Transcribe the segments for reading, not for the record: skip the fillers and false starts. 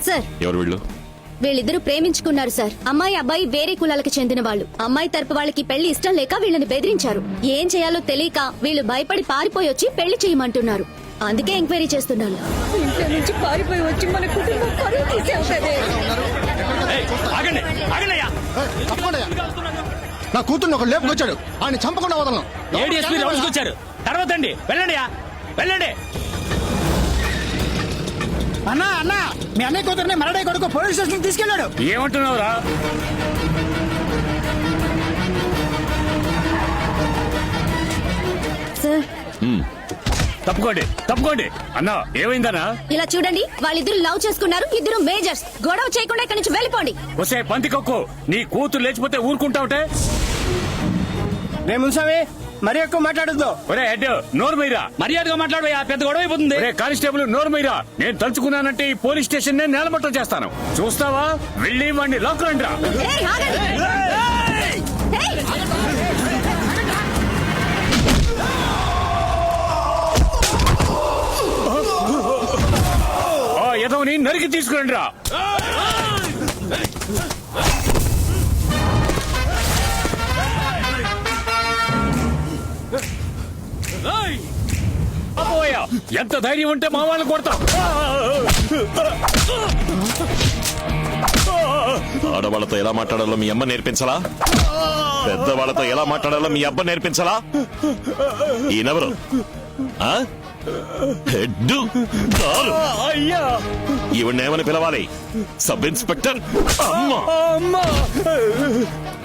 Sir ఎవరు వీళ్ళు? వీళ్ళిద్దరూ ప్రేమించుకున్నారు సార్. అమ్మాయి అబ్బాయి వేరే కులాలకు చెందిన వాళ్ళు. అమ్మాయి తరపు వాళ్ళకి పెళ్లి ఇష్టం లేక వీళ్ళని బెదిరించారు. ఏం చేయాలో తెలియక వీళ్ళు భయపడి పారిపోయి వచ్చి పెళ్లి చేయమంటున్నారు. అందుకే ఎంక్వైరీ చేస్తున్నాను. ఇంట్లో నుంచి పారిపోయి వచ్చి మన కుటుంబం పరువు తీసేస్తది. నా కూతుర్ని ఒక లేపుకొచ్చాడు. ఆయన చంపకుండా వదలను. ఏడీఎస్పీ రౌండ్స్కి వచ్చారు. తర్వాత అండి వెళ్ళండి వెళ్ళండి. అన్నా అన్నా మీ అన్నయ్య కూతురుని మరడై కొడుకు పోలీస్ స్టేషన్ తీసుకెళ్లాడు. ఏమంటున్నావురా? సార్ తప్పుకోండి అన్నా. ఏమైందన్నా? ఇలా చూడండి, వాళ్ళిద్దరు లవ్ చేసుకున్నారు. ఇద్దరు మేజర్స్. గొడవ చేయకుండా ఇక్కడి నుంచి వెళ్ళిపోండి. వసే పందికొక్కు, నీ కూతురు లేచిపోతే ఊరుకుంటావుటే? రే మున్సామి, మరి ఎక్కువ మాట్లాడద్దు. ఒరే హెడ్, నోరు మీరా. మర్యాదగా మాట్లాడబోయా, పెద్ద గొడవ అయిపోతుంది. కానిస్టేబుల్, నోరు మీరా. నేను తలుచుకున్నానంటే ఈ పోలీస్ స్టేషన్ నేను నేలమట్టం చేస్తాను. చూస్తావా? వెళ్ళి వాడిని లాక్ రండి రా. ఏయ్, ఆగండి. ఏయ్! ఎదవని నరికి తీసుకురండి రా. ఎంత ధైర్యం ఉంటే మా వాళ్ళని కొడతాం. ఆడవాళ్ళతో ఎలా మాట్లాడాలో మీ అమ్మ నేర్పించలా? పెద్దవాళ్ళతో ఎలా మాట్లాడాలో మీ అబ్బ నేర్పించలా? ఈయనెవరు? హెడ్డు ఈవిడేమని పిలవాలి? Sub inspector?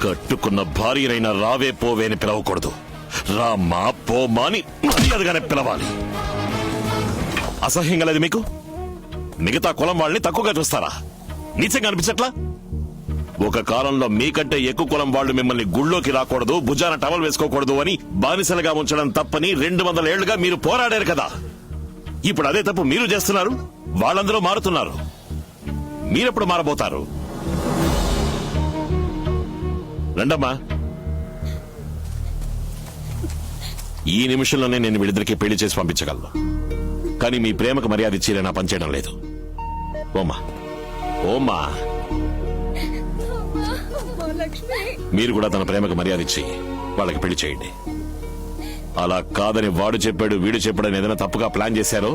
కట్టుకున్న భార్యనైనా రావే పోవే అని పిలవకూడదు. రామ్మా పోమా అని మర్యాదగానే పిలవాలి. అసహ్యంగా లేదు మీకు? మిగతా కులం వాళ్ళని తక్కువగా చూస్తారా? నీచంగా అనిపించట్లా? ఒక కాలంలో మీకంటే ఎక్కువ కులం వాళ్ళు మిమ్మల్ని గుళ్ళోకి రాకూడదు, భుజాన టవల్ వేసుకోకూడదు అని బానిసలుగా ఉంచడం తప్పని 200 ఏళ్లుగా మీరు పోరాడారు కదా. ఇప్పుడు అదే తప్పు మీరు చేస్తున్నారు. వాళ్ళందరూ మారుతున్నారు. మీరెప్పుడు మారబోతారు? రండమ్మా. ఈ నిమిషంలోనే నేను వీళ్ళిద్దరికీ పెళ్లి చేసి పంపించగలను. కానీ మీ ప్రేమకు మర్యాద ఇచ్చి నా పనిచేయడం లేదు. ఓమా మీరు కూడా తన ప్రేమకు మర్యాద ఇచ్చి వాళ్ళకి పెళ్లి చేయండి. అలా కాదని వాడు చెప్పాడు వీడు చెప్పాడని ఏదైనా తప్పుగా ప్లాన్ చేశారో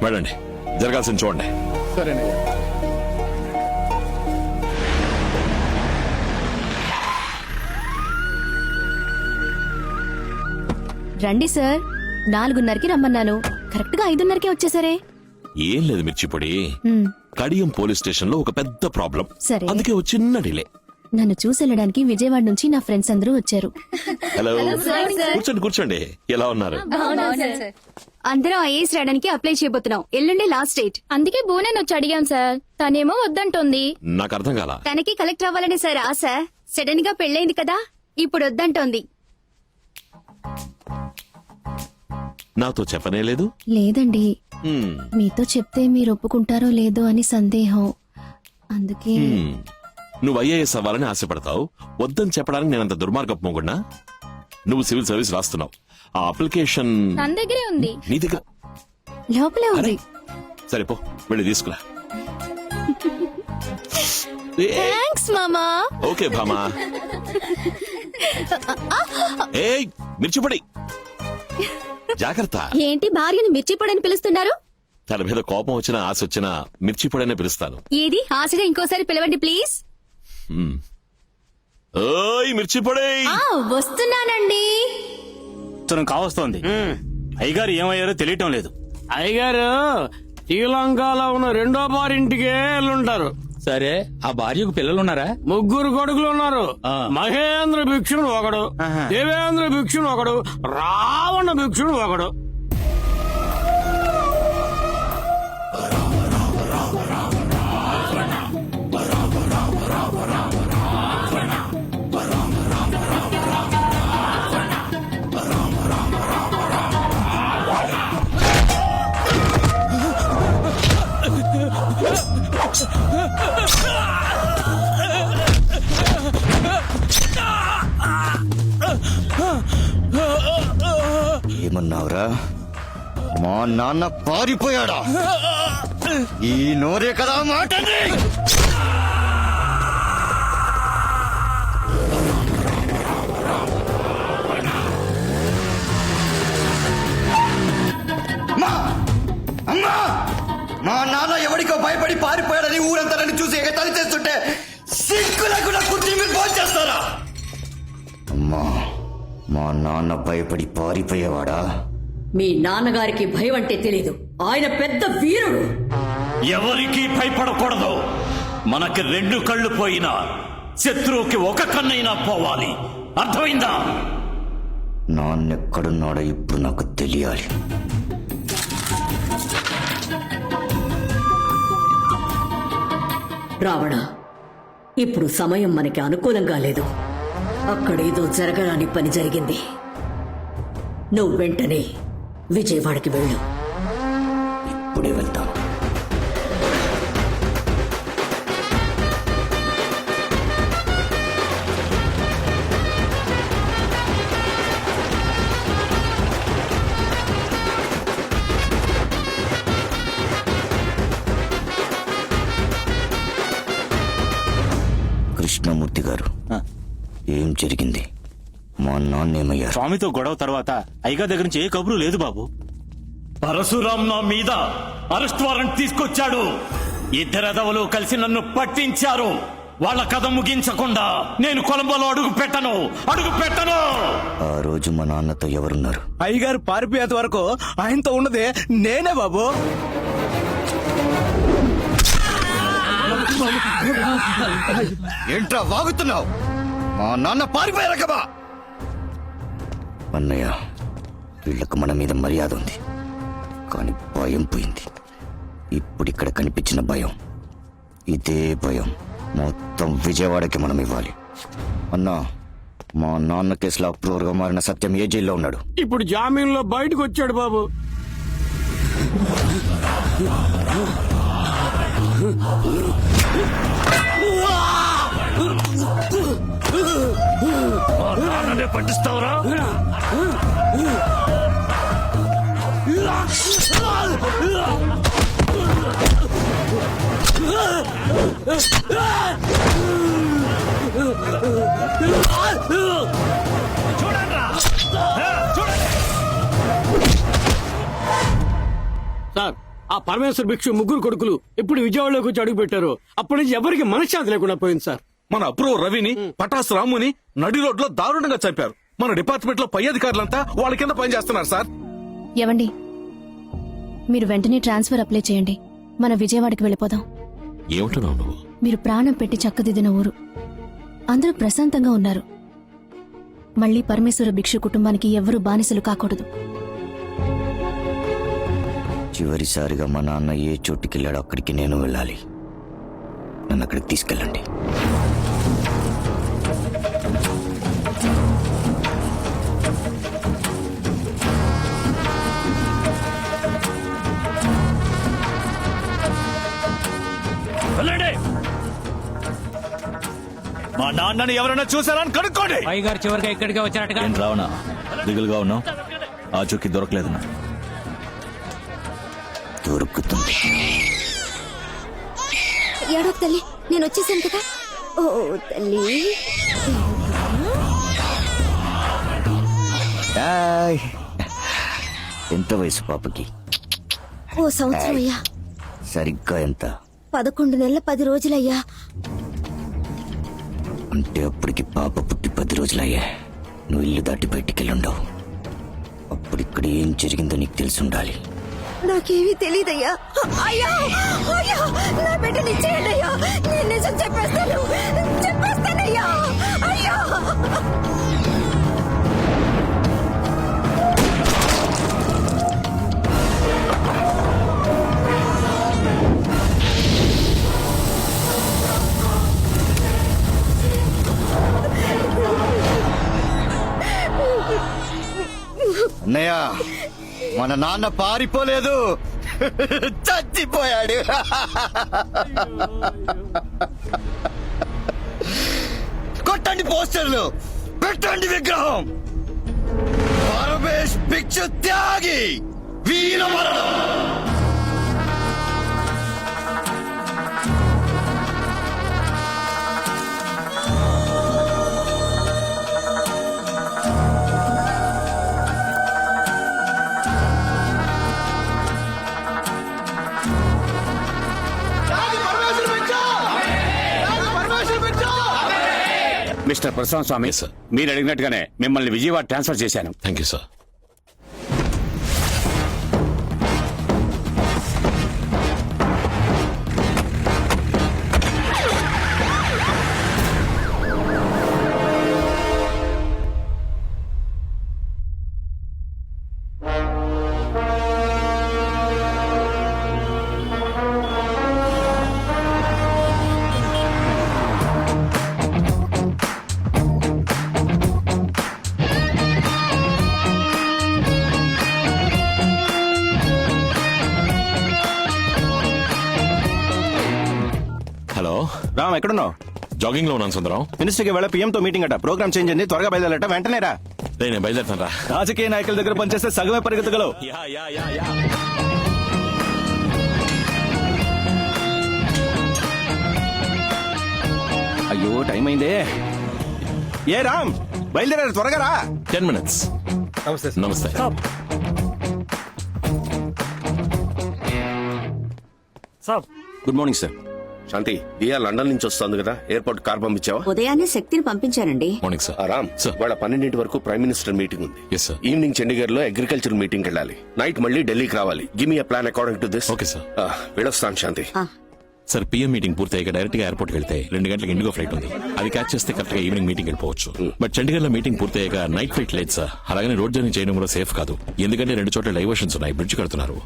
వెళ్ళండి, జరగాల్సింది చూడండి. సరేనయ్యా. రండి సార్. 4:30కి రమ్మన్నాను. కరెక్ట్ గా 5:30కే వచ్చేసరే. ఏం లేదు మిర్చిపొడి, కడియం పోలీస్ స్టేషన్ లో ఒక పెద్ద ప్రాబ్లం. సరే. అందుకే ఒక చిన్న డిలే. నన్ను చూసి వెళ్ళడానికి విజయవాడ నుంచి నా ఫ్రెండ్స్ అందరూ వచ్చారు. హలో, కూర్చోండి. ఎలా ఉన్నారు? అందరం ఐఏఎస్ రాయడానికి అప్లై చేయబోతున్నాం. ఎల్లుండి లాస్ట్ డేట్. అందుకే బోనని వచ్చి అడిగాం సార్. తనేమో వద్దంటోంది. నాకు అర్థం కాలా. తనకి కలెక్టర్ అవ్వాలని సార్ ఆశ. సడన్ గా పెళ్ళైంది కదా, ఇప్పుడు వద్దంటోంది. నాతో చెప్పనే లేదు? లేదండి, మీతో చెప్తే మీరు ఒప్పుకుంటారో లేదో అని సందేహం. అందుకే. నువ్వు ఐఏఎస్ అవ్వాలని ఆశపడతావు, వద్దని చెప్పడానికి నేనంత దుర్మార్గపు మొగుడ్నా? నువ్వు సివిల్ సర్వీస్ రాస్తున్నావు. ఆ అప్లికేషన్ నా దగ్గరే ఉంది. నీ దగ్గర లోపలే ఉంది. సరే పో, వెళ్ళి తీసుకురా. థ్యాంక్స్ మామా. ఓకే భామా. ఏయ్ మిర్చిపొడి, జాగ్రత్త. ఏంటి భార్యను మిర్చిపొడని పిలుస్తున్నారు? తన మీద కోపం వచ్చినా ఆశ వచ్చినా మిర్చిపొడనే పిలుస్తాను. ఏది ఆశగా ఇంకోసారి పిలవండి ప్లీజ్. ఓయ్ మిర్చిపొడి. వస్తున్నానండి. తను కావస్తోంది. అయ్యగారు ఏమయ్యారో తెలియటం లేదు. అయ్యగారు శ్రీలంకలో ఉన్న 2వ భార్యింటికే వెళ్ళుంటారు. సరే, ఆ భార్యకు పిల్లలున్నారా? 3 కొడుకులు ఉన్నారు. మహేంద్ర భిక్షుడు ఒకడు, దేవేంద్ర భిక్షుడు ఒకడు, రావణ భిక్షుడు ఒకడు. ఏమన్నావురా? మా నాన్న పారిపోయాడా? ఈ నోరే కదా మాటని. అమ్మా! మా నాన్న ఎవరికో భయపడి పారిపోయాడని ఊరంతా నన్ను చూసి ఎగతాళి చేస్తుంటే సిగ్గులకు నా కుర్చీ మీద ఫోన్ చేస్తారా? అమ్మా, మా నాన్న భయపడి పారిపోయేవాడా? మీ నాన్నగారికి భయం అంటే తెలీదు. ఆయన పెద్ద వీరుడు. ఎవరికి భయపడకూడదు. మనకి 2 కళ్ళు పోయినా శత్రువుకి 1 కన్నైనా పోవాలి. అర్థమైందా? నాన్నెక్కడున్నాడో ఇప్పుడు నాకు తెలియాలి. రావణ, ఇప్పుడు సమయం మనకి అనుకూలంగా లేదు. అక్కడేదో జరగరాని పని జరిగింది. నువ్వు వెంటనే విజయవాడకి వెళ్ళు. ఇప్పుడే వెళ్తాను. కృష్ణమూర్తి గారు, ఏం జరిగింది? మా నాన్నేమయ్యారు? స్వామితో గొడవ తర్వాత అయ్యగారి దగ్గర నుంచి ఏ కబురు లేదు బాబు. పరశురాం నా మీద అరెస్ట్ వారెంట్ తీసుకొచ్చాడు. 2 ఎదవలు కలిసి నన్ను పట్టించారు. వాళ్ళ కథ ముగించకుండా నేను కొలంబోలో అడుగు పెట్టను. ఆ రోజు మా నాన్నతో ఎవరున్నారు? అయ్యగారు పారిపోయేంత వరకు ఆయనతో ఉన్నదే నేనే బాబు. ఏంట్రా వాగుతున్నావు? మా నాన్న పారిపోయారు కదా. అన్నయ్య, వీళ్ళకు మన మీద మర్యాద ఉంది, కానీ భయం పోయింది. ఇప్పుడు ఇక్కడ కనిపించిన భయం, ఇదే భయం మొత్తం విజయవాడకి మనం ఇవ్వాలి. అన్నా, మా నాన్న కేసులో అప్రూవర్ గా మారిన సత్యం ఏ జైల్లో ఉన్నాడు? ఇప్పుడు జామీన్లో బయటకు వచ్చాడు బాబు. పట్టిస్తావురా? సార్, ఆ పరమేశ్వర భిక్షు 3 కొడుకులు ఇప్పుడు విజయవాడలోకి వచ్చి అడుగు పెట్టారు. అప్పటి నుంచి ఎవరికి మనశ్శాంతి లేకుండా పోయింది సార్. మన అప్రూవర్ రవిని, పటాస్ రాముని నడి రోడ్లో దారుణంగా చంపారు. మన డిపార్ట్మెంట్ లో పై అధికారులంతా వాళ్ళ కింద పనిచేస్తున్నారు సార్. ఏవండి, మీరు వెంటనే ట్రాన్స్ఫర్ అప్లై చేయండి. మన విజయవాడకి వెళ్ళిపోదాం. ఏమంటున్నావు నువ్వు? మీరు ప్రాణం పెట్టి చక్కదిద్దిన ఊరు, అందరూ ప్రశాంతంగా ఉన్నారు. మళ్ళీ పరమేశ్వర భిక్షు కుటుంబానికి ఎవ్వరూ బానిసలు కాకూడదు. చివరిసారిగా మా నాన్న ఏ చోటుకెళ్ళాడో అక్కడికి నేను వెళ్ళాలి. నన్ను అక్కడికి తీసుకెళ్ళండి. మా నాన్నని ఎవరైనా చూసారా అని కనుక్కోండి. అయ్యగారు చివరిగా ఇక్కడికే వచ్చారటగా. రావణా, దిగులుగా ఉన్నావు? ఆచూకీ దొరకలేదు నాకు. దొరుకుతుంది. ఏడో తల్లి, నేను వచ్చేసాను కదా. ఓ తల్లి, హాయ్. ఎంత వయసు పాపకి? ఓ సంవత్సరం అయ్యా. సరిగ్గా ఎంత? 11 నెలల 10 రోజులయ్యా. అంటే అప్పటికి పాప పుట్టి 10 రోజులయ్యా. నువ్వు ఇల్లు దాటి బయటికెళ్ళుండవు. అప్పుడు ఇక్కడ ఏం జరిగిందో నీకు తెలిసి ఉండాలి. నాకేమీ తెలీదయ్యా. అయ్యా, అయ్యా, నా బిడ్డని ఇచ్చేయండి అయ్యా. నేను నిజం చెప్పేస్తానయ్యా. అయ్యా, అన్నయ్య, మన నాన్న పారిపోలేదు, చచ్చిపోయాడు. కొట్టండి పోస్టర్లు, పెట్టండి విగ్రహం. మహేష్ భిక్షు త్యాగి వీరమరణం. మిస్టర్ ప్రశాంత్ స్వామి, మీరు అడిగినట్టుగానే మిమ్మల్ని విజయవాడ ట్రాన్స్ఫర్ చేశాను. Thank you sir. Hello Ram ఎక్కడున్నావు? జాగింగ్ లో ఉన్నాను సుందరం. మినిస్టర్ కి వేళ పిఎంతో మీటింగ్ అట, ప్రోగ్రామ్ చేంజ్ అయింది, త్వరగా బయలుదేరట. వెంటనే రా. నేను బయలుదేరుతాను రా. రాజకీయ నాయకుల దగ్గర పనిచేస్తే సగమే పరిగెత్తగలవు. అయ్యో టైం అయిందే. ఏ రామ్ బయలుదేరారు, త్వరగా రా. 10 minutes. నమస్తే. Good morning sir. Shanti, Diya London నుంచి వస్తుంది కదా, ఎయిర్పోర్ట్ కార్ పంపించావా? ఉదయాన్నే శక్తిని పంపించానండి. Morning sir. రామ్, సార్. వాళ్ళ 12 వరకు ప్రైమ్ మినిస్టర్ మీటింగ్ ఉంది. Yes, sir. ఈవినింగ్ చండీగఢ్ లో అగ్రికల్చర్ మీటింగ్ వెళ్ళాలి. నైట్ మళ్ళీ ఢిల్లీకి రావాలి. Give me plan according to this. Okay, sir. వెళ్ళొస్తాను శాంతి. సార్, పిఎం మీటింగ్ పూర్తయ్యాక డైరెక్ట్ గా ఎయిర్పోర్ట్ వెళ్తే 2 గంటలకు ఇండిగో ఫ్లైట్ ఉంది. అది క్యాచ్ చేస్తే కరెక్ట్ గా ఈవినింగ్ మీటింగ్ వెళ్ళిపోవచ్చు. బట్ చండీగఢ్ లో మీటింగ్ పూర్తయ్యాక నైట్ ఫ్లైట్ లేదు సార్. అలాగని రోడ్ జర్నీ చేయడం కూడా సేఫ్ కాదు. ఎందుకంటే 2 చోట్ల డైవర్షన్స్ ఉన్నాయి, బ్రిడ్జ్ కడుతున్నారు.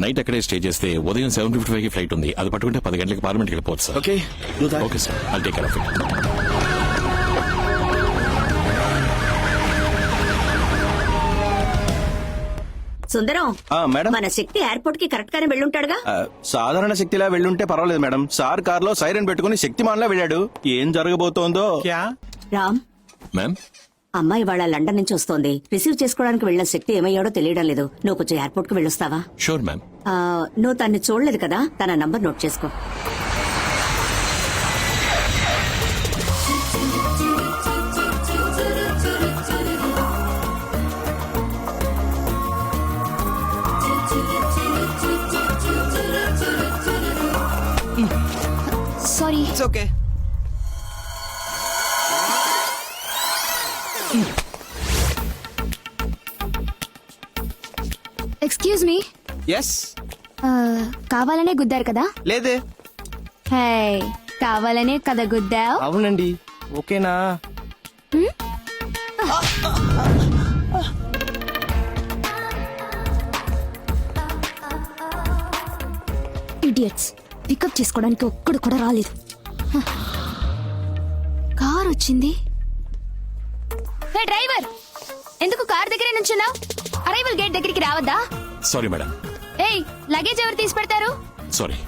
నైట్ అక్కడే స్టే చేస్తే ఉదయం 7:55 కి ఫ్లైట్ ఉంది. అది పట్టుకుంటే 10 గంటలకు పార్లమెంట్ వెళ్ళిపోవచ్చు sir. Okay, do that. Okay sir, I'll take care of it. Sundaram, madam, మన శక్తి ఎయిర్పోర్ట్ కి కరెక్ట్ గానే వెళ్ళుంటాడుగా. సాధారణ శక్తిలా వెళ్ళుంటే పర్వాలేదు మేడం. సార్ కార్ లో సైరన్ పెట్టుకుని శక్తిమాన్లా వెళ్ళాడు. ఏం జరగబోతోందో. రామ్, మ్యామ్, అమ్మాయి వాళ్ళ లండన్ నుంచి వస్తోంది. రిసీవ్ చేసుకోవడానికి వెళ్ళిన శక్తి ఏమయ్యాడో తెలియడం లేదు. నువ్వు కొంచెం ఎయిర్పోర్ట్ కి వెళ్ళొస్తావా? Sure ma'am. నువ్వు తన్ని చూడలేదు కదా, తన నంబర్ నోట్ చేసుకో. Sorry. It's okay. Excuse me. Yes. కావాలనే గుద్దారు కదా? లేదే. హే, కావాలనే కదా గుద్దావు? అవునండి. ఓకేనా? ఇడియట్స్, పికప్ చేసుకోవడానికి ఒక్కడు కూడా రాలేదు. కార్ వచ్చింది. హే డ్రైవర్, ఎందుకు కార్ దగ్గరే నుంచున్నావు? అరైవల్ గేట్ దగ్గరికి రావద్దా? Sorry madam. ఏయ్, లగేజ్ ఎవరు తీసి పెడతారు? సారీ.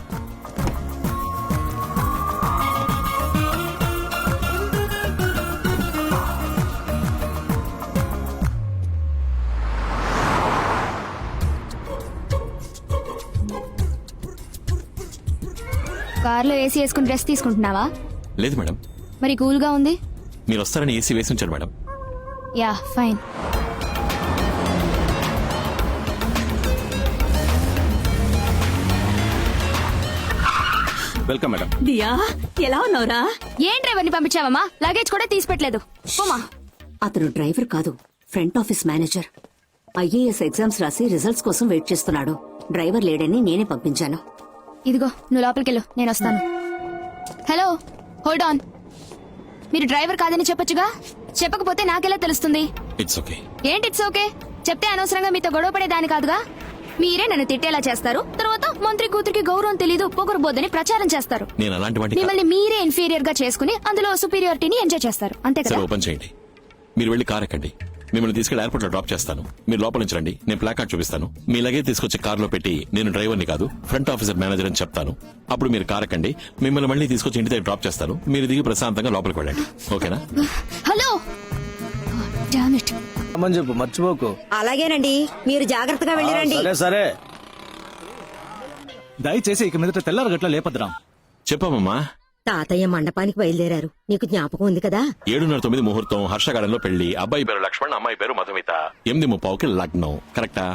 కార్లో ఏసీ వేసుకుని డ్రెస్ తీసుకుంటున్నావా? లేదు మేడం. మరి కూల్ గా ఉంది. మీరు వస్తారని ఏసీ వేసి ఉంచారు madam. Yeah, fine. Welcome madam. Diya, ఎలా ఉన్నావురా? ఏం డ్రైవర్ని పంపించావమ్మా? లగేజ్ కూడా తీసి పెట్టలేదు. పోమా. అతను డ్రైవర్ కాదు, front office manager. IAS exams రాసి రిజల్ట్స్ కోసం వెయిట్ చేస్తున్నాడు. డ్రైవర్ లేడని నేనే పంపించాను. ఇదిగో, నువ్వు లోపలికెళ్ళు, నేను వస్తాను. Hello, hold on. మీరు డ్రైవర్ కాదని చెప్పొచ్చుగా? చెప్పకపోతే నాకెలా తెలుస్తుంది? It's okay. ఏంటి ఇట్స్ ఓకే? చెప్తే అనవసరంగా మీతో గొడవ పడేదాని కాదుగా. మీరే నన్ను తిట్టేలా చేస్తారు, తర్వాత మంత్రి కూతురికి గౌరవం తెలీదు, పొగరబోద్దని ప్రచారం చేస్తారు. నేను అలాంటి వాటిని మిమ్మల్ని మీరే ఇన్ఫీరియర్ గా చేసుకుని అందులో సుపీరియారిటీని ఎంజాయ్ చేస్తారు, అంతే కదా? సరే, ఓపెన్ చేయండి. మీరు వెళ్ళి కార్ ఎక్కండి. మిమ్మల్ని తీసుకెళ్లి ఎయిర్పోర్ట్ లో డ్రాప్ చేస్తాను. మీరు లోపల నుంచి రండి, నేను ప్లాకార్డ్ చూపిస్తాను. మీ లగేజ్ తీసుకొచ్చి కార్ లో పెట్టి నేను డ్రైవర్ని కాదు, ఫ్రంట్ ఆఫీసర్ మేనేజర్ అని చెప్తాను. అప్పుడు మీరు కార్ ఎక్కండి. మిమ్మల్ని మళ్ళీ తీసుకొచ్చి ఇంటి దగ్గర డ్రాప్ చేస్తాను. మీరు దిగి ప్రశాంతంగా లోపలికి వెళ్ళండి. ఓకేనా? Hello, damn it. అమ్మని చెప్పు మర్చిపోకు. అలాగేనండి, మీరు జాగ్రత్తగా వెళ్ళిరండి. సరే సరే. దయచేసి ఇక మీదట తెల్లారు గట్ల లేపద్రాం. చెప్పమ్మా. తాతయ్య మండపానికి బయలుదేరారు, నీకు జ్ఞాపకం ఉంది కదా? 7:09 ముహూర్తం, హర్షగార్డెన్లో పెళ్లి. అబ్బాయి పేరు లక్ష్మణ్, అమ్మాయి పేరు మధుమిత. 8:30కి లగ్నం. కరెక్టా?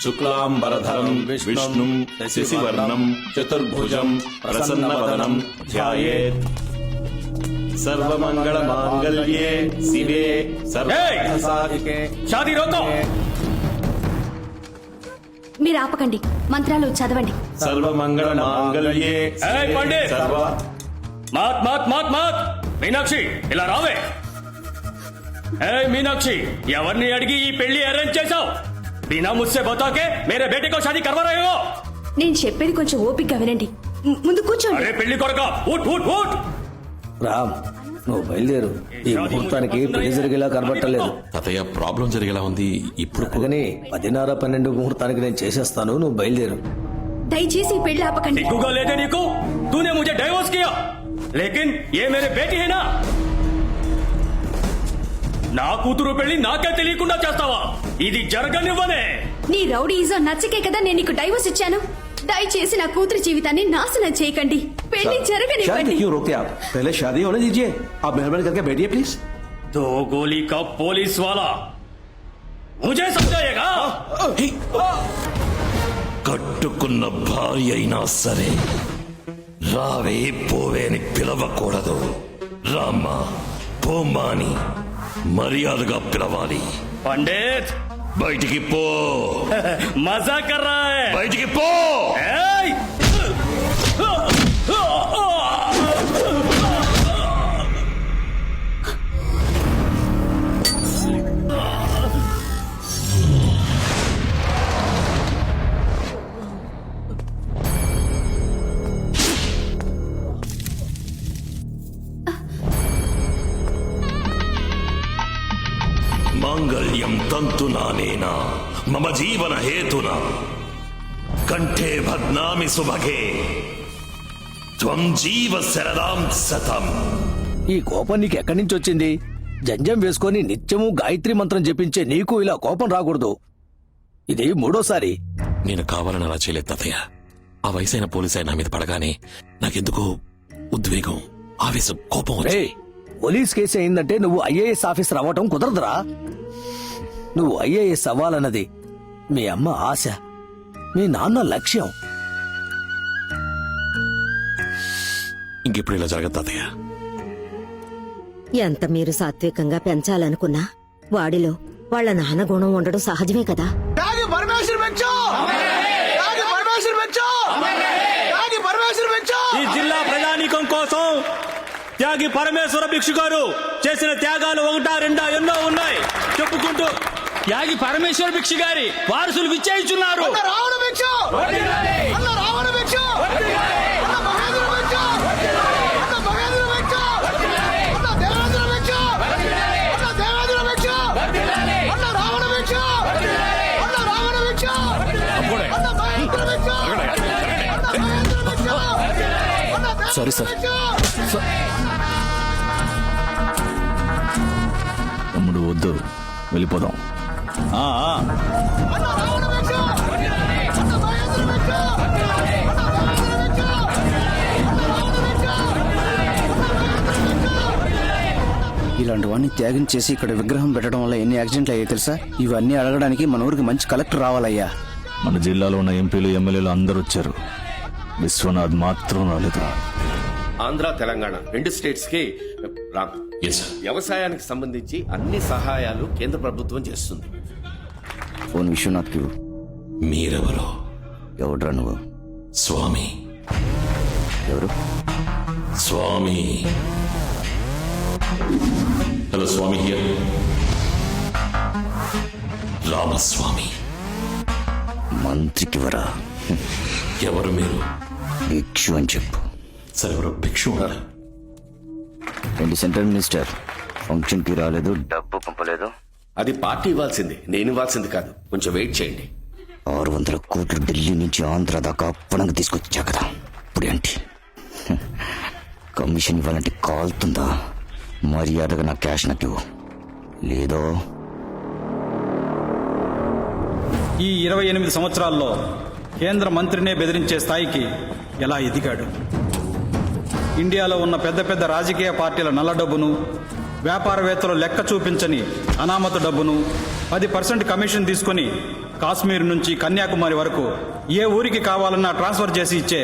శుక్లాంబరధరం విష్ణుం శశివర్ణం చతుర్భుజం ప్రసన్నవదనం ధ్యాయేత్ సర్వమంగళ మాంగళ్యే శివే సర్వసాధికే. షాదీ రోకో. మీరు ఆపకండి, మంత్రాలు చదవండి. సర్వమంగళ మాంగళ్యే ఏయ్ పండిత్! సర్వ మాత్ మాత్ మాత్ మాత్. మీనాక్షి ఇలా రావే. ఏయ్ మీనాక్షి, ఎవరిని అడిగి ఈ పెళ్లి అరేంజ్ చేశావు? బినా ముస్సే బతాకే మేరే బేటే కో షాదీ కర్వా రహే హో. నేను చెప్పేది కొంచెం ఓపికగా వినండి. ముందు కూర్చోండి. అరే పెళ్లి కొరక, ఊట్ ఊట్ ఊట్. రామ్, నువ్వు బయలుదేరు. ఈ ముహూర్తానికి పెళ్లి జరిగేలా కనబట్టలేదు. తాతయ్య, ప్రాబ్లం జరిగేలా ఉంది. ఇప్పుడు అందుకని 10:30-12 ముహూర్తానికి నేను చేసేస్తాను, నువ్వు బయలుదేరు. దయచేసి ఈ పెళ్లి ఆపకండి. दिखूगा लेते निकू, तूने मुझे डाइवोर्स किया, लेकिन ये मेरे बेटी है ना. నా కూతురు పెళ్లి నాకే తెలియకుండా చేస్తావా? ఇది జరగనివ్వనే. నీ రౌడీజం నచ్చకే కదా నేను నీకు డైవర్స్ ఇచ్చాను. దయచేసి నా కూతురు జీవితాన్ని నాశనం చేయకండి. పెళ్లి జరగనివ్వండి. रोकते आप? पहले शादी होने दीजिए. आप मेहरबानी करके बैठिए प्लीज. दो गोली का पुलिस वाला मुझे समझाएगा. కట్టుకున్న భార్య అయినా సరే రావే పోవే అని పిలవకూడదు. రామ్మా పోమ్మా అని మర్యాదగా పిలవాలి. पंडित బయటికి పో. मजा कर रहा है. బయటికి పో. ఏయ్! మాంగళ్యం తంతునానేనా మమ జీవన హేతునా కంఠే భద్నామి సుభగే త్వం జీవ శరదాం సతం. ఈ కోపం నీకు ఎక్కడి నుంచి వచ్చింది? జంజం వేసుకొని నిత్యము గాయత్రి మంత్రం జపించే నీకు ఇలా కోపం రాకూడదు. ఇది 3వ సారి. నేను కావాలని అలా చేయలేదు తాతయ్య. ఆ వయసైన పోలీసు నా మీద పడగానే నాకెందుకో ఉద్వేగం, ఆవేశం, కోపం వచ్చాయి. రేయ్, పోలీస్ కేసు అయిందంటే నువ్వు ఐఏఎస్ ఆఫీసర్ అవ్వటం కుదరదురా. నువ్వు ఐఏఎస్ అవ్వాలన్నది మీ అమ్మ ఆశ, మీ నాన్న లక్ష్యం. ఇంకెప్పుడు ఇలా జరగదు తాతయ్య. ఎంత మీరు సాత్వికంగా పెంచాలనుకున్నా వాడిలో వాళ్ళ నాన్న గుణం ఉండడం సహజమే కదా. ఈ జిల్లా ప్రజానీకం కోసం త్యాగి పరమేశ్వర భిక్షు గారు చేసిన త్యాగాలు 1, 2 ఎన్నో ఉన్నాయి. చెప్పుకుంటూ త్యాగి పరమేశ్వర భిక్షు గారి వారసులు విచ్చేయిచున్నారు. Sorry sir. తమ్ముడు వద్దు, వెళ్ళిపోదాం. ఇలాంటి వాడిని త్యాగం చేసి ఇక్కడ విగ్రహం పెట్టడం వల్ల ఎన్ని యాక్సిడెంట్లు అయ్యాయి తెలుసా? ఇవన్నీ అడగడానికి మన ఊరికి మంచి కలెక్టర్ రావాలయ్యా. మన జిల్లాలో ఉన్న ఎంపీలు ఎమ్మెల్యేలు అందరూ వచ్చారు, విశ్వనాథ్ మాత్రం రాలేదు. ఆంధ్ర తెలంగాణ 2 స్టేట్స్ కి రామ్, వ్యవసాయానికి సంబంధించి అన్ని సహాయాలు కేంద్ర ప్రభుత్వం చేస్తుంది. ఫోన్ విశ్వనాథ్ కి. మీరెవరు? ఎవడ్రా నువ్వు? స్వామి. ఎవరు? స్వామి. Hello Swami here. రామస్వామి. మంత్రికి వరా? ఎవరు మీరు? భిక్షు అని చెప్పు. సరే, ఎవరు భిక్షు? సెంట్రల్ మినిస్టర్ ఫంక్షన్ కి రాలేదు, డబ్బు పంపలేదు. అది పార్టీ ఇవ్వాల్సింది, నేను ఇవ్వాల్సింది కాదు. కొంచెం వెయిట్ చేయండి. 600 కోట్లు ఢిల్లీ నుంచి ఆంధ్ర దాకా అప్పనంగా తీసుకొచ్చా కదా. ఇప్పుడేంటి కమిషన్ ఇవ్వాలంటే కాలుతుందా? మర్యాదగా నా క్యాష్ నాకు ఇవ్వు, లేదో ఈ 28 సంవత్సరాల్లో కేంద్ర మంత్రినే బెదిరించే స్థాయికి ఎలా ఎదిగాడు? ఇండియాలో ఉన్న పెద్ద పెద్ద రాజకీయ పార్టీల నల్ల డబ్బును, వ్యాపారవేత్తలు లెక్క చూపించని అనామత డబ్బును 10% కమిషన్ తీసుకుని కాశ్మీర్ నుంచి కన్యాకుమారి వరకు ఏ ఊరికి కావాలన్నా ట్రాన్స్ఫర్ చేసి ఇచ్చే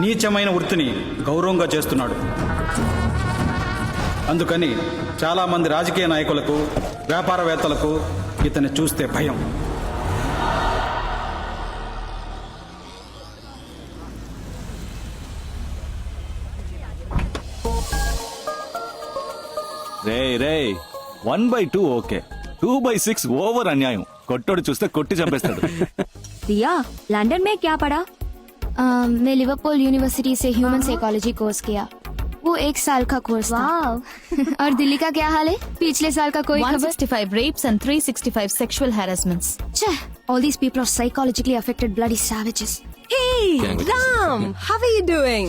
నీచమైన వృత్తిని గౌరవంగా చేస్తున్నాడు. అందుకని చాలామంది రాజకీయ నాయకులకు, వ్యాపారవేత్తలకు ఇతన్ని చూస్తే భయం. రే రే 1/2 ఓకే, 2/6 ఓవర్ అన్యాయం. కొట్టోడు చూస్తే కొట్టి చంపేస్తాడు. दिया लंदन में क्या पढ़ा? मैं लिवरपूल यूनिवर्सिटी से ह्यूमन साइकोलॉजी कोर्स किया. वो 1 साल का कोर्स था. और दिल्ली का क्या हाल है? पिछले साल का कोई 165 rapes and 365 sexual harassments. All these people are psychologically affected bloody savages. Hey, Ram, how are you doing?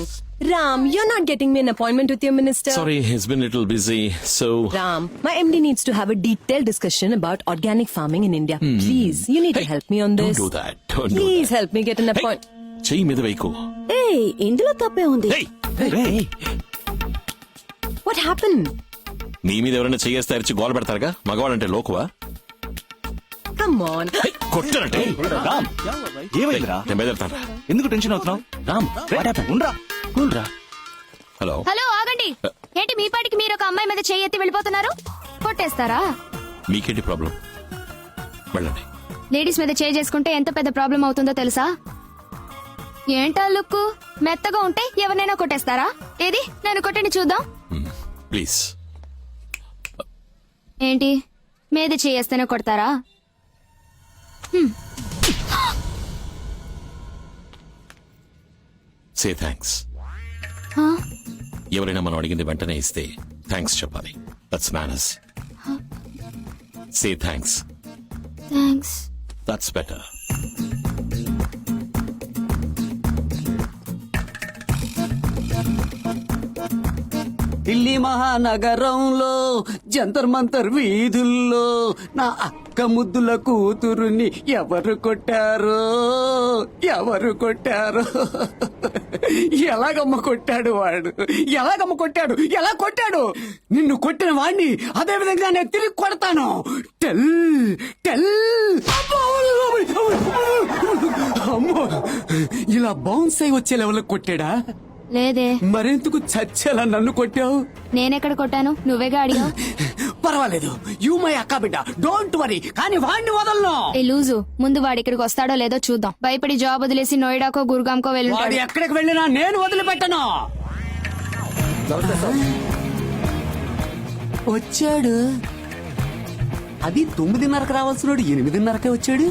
Ram, you're not getting me an appointment with your minister. Sorry, he's been a little busy, so... Ram, my MD needs to have a detailed discussion about organic farming in India. Please, you need to help me on this. Don't do that. Don't do Please that. help me get an appointment. చెయ్యి మీద వేయకు. Hey, ఇందులో తప్పే ఉంది. What happened? నీ మీద ఎవరైనా చెయ్యేస్తే అరిచి గోల పెడతారుగా, మగవాళ్ళంటే లోకువా? Come on. కొట్టనంటే రామ్, ఏమైందిరా? నేను బెదర్తాను. ఎందుకు టెన్షన్ అవుతున్నావు? రామ్, ఉండ్రా, కూల్రా. హలో హలో ఆగండి. ఏంటి మీ పాటికి మీరు ఒక అమ్మాయి మీద చెయ్యి ఎత్తి వెళ్ళిపోతున్నారు? కొట్టేస్తారా? మీకేంటి ప్రాబ్లం? వెళ్ళండి. లేడీస్ మీద చేయి చేసుకుంటే ఎంత పెద్ద ప్రాబ్లం అవుతుందో తెలుసా? ఏంటా లుక్? మెత్తగా ఉంటే ఎవరినైనా కొట్టేస్తారా? ఏది నన్ను కొట్టండి చూద్దాం. ప్లీజ్. ఏంటి మీద చేయేస్తేనే కొడతారా? Say thanks. ఎవరైనా మనం అడిగింది వెంటనే ఇస్తే థ్యాంక్స్ చెప్పాలి. That's manners. Say thanks. Thanks. That's better. Delhi మహానగరంలో జంతర్ మంతర్ వీధుల్లో నా అక్క ముద్దుల కూతురుని ఎవరు కొట్టారో, ఎవరు కొట్టారో, ఎలాగమ్మ కొట్టాడు వాడు, ఎలాగమ్మ కొట్టాడు, ఎలా కొట్టాడు? నిన్ను కొట్టిన వాడిని అదే విధంగా నేను తిరిగి కొడతాను. Tell tell. అమ్మో, ఇలా బౌన్స్ అయి వచ్చే లెవెల్ కొట్టాడా? లేదే. మరెందుకు చచ్చేలా నన్ను కొట్టావు? నేనెక్కడ కొట్టాను? నువ్వేగా అడిగావు. పర్వాలేదు, యూ మై అక్క బిడ్డ, డోంట్ వరీ. కానీ వాడిని వదలను. ఏ లూజు, ముందు వాడి ఇక్కడికి వస్తాడో లేదో చూద్దాం. భయపడి జాబ్ వదిలేసి నోయిడాకో గురుగాంకో వాడు వెళ్ళి ఎక్కడికి వెళ్ళినా నేను వదిలిపెట్టను. వచ్చాడు. అది 9:30కి రావాల్సిన 8:30కే వచ్చాడు.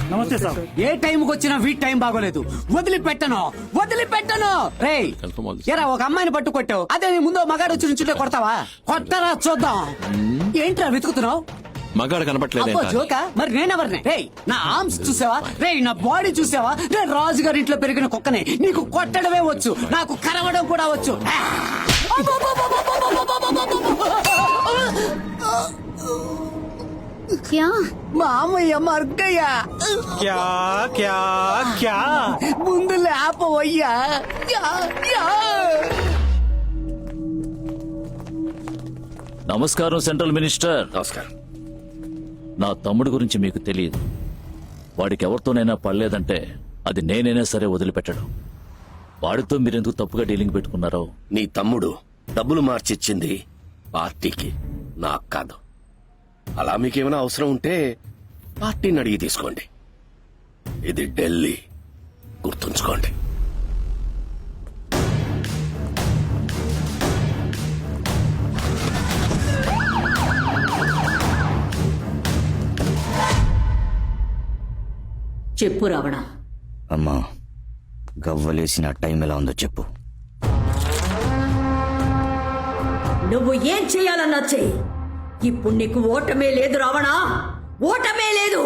నమస్తే సార్. ఏ టైంకి వచ్చినా వీటి టైం బాగోలేదు. వదిలిపెట్టను, వదిలిపెట్టను. రేయ్, ఎరా ఒక అమ్మాయిని పట్టు కొట్టావు, అదే నీ ముందు మగాడు వచ్చి నుంచుంటే కొడతావా? కొట్టరా చూద్దాం. ఏంట్రా వెతుకుతున్నావు? మగాడు కనపట్లేదే. జోకా? మరి నేనెవరిని? రేయ్, నా ఆర్మ్స్ చూసావా? రేయ్, నా బాడీ చూసావా? నేను రాజుగారి ఇంట్లో పెరిగిన కుక్కనే. నీకు కొట్టడమే వచ్చు, నాకు కరవడం కూడా వచ్చు. మామయ్య మర్గయ్యా. క్యా క్యా క్యా? ముందు లేపవయ్యా. నమస్కారం సెంట్రల్ మినిస్టర్. నమస్కారం. నా తమ్ముడు గురించి మీకు తెలియదు. వాడికి ఎవరితోనైనా పడలేదంటే అది నేనైనా సరే వదిలిపెట్టడం. వాడితో మీరెందుకు తప్పుగా డీలింగ్ పెట్టుకున్నారో? నీ తమ్ముడు డబ్బులు మార్చిచ్చింది పార్టీకి, నాకు కాదు. అలా మీకేమైనా అవసరం ఉంటే పార్టీని అడిగి తీసుకోండి. ఇది ఢిల్లీ, గుర్తుంచుకోండి. చెప్పు రావణ. అమ్మా, గవ్వలేసిన టైం ఎలా ఉందో చెప్పు. నువ్వు ఏం చేయాలన్నా చెయ్యి. ఇప్పుడు నీకు ఓటమే లేదు రావణ, ఓటమే లేదు.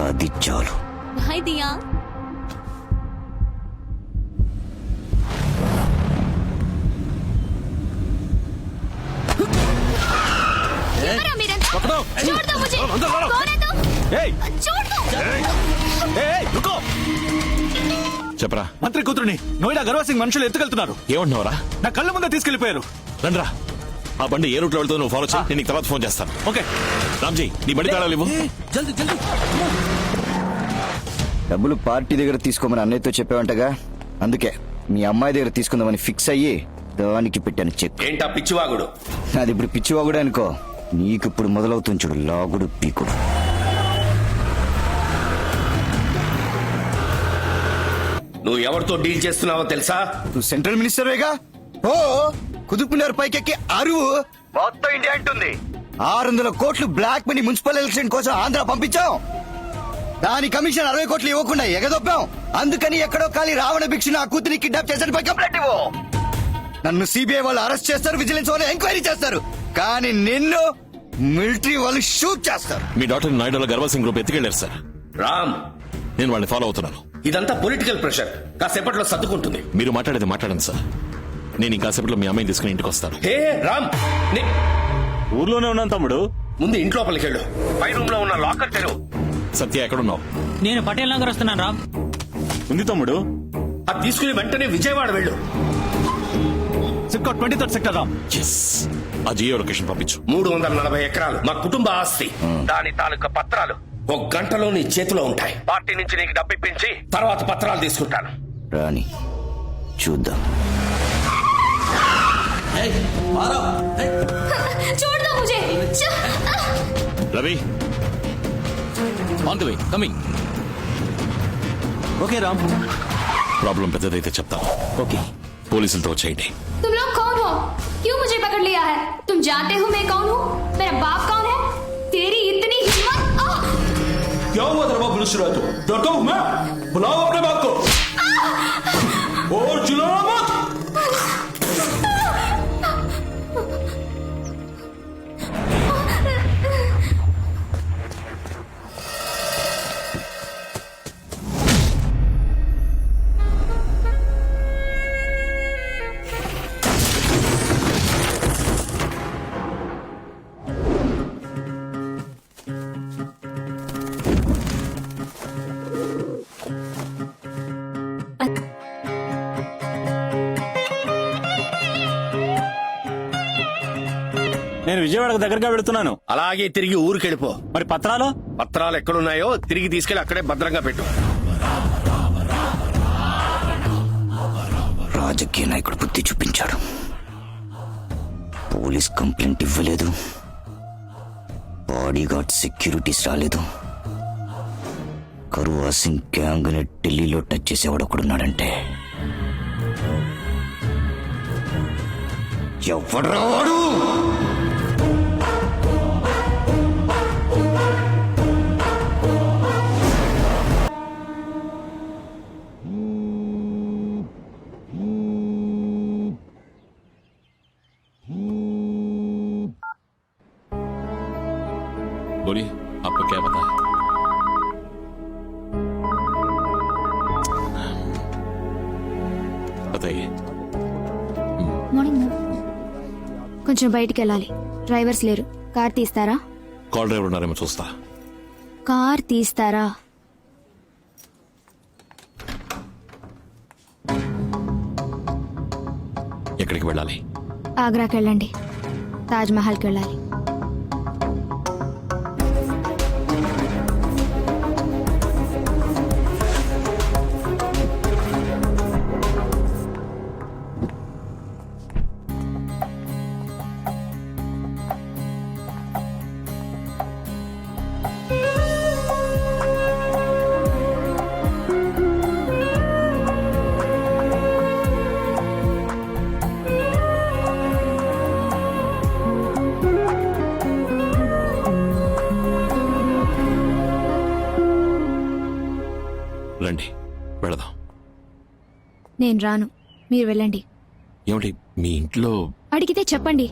అది చాలు. హాయ్ దియా. ఎవరా మీరంతా? पकड़ो छोड़ दो मुझे। अंदर करो। कौन है तुम? ఏయ్ छोड़ दो। ఏయ్ రుకో చెప్పరా మంత్రి కూతురుని నోయిడా గర్వర్ సింగ్ మనుషులు ఎత్తుకెళ్తున్నారు. ఏమంటున్నావరా? నా కళ్ళ ముందే తీసుకెళ్లిపోయారు. రండ్రా, ఆ బండి ఏ రూట్ లో వెళ్తుందో నువ్వు ఫాలో చేయి. నేను నీకు తర్వాత ఫోన్ చేస్తాను. ఓకే రామ్జీ, నీ బండి తాళాలు ఇవ్వు. జల్దీ జల్దీ. డబ్బులు పార్టీ దగ్గర తీసుకోమని అన్నయ్యతో చెప్పావంటగా, అందుకే మీ అమ్మాయి దగ్గర తీసుకుందామని ఫిక్స్ అయ్యి దానికి పెట్టాను చెక్. ఏంటా పిచ్చివాగుడు? అది ఇప్పుడు పిచ్చివాగుడే అనుకో, నీకు ఇప్పుడు మొదలవుతుంది చూడు లాగుడు పీకుడు. నువ్వు ఎవరితో డీల్ చేస్తున్నావో తెలుసా? నువ్వు సెంట్రల్ మినిస్టర్వేగా. ఓ కుదుపున్నారు పైకెక్కి అరువు మొత్తం ఇండియా అంటుంది. 600 కోట్లు బ్లాక్ మనీ మున్సిపల్ ఎలక్షన్ కోసం ఆంధ్ర పంపించాం. దాని కమిషన్ 60 కోట్లు ఇవ్వకుండా ఎగదొప్పాం. అందుకని ఎక్కడో ఖాళీ రావణ భిక్ష నా కూతురిని కిడ్నాప్ చేశాను కంప్లైంట్ ఇవ్వు. నన్ను సిబిఐ వాళ్ళు అరెస్ట్ చేస్తారు, విజిలెన్స్ వాళ్ళు ఎంక్వైరీ చేస్తారు, కానీ నిన్ను మిలిటరీ వాళ్ళు షూట్ చేస్తారు. మీ డాక్టర్ నాయుడులో గర్వర్ సింగ్ గ్రూప్ ఎత్తుకెళ్లారు సార్. రామ్, నేను వాళ్ళని ఫాలో అవుతున్నాను. ఇదంతా పొలిటికల్ ప్రెషర్, కాసేపట్లో సర్దుకుంటుంది. మీరు మాట్లాడేది మాట్లాడండి సార్. నేను ఇంకాసేపట్లో మీ అమ్మాయిని తీసుకుని ఇంటికి వస్తాను. హే రామ్, ఊర్లోనే ఉన్నాను తమ్ముడు. ముందు ఇంట్లోపలికి వెళ్ళు. పై రూమ్ లో ఉన్న లాకర్ తెరువు. సత్య ఎక్కడున్నావు? నేను పటేల్ నగర్ వస్తున్నాను రామ్. ఉంది తమ్ముడు. అది తీసుకుని వెంటనే విజయవాడ వెళ్ళు. SIPCOT 23rd sector Ram. Yes, ఆ జియో లొకేషన్ పంపించు. 340 ఎకరాలు మా కుటుంబ ఆస్తి. దాని తాలూకా పత్రాలు 1 గంటలో నీ చేతిలో ఉంటాయి. పార్టీ నుంచి నీకు డబ్బు ఇప్పించి తర్వాత పత్రాలు తీసుకుంటాను. రాని చూద్దాం. छोड़ दो मुझे। Ravi, on the way coming. Okay Ram. Problem పెద్దదైతే చెప్తాను. ఓకే పోలీసులతో వచ్చేయండి. तुम लोग कौन हो? क्यों मुझे पकड़ लिया है? तुम जानते हो मैं कौन हूँ? मेरा बाप कौन है? तेरी इतनी हिम्मत? क्या हुआ तेरे बाप मिनिस्टर है तो डरता हूँ मैं? बुलाओ अपने बाप को और चिल्लाना मत. నేను విజయవాడకు దగ్గరగా వెళుతున్నాను. అలాగే తిరిగి ఊరికెళ్ళిపో. మరి పత్రాలు? పత్రాలు ఎక్కడున్నాయో తిరిగి తీసుకెళ్లి అక్కడే భద్రంగా పెట్టు. రాజకీయ నాయకుడు బుద్ధి చూపించాడు. పోలీస్ కంప్లైంట్ ఇవ్వలేదు, బాడీగార్డ్ సెక్యూరిటీస్ రాలేదు. కరువా సింగ్ గ్యాంగ్ ని ఢిల్లీలో టచ్ చేసేవాడు ఒకడున్నాడంటే ఎవడ్రా వాడు? बोलिए, आपको क्या पता है? बताइए. మార్నింగ్ కొంచెం బయటికి వెళ్ళాలి. డ్రైవర్స్ లేరు. కార్ తీస్తారా? కాల్ డ్రైవర్ ఉన్నారేమో చూస్తా. కార్ తీస్తారా? ఎక్కడికి వెళ్ళాలి? ఆగ్రాకి వెళ్ళండి. తాజ్ మహల్కి వెళ్ళాలి. రండి వెళదాం. నేను రాను, మీరు వెళ్ళండి. ఏమిటి మీ ఇంట్లో? అడిగితే చెప్పండి.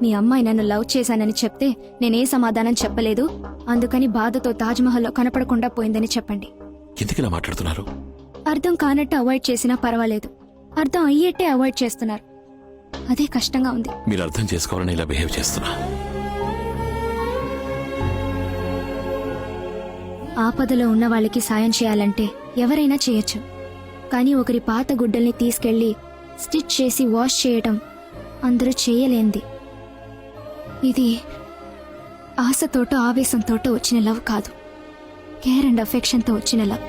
మీ అమ్మాయి నన్ను లవ్ చేశానని చెప్తే నేనే సమాధానం చెప్పలేదు, అందుకని బాధతో తాజ్మహల్లో కనపడకుండా పోయిందని చెప్పండి. ఎందుకు ఇలా మాట్లాడుతున్నారు? అర్థం కానట్టు అవాయిడ్ చేసినా పర్వాలేదు, అర్థం అయ్యేట్టే అవాయిడ్ చేస్తున్నారు. అదే కష్టంగా ఉంది. మీరు అర్థం చేసుకోవాలని ఇలా బిహేవ్ చేస్తున్నా. ఆపదలో ఉన్న వాళ్ళకి సాయం చేయాలంటే ఎవరైనా చేయొచ్చు, కానీ ఒకరి పాత గుడ్డల్ని తీసుకెళ్లి స్టిచ్ చేసి వాష్ చేయటం అందరూ చేయలేంది. ఇది ఆశతోటో ఆవేశంతోటో వచ్చిన లవ్ కాదు, కేర్ అండ్ అఫెక్షన్తో వచ్చిన లవ్.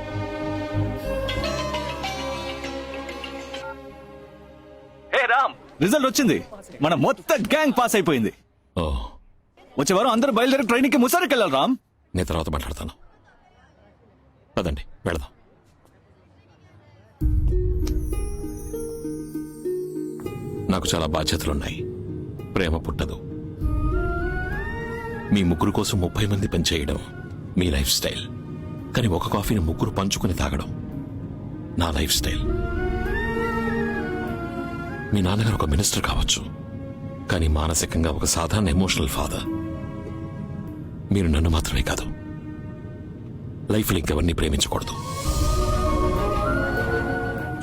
హే రామ్, రిజల్ట్ వచ్చింది. మన మొత్తం గ్యాంగ్ పాస్ అయిపోయింది. వచ్చే వారం అందరూ బయలుదేరి ట్రైనింగ్ కి ముసారికి వెళ్ళాలి రామ్. నేను తర్వాత మాట్లాడతాను. పదండి వెళదాం. నాకు చాలా బాధ్యతలున్నాయి. ప్రేమ పుట్టదు. మీ ముగ్గురు కోసం 30 మంది పనిచేయడం మీ లైఫ్ స్టైల్, కానీ ఒక కాఫీని ముగ్గురు పంచుకుని తాగడం నా లైఫ్ స్టైల్. మీ నాన్నగారు ఒక మినిస్టర్ కావచ్చు, కానీ మానసికంగా ఒక సాధారణ ఎమోషనల్ ఫాదర్. మీరు నన్ను మాత్రమే కాదు, లైఫ్లో ఇంకెవరిని ప్రేమించకూడదు.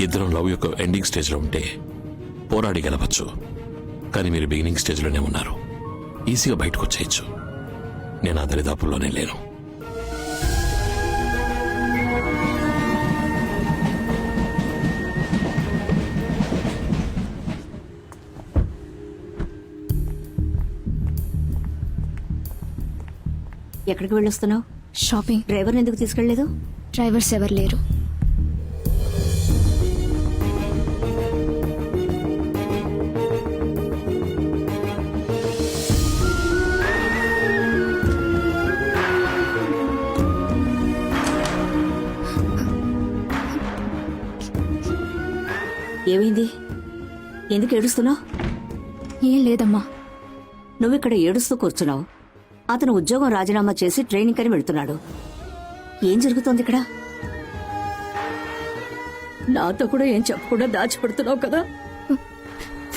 ఇద్దరం లవ్ యొక్క ఎండింగ్ స్టేజ్లో ఉంటే పోరాడి గెలవచ్చు, కానీ మీరు బిగినింగ్ స్టేజ్లోనే ఉన్నారు. ఈజీగా బయటకు వచ్చేయచ్చు. నేను ఆ దరిదాపుల్లోనే లేను. ఎక్కడికి వెళ్ళొస్తున్నావు? షాపింగ్. డ్రైవర్ని ఎందుకు తీసుకెళ్లేదు? డ్రైవర్స్ ఎవరు లేరు. ఏమైంది? ఎందుకు ఏడుస్తున్నావు? ఏం లేదమ్మా. నువ్వు ఇక్కడ ఏడుస్తూ కూర్చున్నావు. అతను ఉద్యోగం రాజీనామా చేసి ట్రైనింగ్ అని వెళ్తున్నాడు. ఏం జరుగుతోంది ఇక్కడ? నాతో కూడా ఏం చెప్పకుండా దాచిపెడుతున్నావు కదా.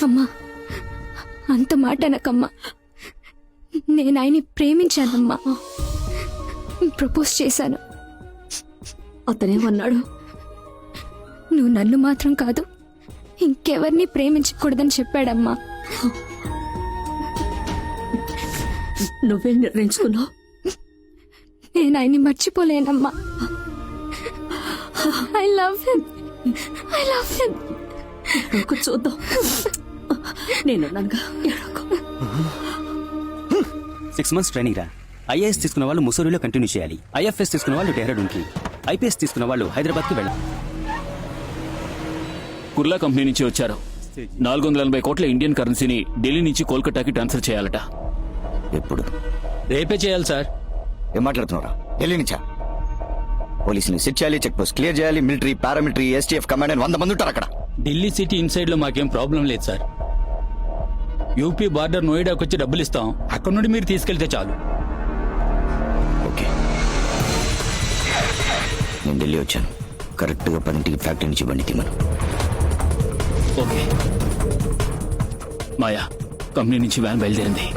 అమ్మా, అంత మాట అనకమ్మా. నేను ఆయన్ని ప్రేమించానమ్మా, ప్రపోజ్ చేశాను. అతనేమన్నాడు? నువ్వు నన్ను మాత్రం కాదు, ఇంకెవరిని ప్రేమించకూడదని చెప్పాడమ్మా. నువ్వేం నిర్ణయించుకున్నావు? నేను ఆయన్ని మర్చిపోలేనమ్మా. I love him, I love him. చూద్దాం. నేనున్నానుగా. 6 months ట్రైనింగ్ రా. ఐఏఎస్ తీసుకున్న వాళ్ళు ముసూరిలో కంటిన్యూ చేయాలి. ఐఎఫ్ఎస్ తీసుకున్న వాళ్ళు డెహ్రాడూన్కి, ఐపీఎస్ తీసుకున్న వాళ్ళు హైదరాబాద్కి వెళ్ళాలి. కుర్లా కంపెనీ నుంచి వచ్చారు. 480 కోట్ల ఇండియన్ కరెన్సీని ఢిల్లీ నుంచి కోల్కతాకి ట్రాన్స్ఫర్ చేయాలట. ఎప్పుడు? రేపే చేయాలి సార్. ఏం మాట్లాడుతున్నారా? ఢిల్లీ నుంచా? పోలీసుని సెట్ చేయాలి, చెక్ పోస్ట్ క్లియర్ చేయాలి, మిలిటరీ, పారామిలిటరీ, ఎస్టీఎఫ్ కమాండ్ అని 100 మంది ఉంటారు అక్కడ. ఢిల్లీ సిటీ ఇన్సైడ్ లో మాకేం ప్రాబ్లం లేదు సార్. యూపీ బార్డర్ నోయిడాకి వచ్చి డబ్బులు ఇస్తాం, అక్కడ నుండి మీరు తీసుకెళ్తే చాలు. ఓకే, నేను ఢిల్లీ వచ్చాను. కరెక్ట్గా 10ంటికి ఫ్యాక్టరీ నుంచి బండి తీమను. ఓకే. మాయా, కంపెనీ నుంచి వ్యాన్ బయలుదేరింది.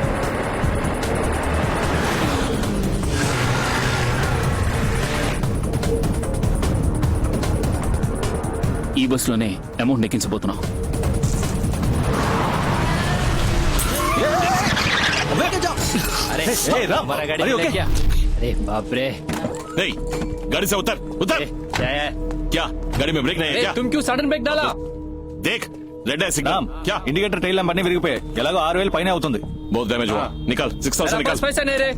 ఈ బస్సులోనే అమౌంట్ ఎక్కించబోతున్నాం. गाड़ी से उतर उतर। क्या गाड़ी में ब्रेक नहीं है क्या? तुम क्यों सडन ब्रेक डाला? देख रेड है सिग्नल। क्या ఇండికేటర్ టైల్ ల్యాంప్ అన్ని విరిగిపోయాయి. ఎలాగో 6000 పైన అవుతుంది. बहुत डैमेज हुआ। निकल 6000 निकल। पैसा नहीं रे.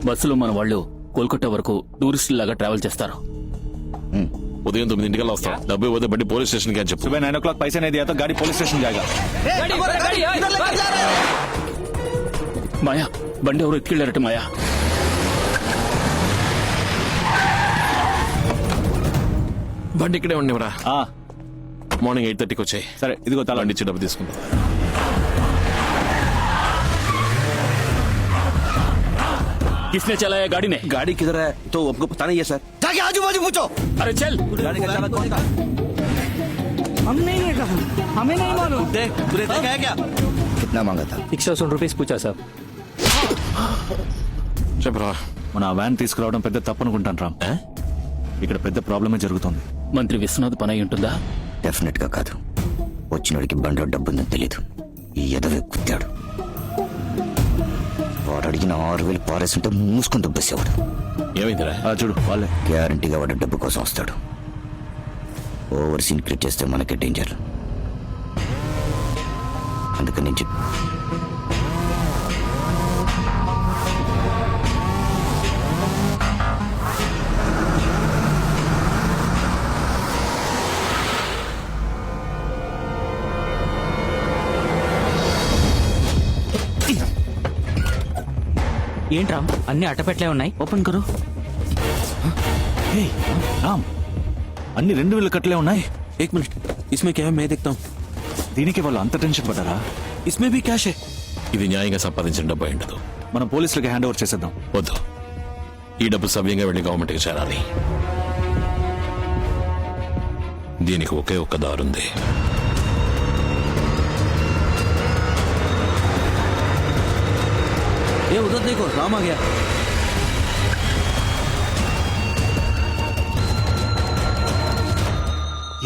బస్సులో మన వాళ్ళు కోల్కతా వరకు టూరిస్ట్ లాగా ట్రావెల్ చేస్తారు. ఉదయం 9 వస్తాం. డబ్బు పోతే బండి పోలీస్ స్టేషన్ కి చెప్పు. सुबह 9 o'clock पैसा नहीं दिया तो गाड़ी पुलिस स्टेशन जाएगा. మాయా, బండి ఎవరు ఎత్తుకెళ్లారట. మాయా, బండి ఇక్కడే ఉండేవరా. మార్నింగ్ 8:30కి వచ్చాయి. సరే, ఇదిగో తల బండి ఇచ్చి డబ్బు తీసుకుంటా. किसने चलाया गाड़ी ने? गाड़ी किधर है तो आपको पता नहीं है सर. जाके आजू बाजू पूछो. अरे चल. गाड़ी का चालक कौन था? हम नहीं है कहा, हमें नहीं मालूम. देख तूने देखा है क्या? कितना मांगा था? 100 रुपीस पूछा सर. చెప్పరా. మన వ్యాన్ తీసుకురావడం పెద్ద తప్పు అనుకుంటాను రామ్. ఇక్కడ పెద్ద ప్రాబ్లమే జరుగుతుంది. మంత్రి విశ్వనాథ్ పని అయి ఉంటుందా? డెఫినెట్ గా కాదు. వచ్చినోడికి బండిలో డబ్బుందని తెలీదు. ఈ ఎదవే కుత్తాడు. వాడు అడిగిన 6,000 పారేస్తుంటే మూసుకొని దుబ్బేసేవాడు. ఏమైందిరా? చూడు వాళ్ళే. గ్యారంటీగా వాడు డబ్బు కోసం వస్తాడు. ఓవర్ సీన్ క్రియేట్ చేస్తే మనకే డేంజర్. అందుకని నేను ఏంట్రా అన్ని అట్టపెట్లే ఉన్నాయి, ఓపెన్ కరు. రామ్, అన్ని 2,000 కట్టలే ఉన్నాయి. एक मिनट, इसमें क्या है मैं देखता हूँ. దీనికి వాళ్ళు అంత టెన్షన్ పడ్డారా? इसमें भी कैश है. ఇది న్యాయంగా సంపాదించిన డబ్బు అయి ఉండదు. మనం పోలీసులకి హ్యాండ్ ఓవర్ చేసేద్దాం. వద్దు, ఈ డబ్బు సవ్యంగా వెళ్లి గవర్నమెంట్కి చేరాలి. దీనికి ఒకే ఒక్క దారుంది. ये उधर देखो, राम आ गया.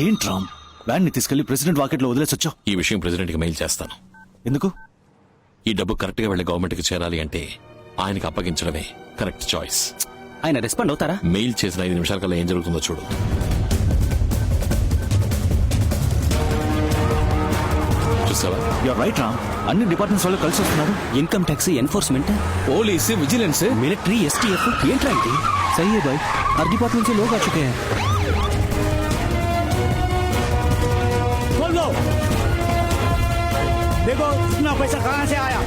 ఏంటి రామ్, వ్యాన్ ని తీసుకెళ్లి ప్రెసిడెంట్ వాకెట్ లో వదిలేసొచ్చావు? ఈ విషయం ప్రెసిడెంట్ కి మెయిల్ చేస్తాను. ఎందుకు? ఈ డబ్బు కరెక్ట్ గా వెళ్లి గవర్నమెంట్ కి చేరాలి అంటే ఆయనకి అప్పగించడమే కరెక్ట్ చాయిస్. ఆయన రెస్పాండ్ అవుతారా? మెయిల్ చేసిన 5 నిమిషాల కల్లా ఏం జరుగుతుందో చూడు. చూసావా? యూర్ రైట్ రామ్, అన్ని డిపార్ట్మెంట్స్ వాళ్ళు కలిసి వస్తున్నారు. Income tax, enforcement, police, vigilance, military, STF. ఏంట్రా ఇది? सही है भाई, हर डिपार्टमेंट से लोग आ चुके हैं. खोल दो. देखो इतना पैसा कहाँ से आया,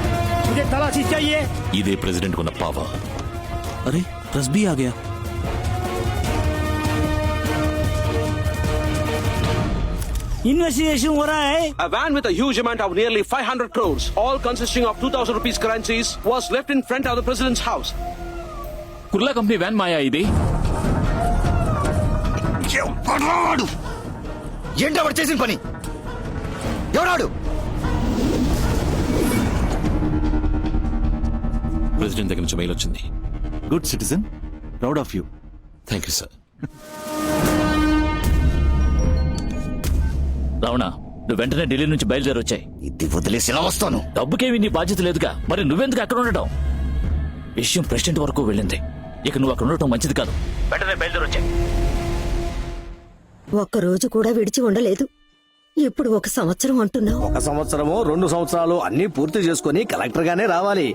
मुझे तलाशी चाहिए. ఇదే ప్రెసిడెంట్ ఉన్న పవర్. अरे प्रेस भी आ गया. इन्वेस्टिगेशन हो रहा है. A van with a huge amount of nearly 500 crores, all consisting of 2,000 rupees currencies, was left in front of the president's house. Kurla company van మాయా ఇది. ఎవడాడు? ఏంటి వాడు చేసిన పని? ఎవడాడు? ప్రెసిడెంట్ దగ్గర నుంచి మెయిల్ వచ్చింది. Good citizen, proud of you. Thank you sir. Ravana, నువ్వు వెంటనే ఢిల్లీ నుంచి బయలుదేరి వచ్చాయి. ఇది వదిలేసి ఎలా వస్తాను? డబ్బుకేమి నీ బాధ్యత లేదుగా, మరి నువ్వెందుకు అక్కడ ఉండటం? విషయం ప్రెసిడెంట్ వరకు వెళ్ళింది, ఇక నువ్వు అక్కడ ఉండటం మంచిది కాదు. వెంటనే బయలుదేరి వచ్చాయి. ఒక్కరోజు కూడా విడిచి ఉండలేదు, ఇప్పుడు 1 సంవత్సరం అంటున్నావు. 1 సంవత్సరమో 2 సంవత్సరాలు అన్ని పూర్తి చేసుకుని కలెక్టర్ గానే రావాలి.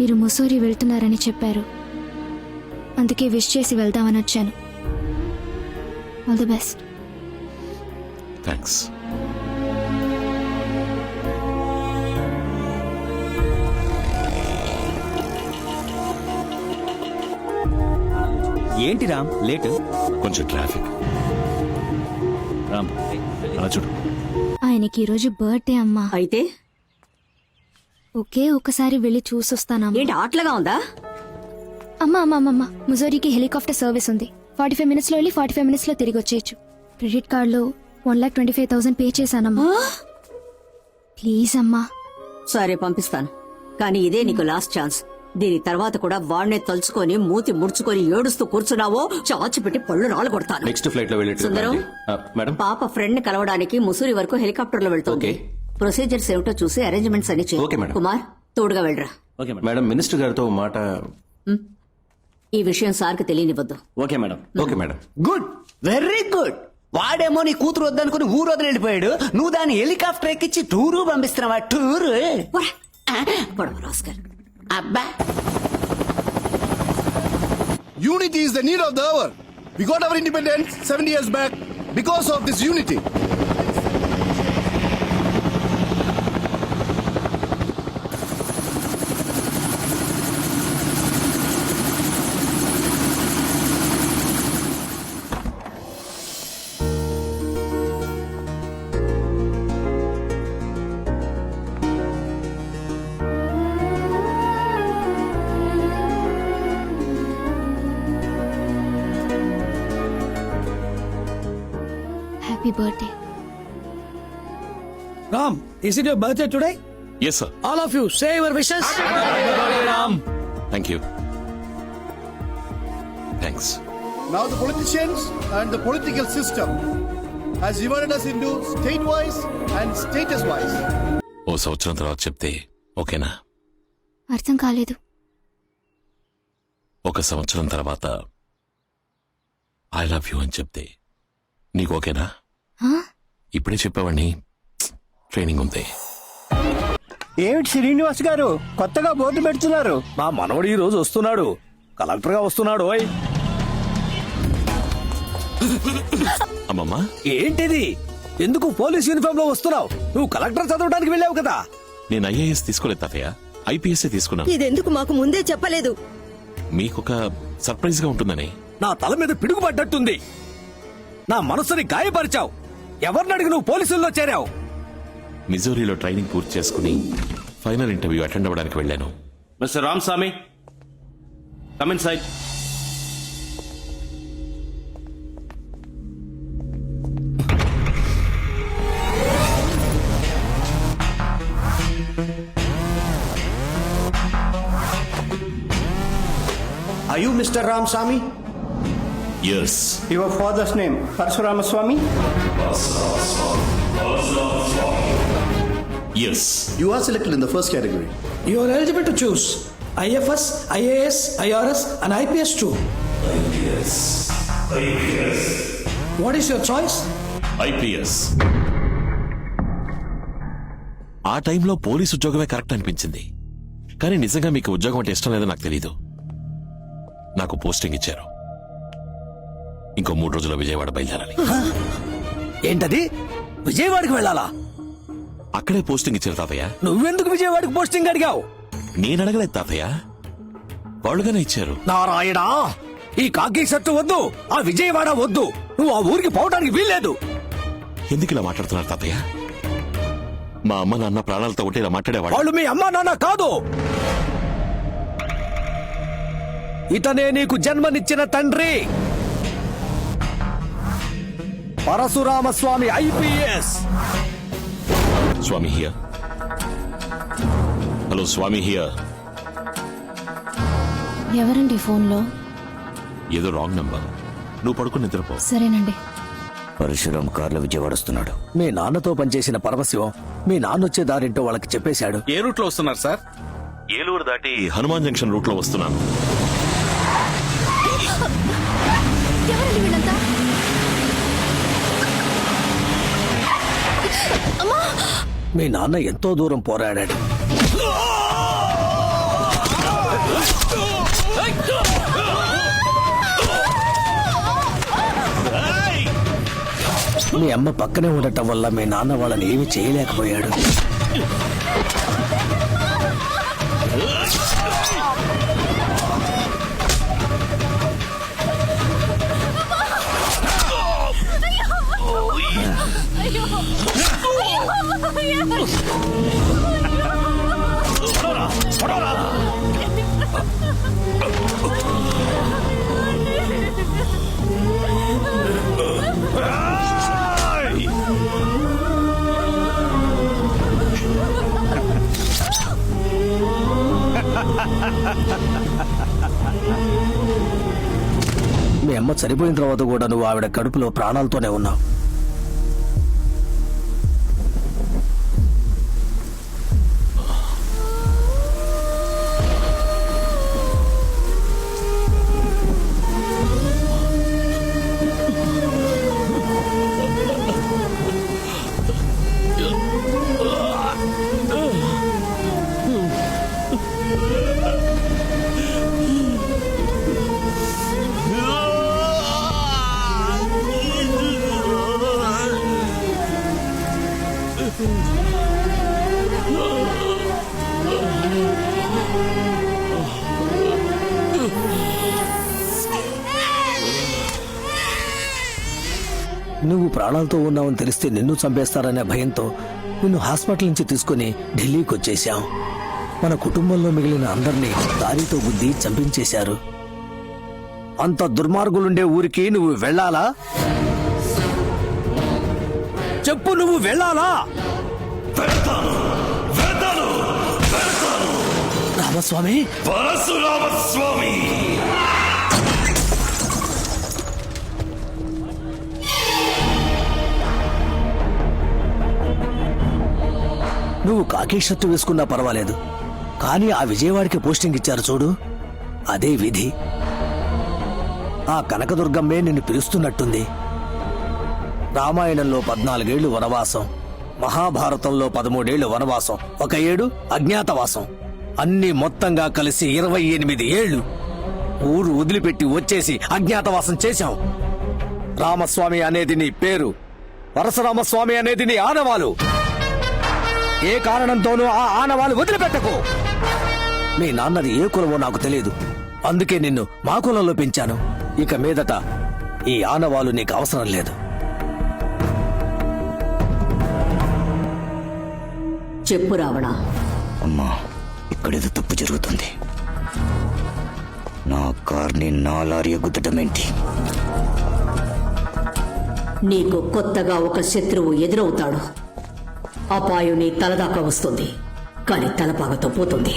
మీరు ముసూరి వెళ్తున్నారని చెప్పారు, అందుకే విష్ చేసి వెళ్దామని వచ్చాను. All the best. థ్యాంక్స్. ఏంటి రామ్ లేట్? కొంచెం ట్రాఫిక్. రామ్, అలా చూడు. ఆయనకి ఈరోజు బర్త్డే అమ్మా. అయితే ఒకే ఒక్కసారి వెళ్ళి చూసొస్తానమ్మా. ఏంటి ఆటలుగా ఉందా? అమ్మా, ముజోరీకి హెలికాప్టర్ సర్వీస్ ఉంది. 45 minutes లో వెళ్ళి 45 minutes లో తిరిగి వచ్చేయచ్చు. క్రెడిట్ కార్డ్ లో 1,25,000 పే చేశానమ్మా. ప్లీజ్ అమ్మా. సరే పంపిస్తాను, కానీ ఇదే నీకు లాస్ట్ ఛాన్స్. దీని తర్వాత కూడా వాడినే తలుచుకొని మూతి ముడుచుకొని ఏడుస్తూ కూర్చున్నావో చాచి పెట్టి పళ్ళు రాలగొడతాను. నెక్స్ట్ ఫ్లైట్ లో సుందరం, మేడం, పాప ఫ్రెండ్ ని కలవడానికి ముసూరి వరకు హెలికాప్టర్ లో వెళ్తుంది. ప్రొసీజర్స్ ఏమిటో చూసి అరేంజ్మెంట్స్ అన్ని ఓకే చేయి. మేడం. కుమార్, తోడుగా వెళ్ళరా. మేడం, మినిస్టర్ గారితో మాట. ఈ విషయం సార్కి తెలియనివ్వద్దు. Okay madam. Okay madam. Good, very good. వాడేమో నీ కూతురు వద్దనుకుని ఊరు వదిలి వెళ్ళిపోయాడు, నువ్వు దాన్ని హెలికాప్టర్ ఎక్కించి టూరు పంపిస్తున్నావా? టూరు రాస్కర్. అబ్బా, Unity is the need of the hour. We got our independence 70 years back because of this unity. Happy birthday. Ram, is it your birthday today? Yes, sir. All of you say your wishes. Thank you. Thanks. Now the politicians and the political system has divided us into state-wise and status-wise. ఓ సంవత్సరం తర్వాత చెప్తే ఓకేనా? అర్థం కాలేదు. ఒక సంవత్సరం తర్వాత I love you అని చెప్తే నీకు ఓకేనా? ఇప్పుడే చెప్పేవాడిని, ట్రైనింగ్ ఉంది. ఏమిటి శ్రీనివాస్ గారు కొత్తగా బోర్డు పెడుతున్నారు? మా మనవడు ఈ రోజు వస్తున్నాడు, కలెక్టర్ గా వస్తున్నాడు. ఓయ్ అమ్మమ్మా, ఏంటిది? ఎందుకు పోలీస్ యూనిఫామ్ లో వస్తున్నావు? నువ్వు కలెక్టర్ చదవడానికి వెళ్ళావు కదా. నేను ఐఏఎస్ తీసుకోలేదు తాతయ్య, ఐపీఎస్ తీసుకున్నాను. ఇదెందుకు మాకు ముందే చెప్పలేదు? మీకొక సర్ప్రైజ్ గా ఉంటుందని. నా తల మీద పిడుగుపడ్డట్టుంది. నా మనసుని గాయపరిచావు. ఎవరిని అడిగి నువ్వు పోలీసుల్లో చేరావు? మిజోరీలో ట్రైనింగ్ పూర్తి చేసుకుని ఫైనల్ ఇంటర్వ్యూ అటెండ్ అవ్వడానికి వెళ్ళాను. Mister Ramaswamy, come in side. Are you Mr. Ramaswamy? Yes. Your father's name, Parashuramaswamy? Yes. You are selected in the first category. You are eligible to choose IFS, IAS, IRS and IPS too. IPS. What is your choice? IPS. ఆ టైంలో police ఉద్యోగమే correct అనిపించింది. కానీ నిజంగా మీకు ఉద్యోగం అంటే ఇష్టం లేదో నాకు తెలీదు. నాకు పోస్టింగ్ ఇచ్చారు. ఇంకో 3 రోజుల్లో విజయవాడ బయలుదేరాలి. ఏంటది? విజయవాడకి వెళ్ళాలా? అక్కడే పోస్టింగ్ ఇచ్చారు తాతయ్య. నువ్వెందుకు విజయవాడకి పోస్టింగ్ అడిగావు? నేను అడగలేదు తాతయ్య, వాళ్ళుగానే ఇచ్చారు. నారాయణ, ఈ కాకి షర్టు వద్దు, ఆ విజయవాడ వద్దు. నువ్వు ఆ ఊరికి పోవడానికి వీల్లేదు. ఎందుకు ఇలా మాట్లాడుతున్నారు తాతయ్య? మా అమ్మ నాన్న ప్రాణాలతో ఉంటే ఇలా మాట్లాడేవాడు. వాళ్ళు మీ అమ్మా నాన్న కాదు. ఇతనే నీకు జన్మనిచ్చిన తండ్రి, Parashuramaswamy IPS. Swami here. Hello Swami here. ఎవరండి ఫోన్లో? ఏదో రాంగ్ నంబర్. నువ్వు పడుకుని నిద్రపో. సరేనండి. పరశురామ్ కార్లో విజయవాడ వస్తున్నాడు. మీ నాన్నతో పనిచేసిన పరమశివం మీ నాన్న వచ్చే దారింటో వాళ్ళకి చెప్పేశాడు. ఏ రూట్ లో వస్తున్నారు సార్? ఏలూరు దాటి హనుమాన్ జంక్షన్ రూట్ లో వస్తున్నాను. ఎవరండి వీళ్ళంతా? మీ నాన్న ఎంతో దూరం పోరాడాడు. మీ అమ్మ పక్కనే ఉండటం వల్ల మీ నాన్న వాళ్ళని ఏమీ చేయలేకపోయాడు. మీ అమ్మ చనిపోయిన తర్వాత కూడా నువ్వు ఆవిడ కడుపులో ప్రాణాలతోనే ఉన్నావు. నువ్వు ప్రాణాలతో ఉన్నావని తెలిస్తే నిన్ను చంపేస్తారనే భయంతో నిన్ను హాస్పిటల్ నుంచి తీసుకుని ఢిల్లీకి వచ్చేశాం. మన కుటుంబంలో మిగిలిన అందరినీ దారితో గుద్ది చంపించేశారు. అంత దుర్మార్గులుండే ఊరికి నువ్వు వెళ్ళాలా? చెప్పు, నువ్వు వెళ్ళాలా? రామస్వామి, పరశురామస్వామి. నువ్వు కాకి షర్టు వేసుకున్నా పర్వాలేదు, కానీ ఆ విజయవాడకి పోస్టింగ్ ఇచ్చారు చూడు, అదే విధి. ఆ కనకదుర్గమ్మే నిన్ను పిలుస్తున్నట్టుంది. రామాయణంలో 14 ఏళ్లు వనవాసం, మహాభారతంలో 13 ఏళ్లు వనవాసం, 1 ఏడు అజ్ఞాతవాసం, అన్ని మొత్తంగా కలిసి 28 ఏళ్లు ఊరు వదిలిపెట్టి వచ్చేసి అజ్ఞాతవాసం చేశాం. రామస్వామి అనేది నీ పేరు, పరశురామస్వామి అనేది నీ ఆనవాలు. ఏ కారణంతోనూ ఆ ఆనవాలు వదిలిపెట్టకు. మీ నాన్నది ఏ కులమో నాకు తెలియదు, అందుకే నిన్ను మా కులంలో పెంచాను. ఇక మీదట ఈ ఆనవాలు నీకు అవసరం లేదు. చెప్పు రావణ. అమ్మా, ఇక్కడేదో తప్పు జరుగుతుంది. నా కార్ని నా లారీ గుద్దటమేంటి? నీకు కొత్తగా ఒక శత్రువు ఎదురవుతాడు. అపాయం నీ తలదాకా వస్తుంది, కానీ తలపాగతో పోతుంది.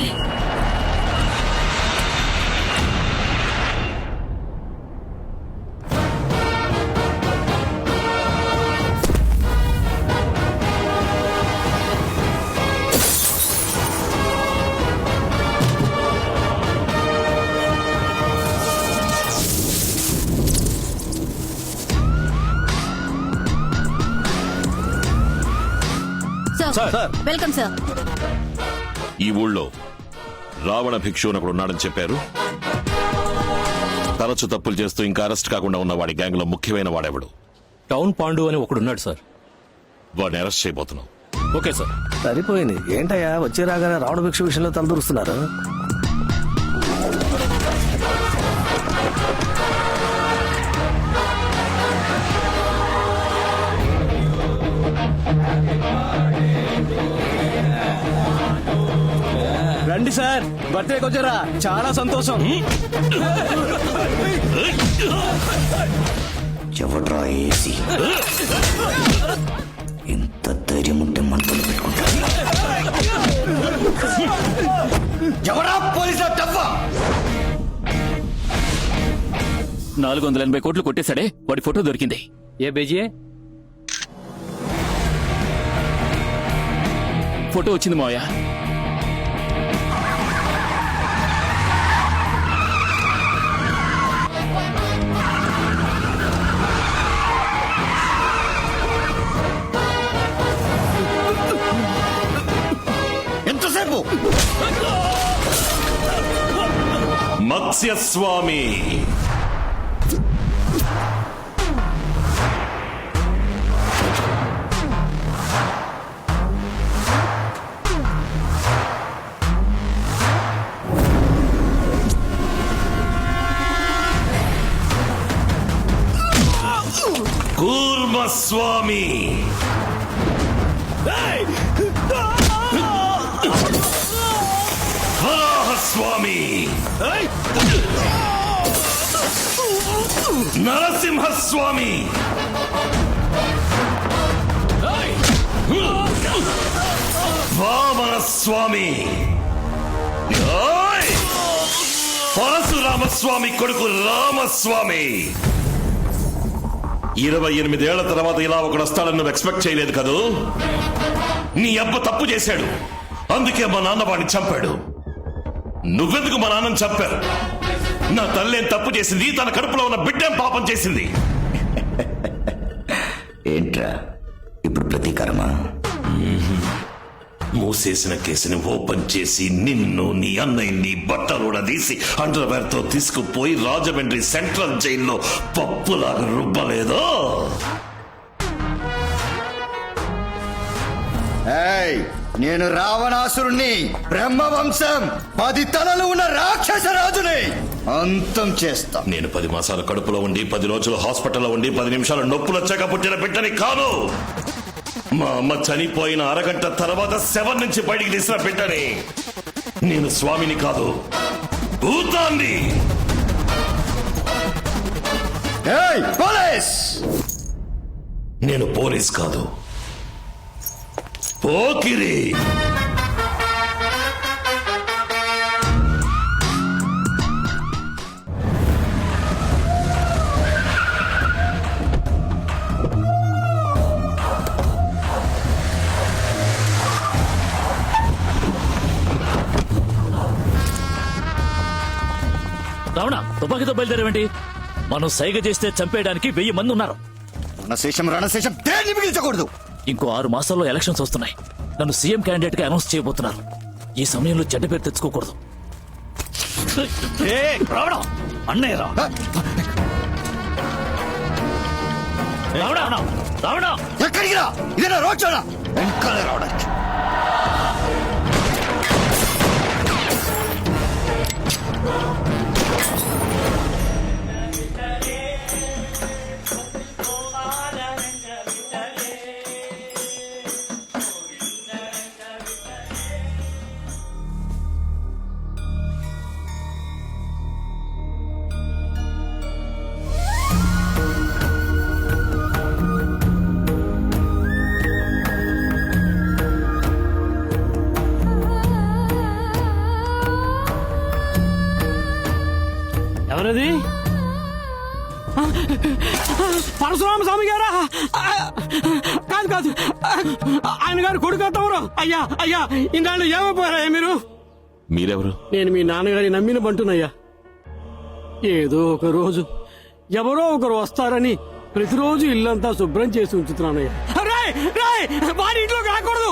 Welcome sir. ఈ ఊళ్ళో రావణ భిక్షు అని ఒకడు ఉన్నాడని చెప్పారు. తరచు తప్పులు చేస్తూ ఇంకా అరెస్ట్ కాకుండా ఉన్న వాడి గ్యాంగ్ లో ముఖ్యమైన వాడెవడు? టౌన్ పాండు అని ఒకడున్నాడు సార్. వాడిని అరెస్ట్ చేయబోతున్నాం. Okay sir. సరిపోయింది. ఏంటయ్యా వచ్చే రాగానే రావణ భిక్ష విషయంలో తలదూరుస్తున్నారు? రండి సార్, బర్త్డేకి వచ్చారా? చాలా సంతోషం. ఎవడ్రా ఏసీ? ఇంత ధైర్యం ఉంటే మంటలు పెట్టుకుంటా. ఎవరా పోలీసుల డబ్బా? 480 కోట్లు కొట్టేశాడే, వాడి ఫోటో దొరికింది. ఏ బేజీ ఫోటో వచ్చింది మావయ్య. ఎంతసేపు? మత్స్యస్వామి కూర్మస్వామి, వరాహస్వామి, నరసింహస్వామి, వామనస్వామి, పరశురామస్వామి కొడుకు రామస్వామి. 28 ఏళ్ల తర్వాత ఇలా ఒకడు వస్తాడని నువ్వు ఎక్స్పెక్ట్ చేయలేదు కదూ? నీ అబ్బ తప్పు చేశాడు, అందుకే మా నాన్న వాడిని చంపాడు. నువ్వెందుకు మా నాన్నని చంపారు? నా తల్లేం తప్పు చేసింది, తన కడుపులో ఉన్న బిడ్డేం పాపం చేసింది? ఏంట్రా ఇప్పుడు ప్రతీకారమా? మూసేసిన కేసుని ఓపెన్ చేసి నిన్ను, నీ అన్నయ్యని బట్టలు తీసి అండర్వేర్ తో తీసుకుపోయి రాజమండ్రి సెంట్రల్ జైల్లో పప్పులాగా రుబ్బలేదో? నేను రావణాసురుణ్ణి, బ్రహ్మవంశం 10 తలలు ఉన్న రాక్షస రాజుని అంతం చేస్తా. నేను 10 మాసాల కడుపులో ఉండి 10 రోజులు హాస్పిటల్లో ఉండి 10 నిమిషాలు నొప్పులు వచ్చాక పుట్టిన బిడ్డని కాదు. మా అమ్మ చనిపోయిన అరగంట తర్వాత శవం నుంచి బయటికి తీసిన బిడ్డని. నేను స్వామిని కాదు, భూతాన్ని. పోలీస్! నేను పోలీస్ కాదు, పోకిరి. రావణ తుపాకీతో బయలుదేరేవేంటి? మనం సైగ చేస్తే చంపేయడానికి 1000 మంది ఉన్నారు. రణశేషం దేన్ని మిగిల్చకూడదు. ఇంకో 6 మాసాల్లో ఎలక్షన్స్ వస్తున్నాయి. నన్ను సీఎం క్యాండిడేట్ గా అనౌన్స్ చేయబోతున్నారు. ఈ సమయంలో చెడ్డ పేరు తెచ్చుకోకూడదు. రావడం అన్నయ్య రా. రావణ ఎక్కడికి రా? ఇదేనా రోడ్ షోనా? వెంకాలే రావడానికి. ఎవరది? పరశురామ స్వామి గారా? కాదు కాదు, ఆయన గారు కొడుకు తమరు. అయ్యా అయ్యా, ఇన్నాళ్ళు ఏమైపోయారయ్యా మీరు? మీరెవరు? నేను మీ నాన్నగారి నమ్మిన బంటునయ్యా. ఏదో ఒక రోజు ఎవరో ఒకరు వస్తారని ప్రతిరోజు ఇల్లంతా శుభ్రం చేసి ఉంచుతున్నానయ్యా. వారి ఇంట్లోకి రాకూడదు.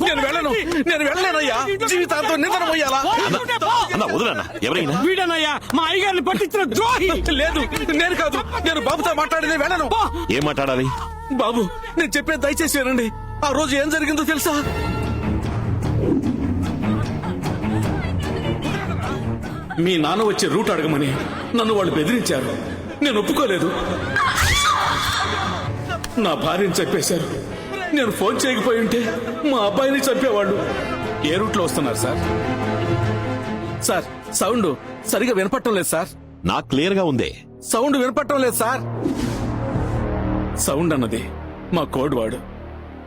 నేను వెళ్ళలేనయ్యా. జీవితాంతం నిద్రపోయాలా? వీడనయ్యా మా అయ్యగారిని పట్టించిన ద్రోహి. లేదు, నేను కాదు. నేను బాబుతో మాట్లాడేది. వెళ్ళను. ఏం మాట్లాడాలి? బాబు, నేను చెప్పేది దయచేసి వినండి. ఆ రోజు ఏం జరిగిందో తెలుసా? మీ నాన్న వచ్చే రూట్ అడగమని నన్ను వాళ్ళు బెదిరించారు. నేను ఒప్పుకోలేదు. నా భార్యని చంపేశారు. నేను ఫోన్ చేయకపోయి ఉంటే మా అబ్బాయిని చంపేవాళ్ళు. ఏ రూట్లో వస్తున్నారు సార్? సార్, సౌండ్ సరిగా వినపట్టం లేదు సార్. నాకు క్లియర్ గా ఉంది. సౌండ్ వినపట్టం లేదు సార్. సౌండ్ అన్నది మా కోడ్ వాడు.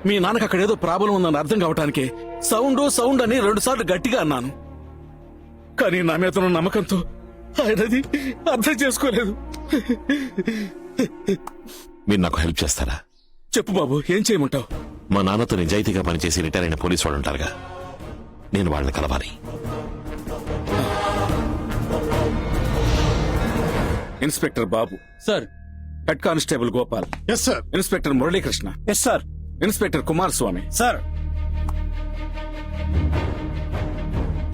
మీ నాన్నకు అక్కడ ఏదో ప్రాబ్లం ఉందని అర్థం కావటానికి సౌండ్ అని 2 సార్లు గట్టిగా అన్నాను. కానీ నా మీద ఉన్న నమ్మకంతో ఆయనది అర్థం చేసుకోలేదు. మీరు నాకు హెల్ప్ చేస్తారా? చెప్పు బాబు, ఏం చేయమంటావు? మా నాన్నతో నిజాయితీగా పనిచేసి రిటైర్ అయిన పోలీసు వాళ్ళు ఉంటారుగా, నేను వాళ్ళని కలవాలి. Inspector Babu sir, head constable Gopal. Yes sir. Inspector Muralikrishna. Yes sir. Inspector Kumaraswamy. Sir.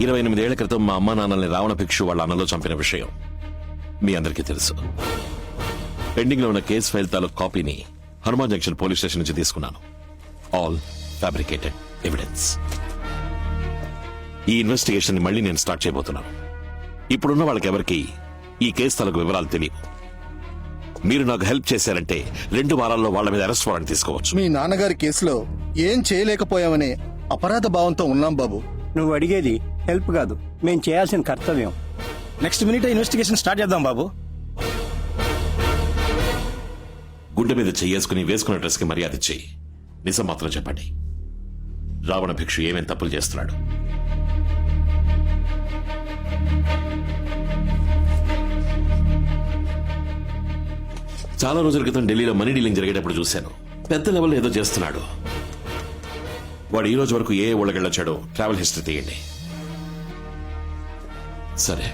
28 ఏళ్ల క్రితం మా అమ్మా నాన్నల్ని రావణ భిక్షు వాళ్ళ అన్నలో చంపిన విషయం మీ అందరికీ తెలుసు. పెండింగ్ లో ఉన్న కేసు ఫైల్ తాలూకు కాపీని హనుమాన్ జంక్షన్ పోలీస్ స్టేషన్ నుంచి తీసుకున్నాను. All fabricated evidence. ఈ ఇన్వెస్టిగేషన్ ని మళ్ళీ నేను స్టార్ట్ చేయబోతున్నాను. ఇప్పుడున్న వాళ్ళకెవరికి ఈ కేసు తాలూకు వివరాలు తెలియవు. మీరు నాకు హెల్ప్ చేశారంటే 2 వారాల్లో వాళ్ళ మీద అరెస్ట్ వారెంట్ తీసుకోవచ్చు. మీ నాన్నగారి కేసులో ఏం చేయలేకపోయామనే అపరాధ భావంతో ఉన్నాం బాబు. నువ్వు అడిగేది హెల్ప్ కాదు, మేం చేయాల్సిన కర్తవ్యం. నెక్స్ట్ మినిట్ ఇన్వెస్టిగేషన్ స్టార్ట్ చేద్దాం బాబు. గుండె మీద చెయ్యేసుకుని వేసుకున్న డ్రెస్ కి మర్యాద ఇచ్చి నిజం మాత్రం చెప్పండి. రావణ భిక్షు ఏమేం తప్పులు చేస్తున్నాడు? చాలా రోజుల క్రితం ఢిల్లీలో మనీ డీలింగ్ జరిగేటప్పుడు చూశాను. పెద్ద లెవెల్లో ఏదో చేస్తున్నాడు. వాడు ఈ రోజు వరకు ఏ ఊళ్ళకెళ్ళొచ్చాడో ట్రావెల్ హిస్టరీ తీయండి. సరే,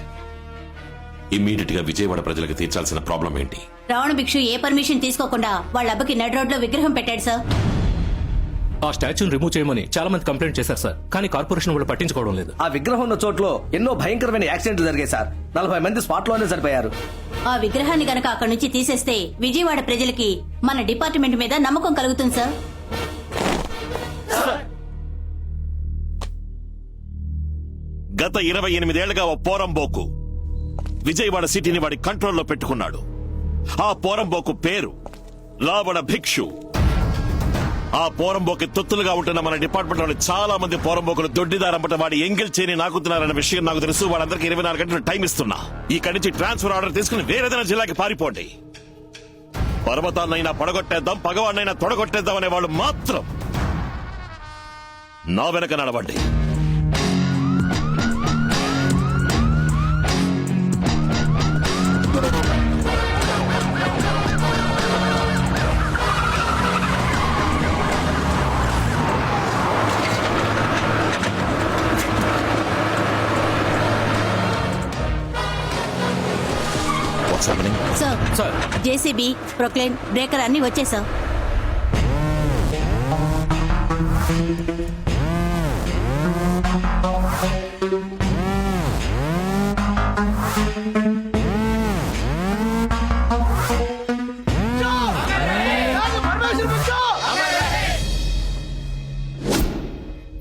ఇమ్మీడియట్ గా విజయవాడ ప్రజలకు తీర్చాల్సిన ప్రాబ్లం ఏంటి? రావణ భిక్షు ఏ పర్మిషన్ తీసుకోకుండా వాళ్ళ అబ్బకి నడ్ రోడ్ లో విగ్రహం పెట్టాడు సార్. ఆ స్టాచ్యూని రిమూవ్ చేయమని చాలా మంది కంప్లైంట్ చేశారు సార్, కానీ కార్పొరేషన్ వాళ్ళు పట్టించుకోవడం లేదు. ఆ విగ్రహం ఉన్న చోట్లో ఎన్నో భయంకరమైన యాక్సిడెంట్లు జరిగాయి సార్. 40 మంది స్పాట్ లోనే చనిపోయారు. ఆ విగ్రహాన్ని గనక అక్కడి నుంచి తీసేస్తే విజయవాడ ప్రజలకి మన డిపార్ట్మెంట్ మీద నమ్మకం కలుగుతుంది సార్. గత 28 ఏళ్లుగా ఓ పోరంబోకు విజయవాడ సిటీని వాడి కంట్రోల్లో పెట్టుకున్నాడు. ఆ పోరంబోకు పేరు రావణ భిక్షు. ఆ పోరంబోకి తొత్తులుగా ఉంటున్న మన డిపార్ట్మెంట్ లోని చాలా మంది పోరంబోకులు దొడ్డిదారంపట వాడి ఎంగిల్ చేయని నాకుతున్నారన్న విషయం నాకు తెలుసు. వాళ్ళందరికీ 24 గంటలు టైం ఇస్తున్నా. ఇక్కడి నుంచి ట్రాన్స్ఫర్ ఆర్డర్ తీసుకుని వేరేదైనా జిల్లాకి పారిపోండి. పర్వతాన్నైనా పడగొట్టేద్దాం, పగవాడినైనా తొడగొట్టేద్దాం అనే వాళ్ళు మాత్రం నా వెనక నడవండి. సార్ జేసీబీ, ప్రొక్లైన్, బ్రేకర్ అన్ని వచ్చేసావు.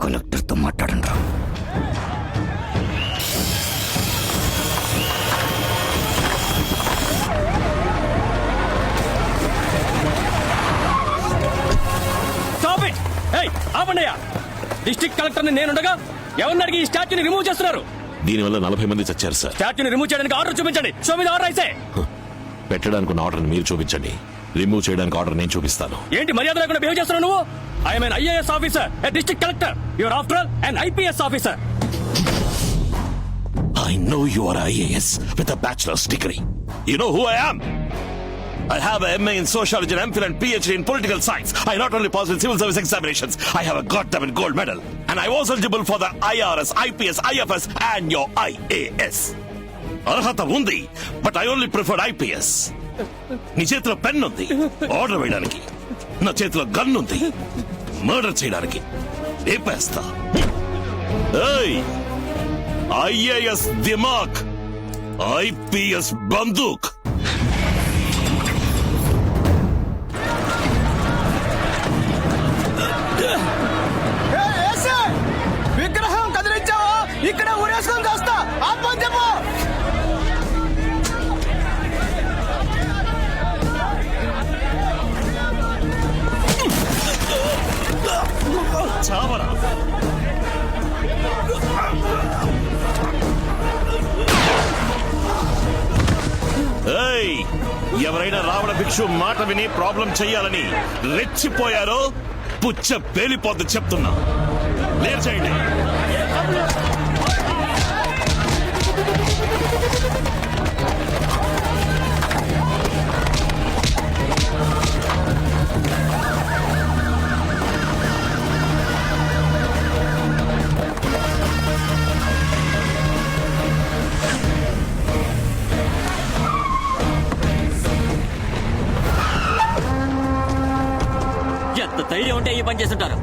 కలెక్టర్తో మాట్లాడండి రా. Stop it! ఏయ్, ఆపండియా! డిస్ట్రిక్ట్ కలెక్టర్ ని నేనుండగా ఎవరిని అడిగి ఈ స్టాచ్యూని రిమూవ్ చేస్తున్నారు? దీనివల్ల 40 మంది చచ్చారు సార్. స్టాచ్యూని రిమూవ్ చేయడానికి ఆర్డర్ చూపించండి. షో మీద ఆర్డర్ అయితే పెట్టడానికి ఉన్న ఆర్డర్ మీరు చూపించండి, రిమూవ్ చేయడానికి ఆర్డర్ నేను చూపిస్తాను. ఏంటి మర్యాద లేకుండా బిహేవ్ చేస్తున్నావు నువ్వు? I'm an IAS officer, a district collector. You're after all an IPS officer. I know you are IAS with a bachelor's degree. You know who I am? I have a MA in sociology and MPhil and PhD in political science. I not only passed in civil service examinations, I have a goddamn gold medal. And I was eligible for the IRS, IPS, IFS and your IAS. అర్హత ఉంది, but I only preferred IPS. నీ చేతిలో pen ఉంది order వేయడానికి, నా చేతిలో gun ఉంది murder చేయడానికి. ఏపేస్తా. IAS దిమాగ్, IPS బందూక్. విగ్రహం కదిలించావా? ఇక్కడ ఊరేసుకొని కాస్తా ఆపని చెప్పు. చావరా. ఎవరైనా రావణ భిక్షు మాట విని ప్రాబ్లం చెయ్యాలని రెచ్చిపోయారో పుచ్చ పేలిపోద్దు చెప్తున్నా. లేర్ చేయండి. ఎంత ధైర్యం ఉంటే ఈ పని చేస్తుంటారు?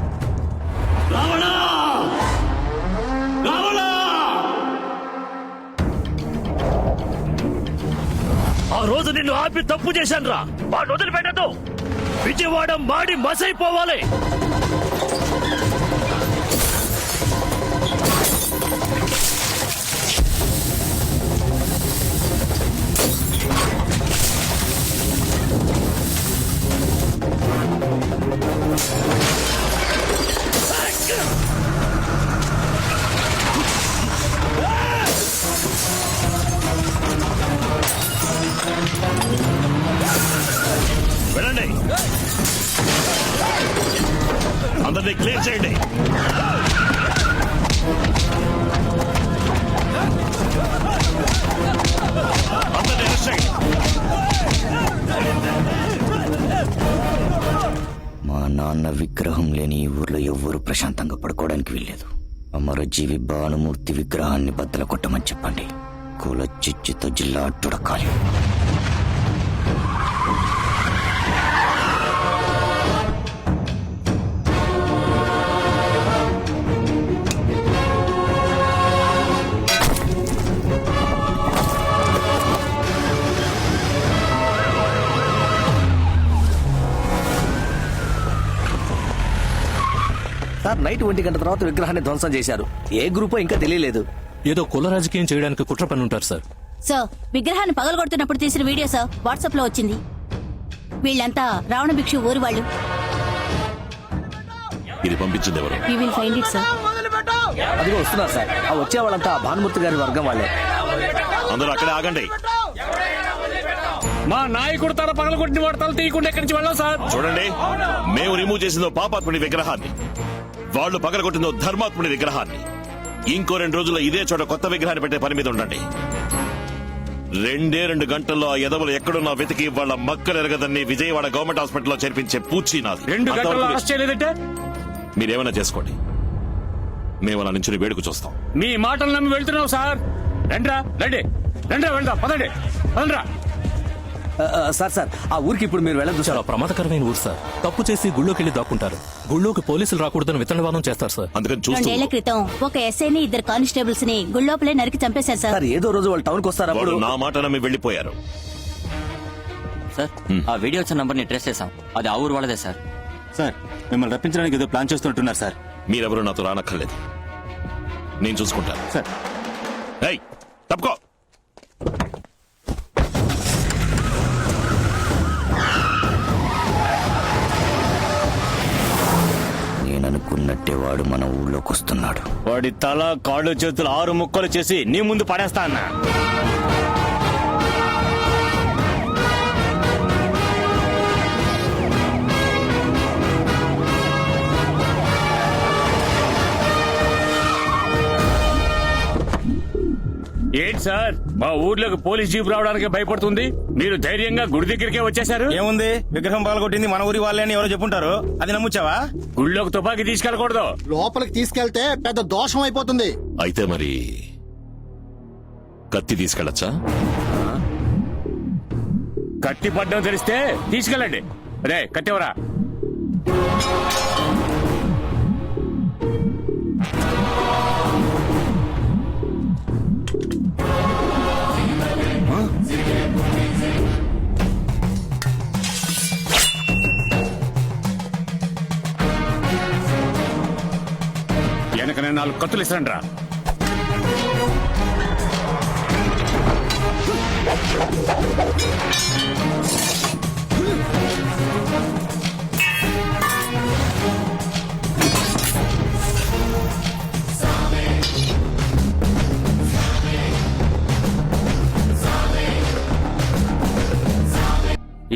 ఆ రోజు నిన్ను ఆపి తప్పు చేశాను రా. వాడిని వదిలిపెట్టదు. విజయవాడ మాడి మసైపోవాలి. వెళ్ళండి, అందరినీ క్లియర్ చేయండి. అందరినీ అరెస్ట్ చేయండి. మా నాన్న విగ్రహం లేని ఈ ఊర్లో ఎవ్వరూ ప్రశాంతంగా పడుకోవడానికి వీల్లేదు. అమరజీవి భానుమూర్తి విగ్రహాన్ని బద్దలు కొట్టమని చెప్పండి. కుల చిచ్చుతో జిల్లా అట్టుడకాలి. సార్, నైట్ 1 గంట తర్వాత విగ్రహాన్ని ధ్వంసం చేశారు. ఏ గ్రూపో ఇంకా తెలియలేదు. ఏదో కుల రాజకీయం చేయడానికి కుట్ర పని ఉంటారు సార్. సార్, విగ్రహాన్ని పగలగొడుతున్నప్పుడు తీసిన వీడియో సార్ వాట్సాప్ లో వచ్చింది. వీళ్ళంతా రావణ భిక్షు ఊరి వాళ్ళు. ఇది పంపించింది ఎవరు? You will find it sir. అదిగో వస్తున్నారు సార్. ఆ వచ్చే వాళ్ళంతా భానుమూర్తి గారి వర్గం వాళ్ళే. అందరూ అక్కడే ఆగండి. మా నాయకుడు తల పగలగొట్టిన వాడు తల తీయకుండా ఎక్కడి నుంచి వెళ్ళాం సార్. చూడండి, మేము రిమూవ్ చేసిందో పాపాత్ముడి విగ్రహాన్ని, వాళ్ళు పగలగొట్టిందో ధర్మాత్ముడి విగ్రహాన్ని. ఇంకో 2 రోజుల్లో ఇదే చోట కొత్త విగ్రహాన్ని పెట్టే పని మీద ఉండండి. 2 గంటల్లో ఆ ఎదవలు ఎక్కడున్నా వెతికి వాళ్ళ మక్కలెరగదని విజయవాడ గవర్నమెంట్ హాస్పిటల్లో చేర్పించే పూచి నాది. 2 గంటల్లో అరెస్ట్ చేయలేదంటే మీరేమైనా చేసుకోండి, మేము అలా నుంచి వేడుకు చూస్తాం. మీ మాటలు నమ్మి వెళ్తున్నావు సార్. రండ్రా, రండి, రండ్రా, వెళ్దాం. పదండి, పదండ్రా. సార్ ఆ ఊరికి ఇప్పుడు మీరు వెళ్ళదు చాలా ప్రమాదకరమైన ఊరు సార్. తప్పు చేసి గుళ్ళోకి వెళ్ళి దాక్కుంటారు. గుళ్ళోకి పోలీసులు రాకూడదని విత్తనవాదం చేస్తారు సార్. అందుకని 2 ఏళ్ల క్రితం ఒక ఎస్ఐని 2 కానిస్టేబుల్స్ ని గుళ్ళోపలే నరికి చంపేశారు సార్. ఏదో రోజు వాళ్ళు టౌన్ కి వస్తారు. వాళ్ళు నా మాట నమ్మి వెళ్ళిపోయారు. సార్ ఆ వీడియో వచ్చిన నంబర్ ని ట్రేస్ చేసాం. అది ఆ ఊరు వాళ్ళదే సార్. సార్ మిమ్మల్ని రప్పించడానికి ఏదో ప్లాన్ చేస్తుంటున్నారు సార్. మీరెవరూ నాతో రానక్కర్లేదు, నేను చూసుకుంటాను. సార్ ఏయ్, తప్పుకో. నేననుకున్నట్టే వాడు మన ఊళ్ళోకి వస్తున్నాడు. వాడి తల కాళ్ళు చేతులు 6 ముక్కలు చేసి నీ ముందు పడేస్తా అన్నా. ఏంటి సార్, మా ఊర్లోకి పోలీస్ జీప్ రావడానికి భయపడుతుంది, మీరు ధైర్యంగా గుడి దగ్గరికే వచ్చేసారు. ఏముంది, విగ్రహం పాల్గొట్టింది మన ఊరి వాళ్ళే అని ఎవరో చెప్పుంటారు, అది నమ్ముచ్చావా? గుళ్ళోకి తుపాకీ తీసుకెళ్ళకూడదు. లోపలికి తీసుకెళ్తే పెద్ద దోషం అయిపోతుంది. అయితే మరి కత్తి తీసుకెళ్ళచ్చా? కత్తి పడ్డం తెలిస్తే తీసుకెళ్ళండి. రే కత్తివరా. వెనక నేను 4 కత్తులు ఇస్తాను రా.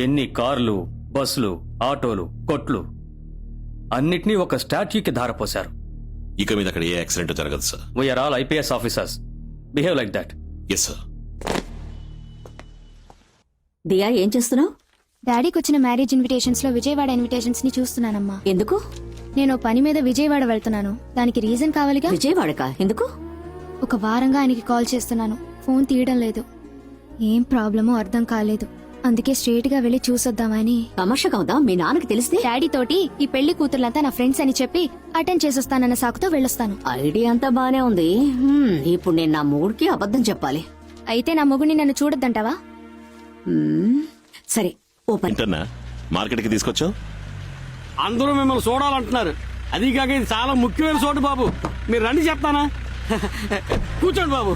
ఎన్ని కార్లు, బస్సులు, ఆటోలు, కొట్లు అన్నిటినీ ఒక స్టాట్యూకి ధారపోశారు. ఇక మీద అక్కడ ఏ యాక్సిడెంట్ జరగదు sir. We're all IPS officers. Behave like that. Yes sir. Diya ఏం చేస్తున్నావు? డాడీకి వచ్చిన మ్యారేజ్ ఇన్విటేషన్స్ లో విజయవాడ ఇన్విటేషన్స్ ని చూస్తున్నానమ్మా. ఎందుకు? నేను పని మీద విజయవాడ వెళ్తున్నాను, దానికి రీజన్ కావాలిగా. విజయవాడకా? ఎందుకు? ఒక వారంగా ఆయనకి కాల్ చేస్తున్నాను, ఫోన్ తీయడం లేదు. ఏం ప్రాబ్లమో అర్థం కాలేదు, అందుకే స్ట్రేట్ గా వెళ్లి చూసొద్దామని. తమాషాగా ఉందా? మీ నాన్నకి తెలిస్తే? డాడీ తోటి ఈ పెళ్లి కూతుర్లంతా నా ఫ్రెండ్స్ అని చెప్పి అటెండ్ చేసొస్తానన్న సాకుతో వెళ్ళొస్తాను. ఐడియా అంతా బానే ఉంది. ఇప్పుడు నేను నా మూడ్కి అబద్ధం చెప్పాలి. అయితే నా మొగుడిని నన్ను చూడొద్దంటావా? సరే, ఓపెన్. ఏంటన్నా మార్కెట్ కి తీసుకొచ్చావు? అందరూ మిమ్మల్ని చూడాలంటున్నారు. అది కాక ఇది చాలా ముఖ్యమైన చోటు బాబు. మీరు రండి చెప్తానా? కూర్చోండి బాబు.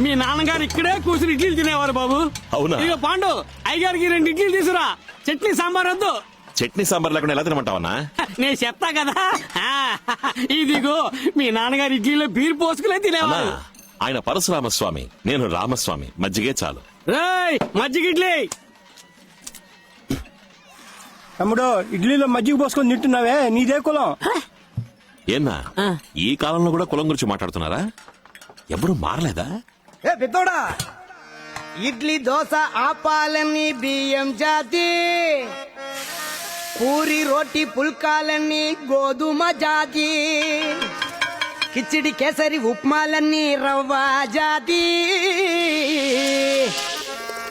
మీ నాన్నగారు ఇక్కడే కూర్చుని ఇడ్లీలు తినేవారు బాబు. అవునా? ఇక పాండు, అయ్యగారికి 2 ఇడ్లీలు తీసురా. చట్నీ సాంబార్ వద్దు. చట్నీ సాంబార్ లేకుండా ఎలా తినమంటావన్నా? నేను చెప్తా కదా. ఇదిగో మీ నాన్నగారు ఇడ్లీలో బీర్ పోసుకునే తినేవారు. ఆయన పరశురామస్వామి, నేను రామస్వామి. మజ్జిగే చాలు. రేయ్, మజ్జిగ ఇడ్లీ. తమ్ముడు, ఇడ్లీలో మజ్జిగ పోసుకొని తింటున్నావే, నీదే కులం? ఏన్నా ఈ కాలంలో కూడా కులం గురించి మాట్లాడుతున్నారా? ఎవరు మారలేదా? ఏ పెద్దోడా, ఇడ్లీ దోశ ఆపాలని బియ్యం జాతి, పూరి రోటి పుల్కాలన్నీ గోధుమ జాతి, కిచిడి కేసరి ఉప్మాలన్నీ రవ్వ జాతి,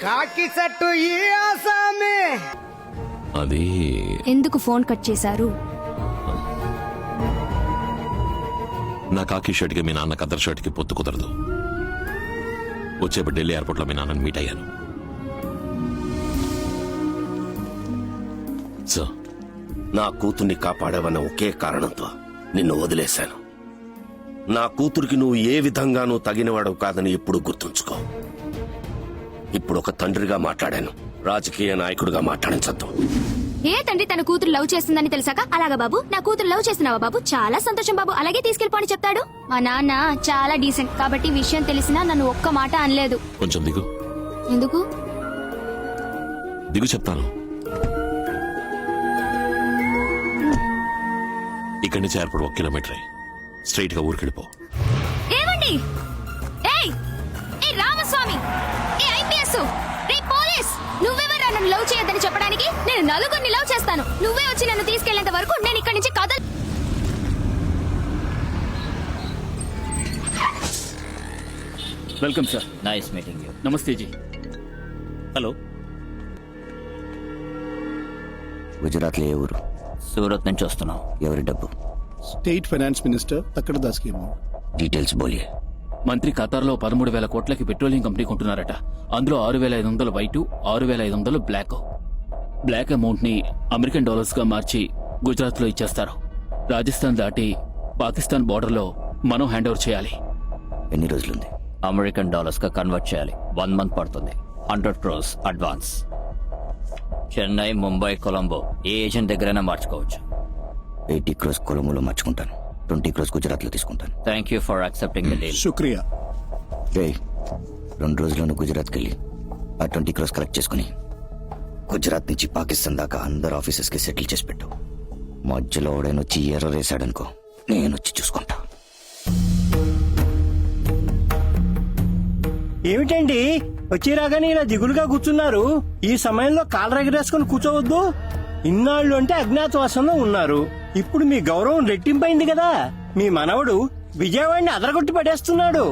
కాకి సట్టు ఈ ఆసామే. అది ఎందుకు ఫోన్ కట్ చేశారు? నా కాకి షర్ట్ కి మీ నాన్న కద్దర్ షర్ట్ కి పొత్తు కుదరదు. వచ్చేప్పుడు ఢిల్లీ ఎయిర్పోర్ట్ లో మీ నాన్నని మీట్ అయ్యాను. సో నా కూతుర్ని కాపాడావన్న ఒకే కారణంతో నిన్ను వదిలేశాను. నా కూతురికి నువ్వు ఏ విధంగానూ తగినవాడు కాదని ఎప్పుడు గుర్తుంచుకో. ఇప్పుడు ఒక తండ్రిగా మాట్లాడాను, రాజకీయ నాయకుడిగా మాట్లాడించద్దు. ఏ తండ్రి తన కూతురు లవ్ చేస్తుందని తెలిసాక అలాగా బాబు నా కూతురు లవ్ చేస్తున్నావా బాబు, చాలా సంతోషం బాబు, అలాగే తీసుకెళ్ళిపోని చెప్తాడు. మా నాన్న చాలా డీసెంట్ కాబట్టి విషయం తెలిసినా నన్ను ఒక్క మాట అనలేదు. కొంచెం దిగు. ఎందుకు దిగు చెప్తాను. ఇక్కడి నుంచి ఎయిర్పోర్ట్ 1 కిలోమీటరే. స్ట్రైట్ గా ఊరికెళ్ళిపో. ఏమండి? ఏయ్ ఏ రామస్వామి, ఏ IPS, రే పోలీస్, నువ్వెవరా నన్ను లవ్ చేయొద్దని చెప్పడానికి? నేను 4 లవ్ చేస్తాను. నువ్వే వచ్చి నన్ను తీసుకెళ్లేంత వరకు నేను ఇక్కడి నుంచి కదలు. Welcome sir. Nice meeting you. నమస్తే జీ. హలో, గుజరాత్ లో ఏ ఊరు? సూరత్ నుంచి వస్తున్నాం. ఎవరి డబ్బు? స్టేట్ ఫైనాన్స్ మినిస్టర్ తక్కడ దాస్ కి అమౌంట్. డీటెయిల్స్ బోలియే. మంత్రి ఖతార్లో 13,000 కోట్లకి పెట్రోలియం కంపెనీ కొంటున్నారట. అందులో 6,500 వైట్, 6,500 బ్లాక్. బ్లాక్ అమౌంట్ ని అమెరికన్ డాలర్స్ గా మార్చి గుజరాత్ లో ఇచ్చేస్తారు. రాజస్థాన్ దాటి పాకిస్తాన్ బోర్డర్ లో మనం హ్యాండ్ ఓవర్ చేయాలి. ఎన్ని రోజులుంది? అమెరికన్ డాలర్స్ గా కన్వర్ట్ చేయాలి. 1 మంత్ పడుతుంది. 100 crores అడ్వాన్స్. చెన్నై, ముంబై, కొలంబో ఏ ఏజెంట్ దగ్గరైనా మార్చుకోవచ్చు. 80 crores కొలంబోలో మార్చుకుంటాను. 20 crores గుజరాత్ లో తీసుకుంటాను. Thank you for accepting the deal. శుక్రియా. రే 2 రోజుల్లోనూ గుజరాత్కి వెళ్ళి ఆ 20 crores కలెక్ట్ చేసుకుని గుజరాత్ నుంచి పాకిస్తాన్ దాకా అందరు ఆఫీసెస్ కి సెటిల్ చేసి పెట్టు. మధ్యలో ఓడైనొచ్చి ఎర్రర్ వేసాడనుకో, నేను వచ్చి చూసుకుంటా. ఏమిటండి వచ్చి రాగానే ఇలా దిగులుగా కూర్చున్నారు? ఈ సమయంలో కాళ్ళు ఎగరేసుకుని కూర్చోవద్దు. ఇన్నాళ్ళు అంటే అజ్ఞాతవాసంలో ఉన్నారు. ఇప్పుడు మీ గౌరవం రెట్టింపైంది కదా. మీ మనవడు విజయవాడిని అదరగొట్టి పడేస్తున్నాడు.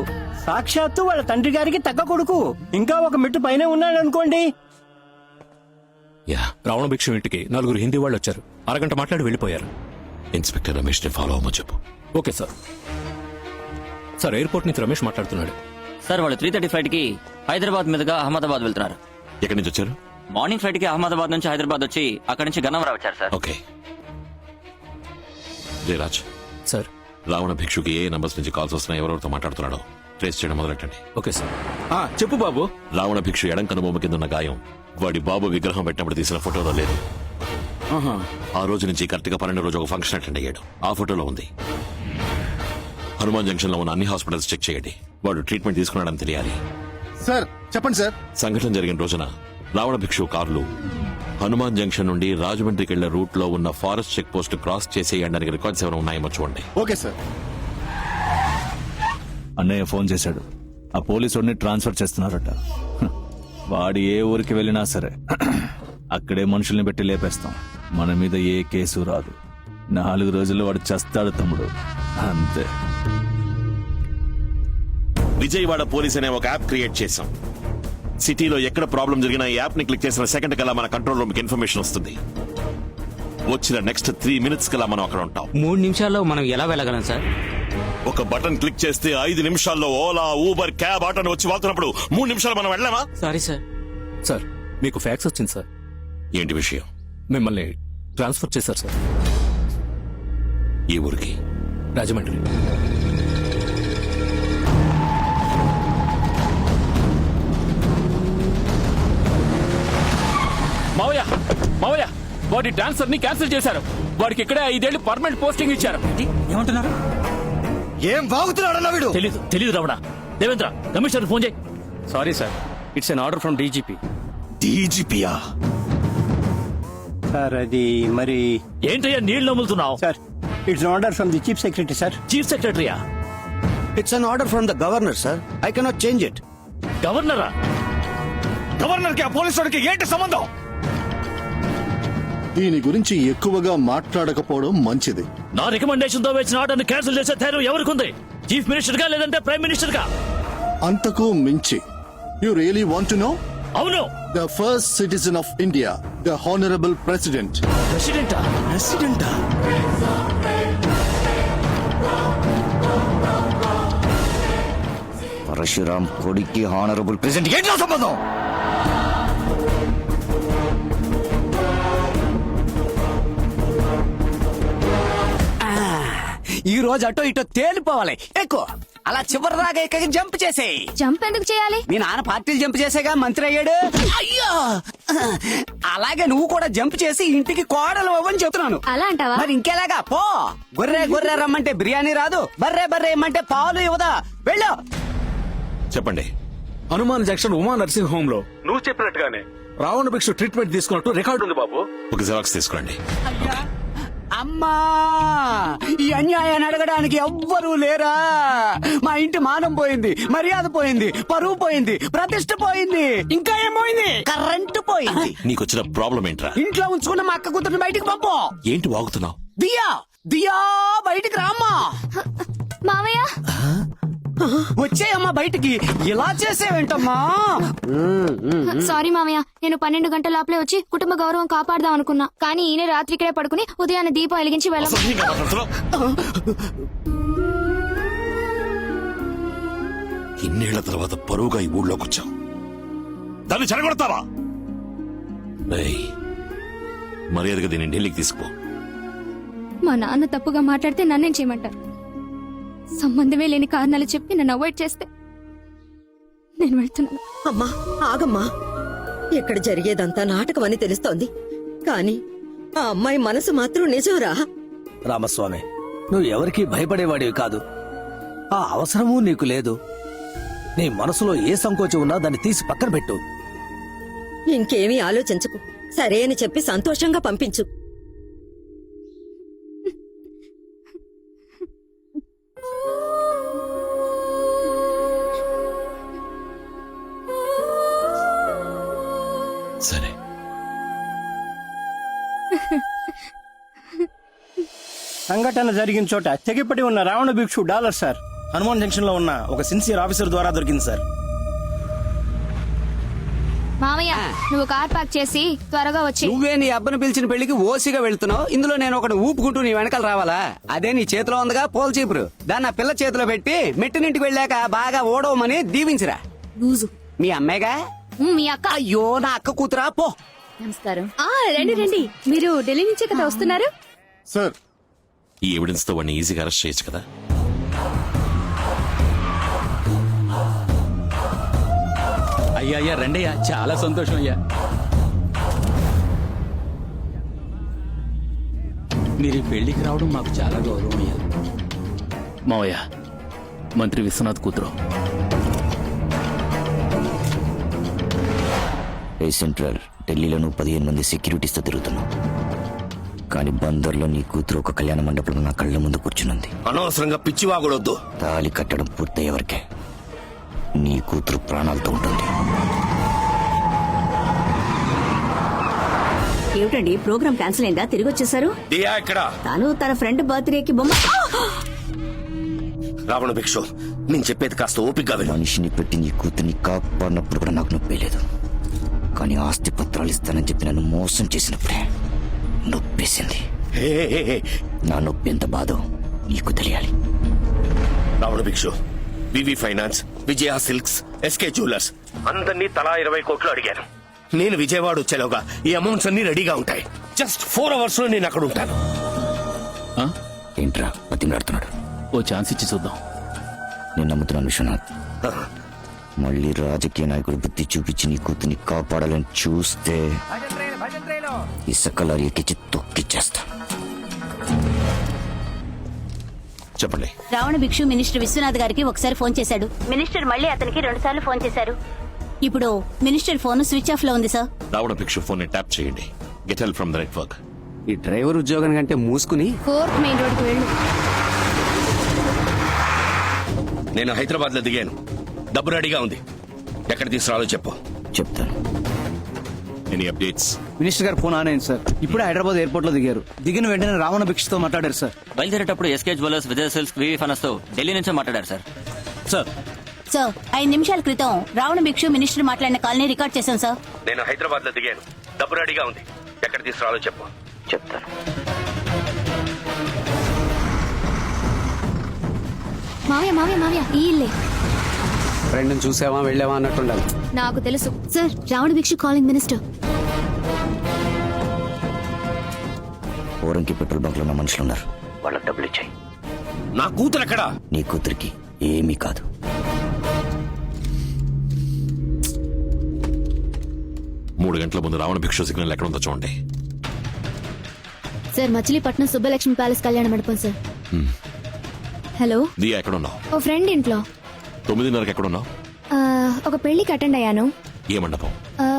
సాక్షాత్తు వాళ్ళ తండ్రి గారికి తగ్గ కొడుకు. ఇంకా ఒక మెట్టు పైన ఉన్నాడు అనుకోండి. రావణ భిక్షు ఇంటికి 4 హిందీ వాళ్ళు వచ్చారు. అరగంట మాట్లాడి వెళ్ళిపోయారు. ఇన్స్పెక్టర్ రమేష్ ని ఫాలో అవ్వమని చెప్పు. Okay sir. సార్, ఎయిర్పోర్ట్ నుంచి రమేష్ మాట్లాడుతున్నాడు. సార్, వాళ్ళు 3:30 ఫ్లైట్ కి హైదరాబాద్ మీదుగా అహ్మదాబాద్ వెళ్తున్నారు. ఎక్కడి నుంచి వచ్చారు? మార్నింగ్ ఫ్లైట్ కి అహ్మదాబాద్ నుంచి హైదరాబాద్ వచ్చి అక్కడి నుంచి గన్నవరం వచ్చారు సార్. ఓకే. జయరాజ్ సార్, రావణ భిక్షుకి ఏ నంబర్స్ నుంచి కాల్స్ వస్తున్నాయి, ఎవరెవరితో మాట్లాడుతున్నాడో ట్రేస్ చేయడం మొదలెట్టండి. Okay sir. చెప్పు బాబు. రావణ భిక్షు ఎడం కనుబొమ్మ కింద ఉన్న గాయం వాడి బాబు విగ్రహం పెట్టినప్పుడు తీసిన ఫోటోలో లేదు. ఆ రోజు నుంచి కరెక్ట్ గా 12 రోజు ఒక ఫంక్షన్ అటెండ్ అయ్యాడు. ఆ ఫోటోలో ఉంది. హనుమాన్ జంక్షన్ లో ఉన్న అన్ని హాస్పిటల్స్ చెక్ చేయండి. వాడు ట్రీట్మెంట్ తీసుకున్నాడని తెలియాలి. సార్ చెప్పండి సార్. సంఘటన జరిగిన రోజున రావణ భిక్షు కార్లు హనుమాన్ జంక్షన్ నుండి రాజమండ్రికి వెళ్లే రూట్ లో ఉన్న ఫారెస్ట్ చెక్ పోస్ట్ క్రాస్ చేసేయడానికి రికార్డ్స్ ఏమైనా ఉన్నాయేమో చూడండి. Okay sir. అన్నయ్య ఫోన్ చేశాడు. ఆ పోలీసుడిని ట్రాన్స్ఫర్ చేస్తున్నారట. వాడు ఏ ఊరికి వెళ్ళినా సరే అక్కడే మనుషుల్ని పెట్టి లేపేస్తాం. మన మీద ఏ కేసు రాదు. 4 రోజుల్లో వాడు చస్తాడు తమ్ముడు, అంతే. విజయవాడ పోలీస్ అనే ఒక యాప్ క్రియేట్ చేశాం. సిటీలో ఎక్కడ ప్రాబ్లం జరిగినా ఈ యాప్ ని క్లిక్ చేసిన సెకండ్ కల్లా మన కంట్రోల్ రూమ్ కి ఇన్ఫర్మేషన్ వస్తుంది. వచ్చిన నెక్స్ట్ 3 minutes కల్లా మనం అక్కడ ఉంటాం. 3 నిమిషాల్లో మనం ఎలా వెళ్ళగలం సార్? ఒక బటన్ క్లిక్ చేస్తే 5 నిమిషాల్లో ఓలా, ఊబర్, క్యాబ్, ఆటో వచ్చి వాళ్తున్నప్పుడు 3 నిమిషాలు మనం వెళ్ళామా? Sorry sir. సార్, మీకు ఫ్యాక్స్ వచ్చింది సార్. ఏంటి విషయం? మిమ్మల్ని ట్రాన్స్ఫర్ చేశారు సార్. ఈ ఊరికి? రాజమండ్రి. మావయ్య వాడి ట్రాన్స్ఫర్ ని క్యాన్సిల్ చేశారు. వాడికి ఇక్కడే 5 ఏళ్లు పర్మనెంట్ పోస్టింగ్ ఇచ్చారు. ఏమంటున్నారు? ఏం బాగుతున్నాడన్నా వీడు? తెలీదు రావణ. దేవేంద్ర, కమిషనర్ ఫోన్ చేయి. Sorry sir, it's an order from DGP. డీజీపీయా? సార్ అది మరి ఏంటయ్యా నీళ్ళు నమ్ములుతున్నావు? Sir, it's order from the chief secretary sir. చీఫ్ సెక్రటరీయా? It's an order from the governor sir. I cannot change it. గవర్నరా? గవర్నర్ కి ఆ పోలీసుడికి ఏంటి సంబంధం? దీని గురించి ఎక్కువగా మాట్లాడకపోవడం మంచిది. నా రికమెండేషన్ తో వచ్చిన ఆర్డర్ ని క్యాన్సిల్ చేసే ధైర్యం ఎవరికుంది? చీఫ్ మినిస్టర్ గా లేదంటే ప్రైమ్ మినిస్టర్ గా? అంతకు మించి. You really want to know? అవును. The first citizen of India, the honourable president. ప్రెసిడెంటా? పరశురాం కొడుక్కి హానరబుల్ ప్రెసిడెంట్ ఏంటో సంబంధం? ఈ రోజు అటో ఇటో తేలిపోవాలి. ఎక్కువ అలా చివరి దాకా ఎక్కడికి జంప్ చేసేయి. జంప్ ఎందుకు చేయాలి? మీ నాన్న పార్టీలు జంప్ చేసేగా మంత్రి అయ్యాడు. అయ్యో, అలాగే నువ్వు కూడా జంప్ చేసి ఇంటికి కోడలు అవ్వని చెప్తున్నాను. అలా అంటావా? మరి ఇంకెలాగా? పో. గొర్రె రమ్మంటే బిర్యానీ రాదు, బర్రె ఇమ్మంటే పాలు ఇవ్వదా? వెళ్ళు. చెప్పండి. Hanuman junction Uma nursing home లో నువ్వు చెప్పినట్టుగానే రావణ భిక్షు ట్రీట్మెంట్ తీసుకున్నట్టు రికార్డు ఉంది బాబు. ఒక జిరాక్స్ తీసుకోండి. అమ్మా, ఈ అన్యాయాన్ని అడగడానికి ఎవ్వరూ లేరా? మా ఇంటి మానం పోయింది, మర్యాద పోయింది, పరువు పోయింది, ప్రతిష్ట పోయింది, ఇంకా ఏం పోయింది? కరెంటు పోయింది. నీకొచ్చిన ప్రాబ్లం ఏంట్రా? ఇంట్లో ఉంచుకున్న మా అక్క కూతురుని బయటికి పంపు. ఏంటి వాగుతున్నావు? దియా బయటికి రామ్మా. మావయ్య, వచ్చేయమ్మా బయటికి. ఇలా చేసేవేంటమ్మా? సారీ మామయ్య, నేను 12 గంటల లోపలే వచ్చి కుటుంబ గౌరవం కాపాడదాం అనుకున్నా, కానీ ఈయన రాత్రి ఇక్కడే పడుకుని ఉదయాన్నే దీపం వెలిగించి అసహ్యంగా మాట్లాడుతున్నావ్. ఇన్నేళ్ల తర్వాత పరువుగా ఈ ఊళ్ళోకి వచ్చావు, దాన్ని చెడగొడతావా? ఏయ్, మర్యాదగా దీన్ని ఢిల్లీకి తీసుకుపో. మా నాన్న తప్పుగా మాట్లాడితే నన్నేం చేయమంటారు? సంబంధమే లేని కారణాలు చెప్పి నన్ను అవాయిడ్ చేస్తే నేను వెళ్తున్నాను. అమ్మా ఆగమ్మా, ఇక్కడ జరిగేదంతా నాటకం అని తెలుస్తోంది, కానీ ఆ అమ్మాయి మనసు మాత్రం నిజంరా. రామస్వామి, నువ్వు ఎవరికీ భయపడేవాడివి కాదు. ఆ అవసరమూ నీకు లేదు. నీ మనసులో ఏ సంకోచం ఉన్నా దాన్ని తీసి పక్కన పెట్టు. ఇంకేమీ ఆలోచించకు, సరే అని చెప్పి సంతోషంగా పంపించు. సరే, సంఘటన జరిగిన చోట తెగిపడి ఉన్న రావణ భిక్షు డాలర్ సార్ హనుమాన్ జంక్షన్ లో ఉన్న ఒక సిన్సియర్ ఆఫీసర్ ద్వారా దొరికింది సార్. మామయ్య, నువ్వు కార్ పార్క్ చేసి త్వరగా వచ్చి. నువ్వే నీ అబ్బను పిలిచిన పెళ్లికి ఓసిగా వెళ్తున్నావు, ఇందులో నేను ఒకటి ఊపుకుంటూ నీ వెనకాల రావాలా? అదే నీ చేతిలో ఉందిగా పోల్ చీపురు, దాన్ని ఆ పిల్ల చేతిలో పెట్టి మెట్టినింటికి వెళ్ళాక బాగా ఓడవమని దీవించిరా. మీ అమ్మాయిగా? మీ అక్క. అయ్యో, నా అక్క కూతురా, పో. నమస్కారం. రండి రండి, మీరు ఢిల్లీ నుంచే కదా వస్తున్నారు? సార్, ఈ ఎవిడెన్స్ తో వాడిని ఈజీగా అరెస్ట్ చేయొచ్చు కదా. అయ్యా అయ్యా రండయ్యా, చాలా సంతోషం అయ్యా. మీరు ఈ పెళ్లికి రావడం మాకు చాలా గౌరవం అయ్యా. మావయ్య, మంత్రి విశ్వనాథ్ కూతురు. ఏ సెంట్రల్ ఢిల్లీలో నువ్వు 15 మంది సెక్యూరిటీస్తో తిరుగుతున్నావు, కానీ బందర్లో నీ కూతురు ఒక కళ్యాణ మండపంలో నా కళ్ళ ముందు కూర్చునుంది. అనవసరంగా పిచ్చివాగుడొద్దు. తాళి కట్టడం పూర్తయ్యేవరకే నీ కూతురు ప్రాణాలతో ఉంటుంది. ఏమిటండి, ప్రోగ్రామ్ క్యాన్సిల్ అయిందా? తిరిగి వచ్చేసారు? దియా ఇక్కడ. తాను తన ఫ్రెండ్ బర్త్డేకి బొమ్మ. రావణ భిక్షు, నేను చెప్పేది కాస్త ఓపికగా విను. మనిషిని పెట్టి నీ కూతుర్ని కాపాడినప్పుడు కూడా నాకు నొప్పి లేదు, కానీ ఆస్తి పత్రాలు ఇస్తానని చెప్పి నన్ను మోసం చేసినప్పుడే నొప్పేసింది. నా నొప్పి ఎంత బాధో నీకు తెలియాలి. రావణ భిక్షు, వివి finance, Vijaya silks, SK jewellers అందరినీ తలా 20 కోట్లు అడిగాను. నేను విజయవాడ వచ్చేలోగా ఈ అమౌంట్స్ అన్ని రెడీగా ఉంటాయి. జస్ట్ 4 hours లో నేను అక్కడ ఉంటాను. ఏంట్రా బతిమలాడుతున్నాడు? ఓ ఛాన్స్ ఇచ్చి చూద్దాం. నేను నమ్ముతున్నాను విశ్వనాథ్. మళ్ళీ రాజకీయ నాయకుడు బుద్ధి చూపించి నీ కూతుర్ని కాపాడాలని చూస్తే ఇసుక లారీ ఎక్కించి తొక్కిచ్చేస్తా. చెప్పండి. రావణ భిక్షు మినిస్టర్ విశ్వనాథ్ గారికి ఒకసారి ఫోన్ చేశాడు. మినిస్టర్ మళ్ళీ అతనికి 2 సార్లు ఫోన్ చేశారు. ఇప్పుడు మినిస్టర్ ఫోన్ స్విచ్ ఆఫ్ లో ఉంది సార్. రావణ భిక్షు ఫోన్ ని ట్యాప్ చేయండి. Get help from the network. ఈ డ్రైవర్ ఉద్యోగం కంటే మూసుకుని 4th మెయిన్ రోడ్ కి వెళ్ళు. నేను హైదరాబాద్ లో దిగాను. డబ్బు రెడీగా ఉంది. ఎక్కడ తీసుకురాలో చెప్పు. చెప్తాను. Any updates? మినిస్టర్ గారు ఫోన్ ఆన్ అయింది సార్. ఇప్పుడే హైదరాబాద్ ఎయిర్పోర్ట్ లో దిగారు. దిగిన వెంటనే రావణ భిక్షతో మాట్లాడారు సార్. బయలుదేరేటప్పుడు ఎస్కే జ్యువెలర్స్, విజయ సిల్క్స్, వివి ఫైనాన్స్ తో ఢిల్లీ నుంచే మాట్లాడారు సార్. సార్, 5 నిమిషాల క్రితం రావణ భిక్షు మినిస్టర్ మాట్లాడిన కాల్ని రికార్డ్ చేశాం సార్. నేను హైదరాబాద్ లో దిగాను. డబ్బు రెడీగా ఉంది. ఎక్కడ తీసుకురాలో చెప్పు. చెప్తాను. మావయ్య మావయ్య మావయ్య, ఈ ఇల్లే. ఫ్రెండ్ చూసావా వెళ్ళావా అన్నట్టుండాలి. నాకు తెలుసు సార్. రావణ భిక్షు కాలింగ్ మినిస్టర్. ఓరంకి పెట్రోల్ బంక్ లో ఉన్న మనుషులున్నారు, వాళ్ళకి డబ్బులు ఇచ్చాయి. నా కూతురు ఎక్కడా? నీ కూతురికి ఏమీ కాదు. మూడు గంటల ముందు రావణ భిక్షు సిగ్నల్ ఎక్కడ ఉందో చూడండి. సార్, మచిలీపట్నం సుబ్బలక్ష్మి ప్యాలెస్ కళ్యాణ మండపం సార్. హలో దియా, ఎక్కడ ఉన్నావు? ఓ ఫ్రెండ్ ఇంట్లో. 9:30కి ఎక్కడ ఉన్నావు? ఒక పెళ్లికి అటెండ్ అయ్యాను. ఏ మండపం?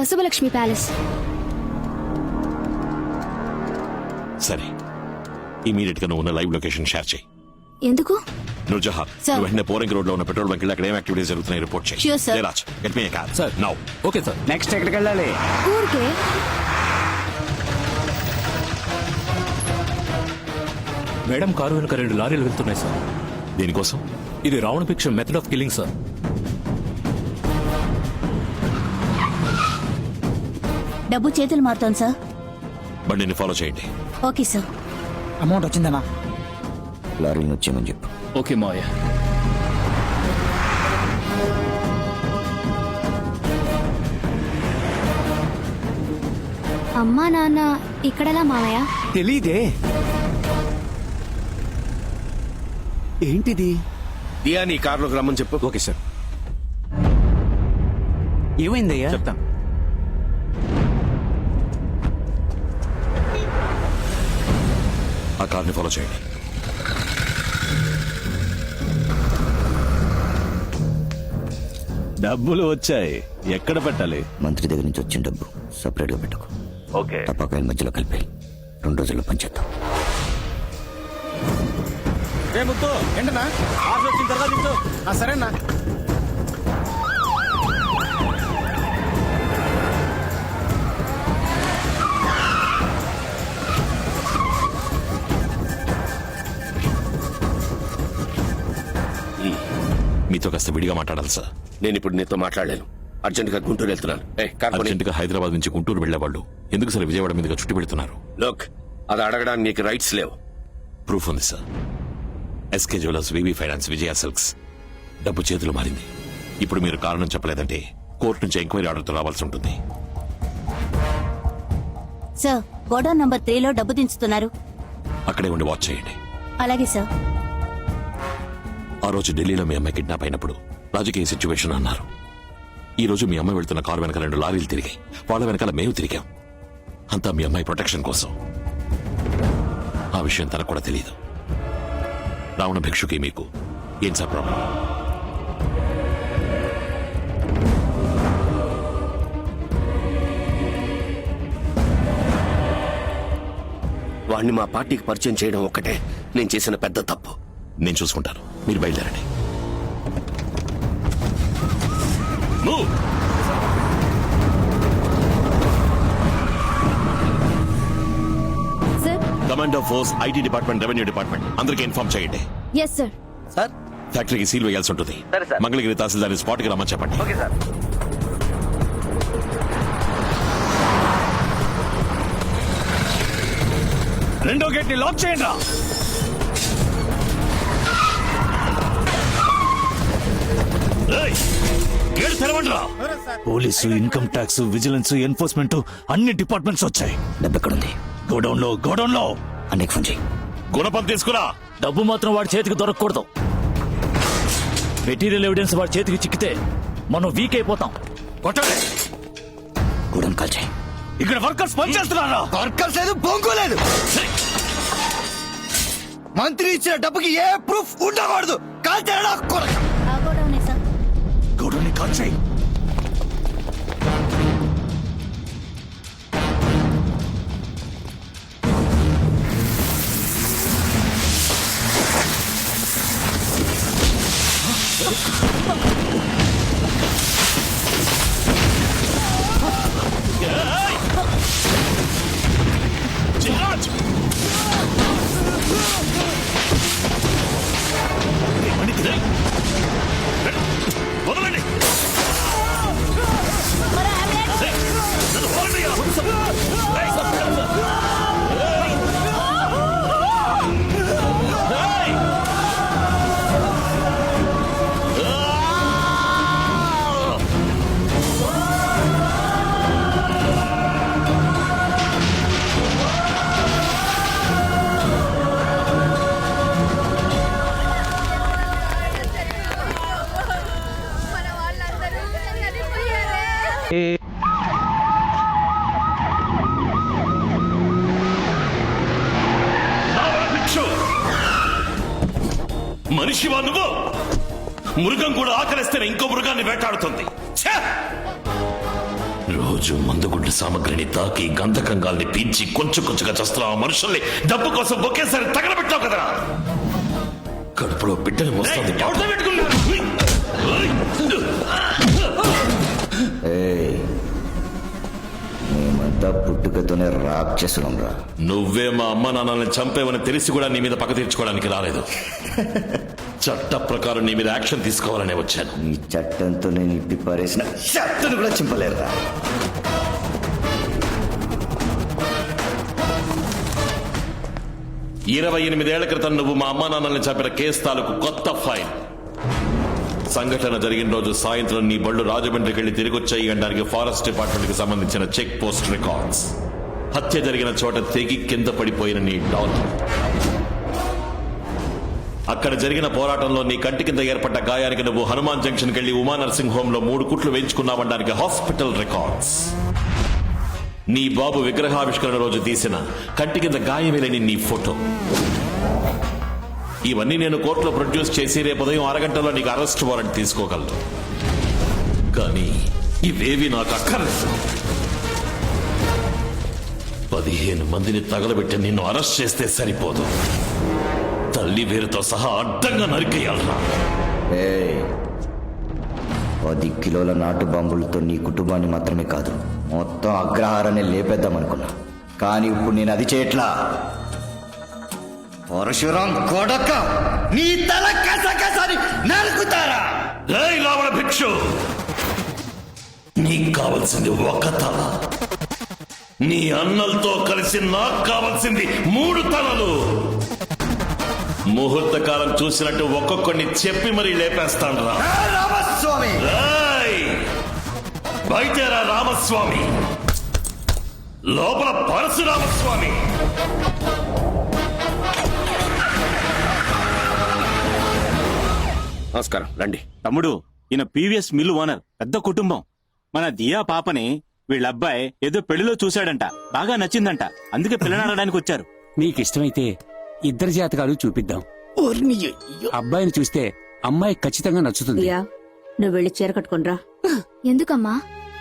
సుబ్బలక్ష్మి ప్యాలెస్. సరే, ఇమీడియట్ గా నువ్వు ఉన్న లైవ్ లొకేషన్ షేర్ చేయి. ఎందుకు? నుజహా, నువ్వు వెంటనే పోరింగ్ రోడ్ లో ఉన్న పెట్రోల్ బంక్ అక్కడ ఏం యాక్టివిటీస్ జరుగుతున్నాయి రిపోర్ట్ చేయి. Sure, sir. Jayaraj, get me a car. Sir, now. Okay sir. Next ఎక్కడికి వెళ్ళాలి? ఊరికే. మేడం కారు వెనుక 2 లారీలు వెళ్తున్నాయి సార్. దీనికోసం ఇది రావణ భిక్ష మెథడ్ ఆఫ్ కిల్లింగ్ సార్. డబ్బు చేతులు మారుతోంది సార్. బండిని ఫాలో చేయండి. Okay sir. అమౌంట్ వచ్చిందన్నా? లారీని వచ్చేయమని చెప్పు. ఓకే మావయ్య. అమ్మా నాన్న ఇక్కడలా మావయ్య? తెలీదే. ఏంటిది? దియా నీ కారులోకి రమ్మని చెప్పు. Okay sir. ఏమైందయ్యా? చెప్తాను. ఆ కార్ని ఫాలో చేయండి. డబ్బులు వచ్చాయి, ఎక్కడ పెట్టాలి? మంత్రి దగ్గర నుంచి వచ్చిన డబ్బు సపరేట్ గా పెట్టుకో. ఓకే. తప్పకాయల మధ్యలో కలిపి 2 రోజుల్లో పంచేద్దాం. ఏంటన్నా వచ్చిన తర్వాత సరేనా? మీతో కాస్త విడిగా మాట్లాడాలి సార్. నేను ఇప్పుడు నీతో మాట్లాడలేను. అర్జెంట్ గా గుంటూరు వెళ్తున్నాను. అర్జెంట్ గా హైదరాబాద్ నుంచి గుంటూరు వెళ్లేవాళ్ళు ఎందుకు సార్ విజయవాడ మీదుగా చుట్టి పెడుతున్నారు? లోక్, అది అడగడానికి నీకు రైట్స్ లేవు. ప్రూఫ్ ఉంది sir. SK jewellers, VV finance, Vijaya silks డబ్బు చేతులు మారింది. ఇప్పుడు మీరు కారణం చెప్పలేదంటే కోర్టు నుంచి ఎంక్వైరీ ఆర్డర్తో రావాల్సి ఉంటుంది. సార్, గోడౌన్ నంబర్ 3లో డబ్బు దించుతున్నారు. అక్కడే ఉండి వాచ్ చేయండి. అలాగే సార్. ఆ రోజు ఢిల్లీలో మీ అమ్మాయి కిడ్నాప్ అయినప్పుడు రాజకీయ సిచ్యువేషన్ అన్నారు. ఈ రోజు మీ అమ్మాయి వెళ్తున్న కారు వెనకాల 2 లారీలు తిరిగాయి. వాళ్ళ వెనకాల మేము తిరిగాం. అంతా మీ అమ్మాయి ప్రొటెక్షన్ కోసం. ఆ విషయం తనకు కూడా తెలియదు. రావణ భిక్షుకి మీకు ఏం సార్ ప్రాబ్లం? వాణ్ణి మా పార్టీకి పరిచయం చేయడం ఒక్కటే నేను చేసిన పెద్ద తప్పు. నేను చూసుకుంటాను, మీరు బయలుదేరండి. Commander force, IT department, revenue department అందరికీ ఇన్ఫార్మ్ చేయండి. Yes sir. సార్, ఫ్యాక్టరీకి సీల్ వేయాల్సి ఉంటుంది. మంగళగిరి తహసీల్దార్ స్పాట్ కి రమ్మని చెప్పండి. Okay sir. రెండో గేట్ ని లాక్ చేయండి రా. గేట్ తెరవండి రా. Police, income tax, vigilance, enforcement అన్ని డిపార్ట్మెంట్స్ వచ్చాయి. డబ్బు ఎక్కడుంది? గోడౌన్ లో అన్నికి ఫోన్ చేయి. గుణపం తీసుకురా. డబ్బు మాత్రం వాడి చేతికి దొరకకూడదు. మెటీరియల్ ఎవిడెన్స్ వాడి చేతికి చిక్కితే మనం వీక్ అయిపోతాం. కొట్టండి. గోడౌన్ కాల్ చేయి. ఇక్కడ వర్కర్స్ పనిచేస్తున్నారా? వర్కర్స్ లేదు, బొంగు లేదు. మంత్రి ఇచ్చిన డబ్బుకి ఏ ప్రూఫ్ ఉండకూడదు. కాల్ చేయడా? ఆ గోడౌనే సార్. గోడౌన్ ని కాల్ చేయి. వదలండి. మనిషివా నువ్వు? మృగం కూడా ఆకలిస్తేనే ఇంకో మృగాన్ని వేటాడుతుంది. రోజు మందుగుండు సామగ్రిని తాకి గంధకంగాల్ని పీల్చి కొంచెం కొంచెంగా చేస్తున్న ఆ మనుషుల్ని డబ్బు కోసం ఒకేసారి తగలబెట్టావు కదరా. కడుపులో బిడ్డలు మోస్తుంది. మీ మధ్య మనమంతా పుట్టుకతోనే రాక్షసులం రా. నువ్వే మా అమ్మ నాన్నల్ని చంపేవని తెలిసి కూడా నీ మీద పగ తీర్చుకోవడానికి రాలేదు. చట్ట ప్రకారం నీ మీద యాక్షన్ తీసుకోవాలనే వచ్చాను. ఈ చట్టంతో నేను ఇప్పి పారేసిన చట్టను కూడా చింపలేరురా. ఇరవై 28 క్రితం నువ్వు మా అమ్మా నాన్నల్ని చంపిన కేసు తాలూకు కొత్త ఫైల్. సంఘటన జరిగిన రోజు సాయంత్రం నీ బళ్ళు రాజమండ్రికి వెళ్లి తిరిగి వచ్చాయి అనడానికి ఫారెస్ట్ డిపార్ట్మెంట్ కి సంబంధించిన చెక్ పోస్ట్ రికార్డ్స్, హత్య జరిగిన చోట తెగి కింద పడిపోయిన నీ డాటర్, అక్కడ జరిగిన పోరాటంలో నీ కంటి కింద ఏర్పడ్డ గాయానికి నువ్వు హనుమాన్ జంక్షన్ కెళ్లి ఉమా నర్సింగ్ హోమ్ లో 3 కుట్లు వేయించుకున్నావనడానికి హాస్పిటల్ రికార్డ్స్, నీ బాబు విగ్రహావిష్కరణ రోజు తీసిన కంటి కింద గాయమేలేని నీ ఫోటో, ఇవన్నీ నేను కోర్టులో ప్రొడ్యూస్ చేసి రేపు ఉదయం 6 గంటల్లో నీకు అరెస్ట్ వారెంట్ తీసుకోగలను. కానీ ఇవేవి నాకు అక్కర్లేదు. 15 మందిని తగలబెట్టి నిన్ను అరెస్ట్ చేస్తే సరిపోదు, తల్లి వేరుతో సహా అడ్డంగా నరికేయాలరా. 10 కిలోల నాటు బాంబులతో నీ కుటుంబాన్ని మాత్రమే కాదు మొత్తం అగ్రహారాన్ని లేపేద్దామనుకున్నా. కానీ ఇప్పుడు నేను అది చేయట్లా. పరశురాం కొడక నీ తల కసకసని నరుకుతారా? రావణ భిక్షు, నీకు కావాల్సింది ఒక తల, నీ అన్నలతో కలిసి నాకు కావాల్సింది 3 తలలు. ముహూర్త కాలం చూసినట్టు ఒక్కొక్కడిని చెప్పి మరీ లేపేస్తాను రా. రామస్వామి బయటరా రామస్వామి, లోపల పరశురామస్వామి. నమస్కారం, రండి. తమ్ముడు, ఈయన పీవీఎస్ మిల్లు ఓనర్, పెద్ద కుటుంబం. మన దియా పాపని వీళ్ళ అబ్బాయి ఏదో పెళ్లిలో చూశాడంట, బాగా నచ్చిందంట, అందుకే పిల్లనాడడానికి వచ్చారు. మీకు ఇష్టమైతే ఇద్దరు జాతకాలు చూపిద్దాం. అబ్బాయిని చూస్తే అమ్మాయి ఖచ్చితంగా నచ్చుతుంది. దియా, నువ్వు వెళ్ళి చీర కట్టుకునిరా. ఎందుకమ్మా?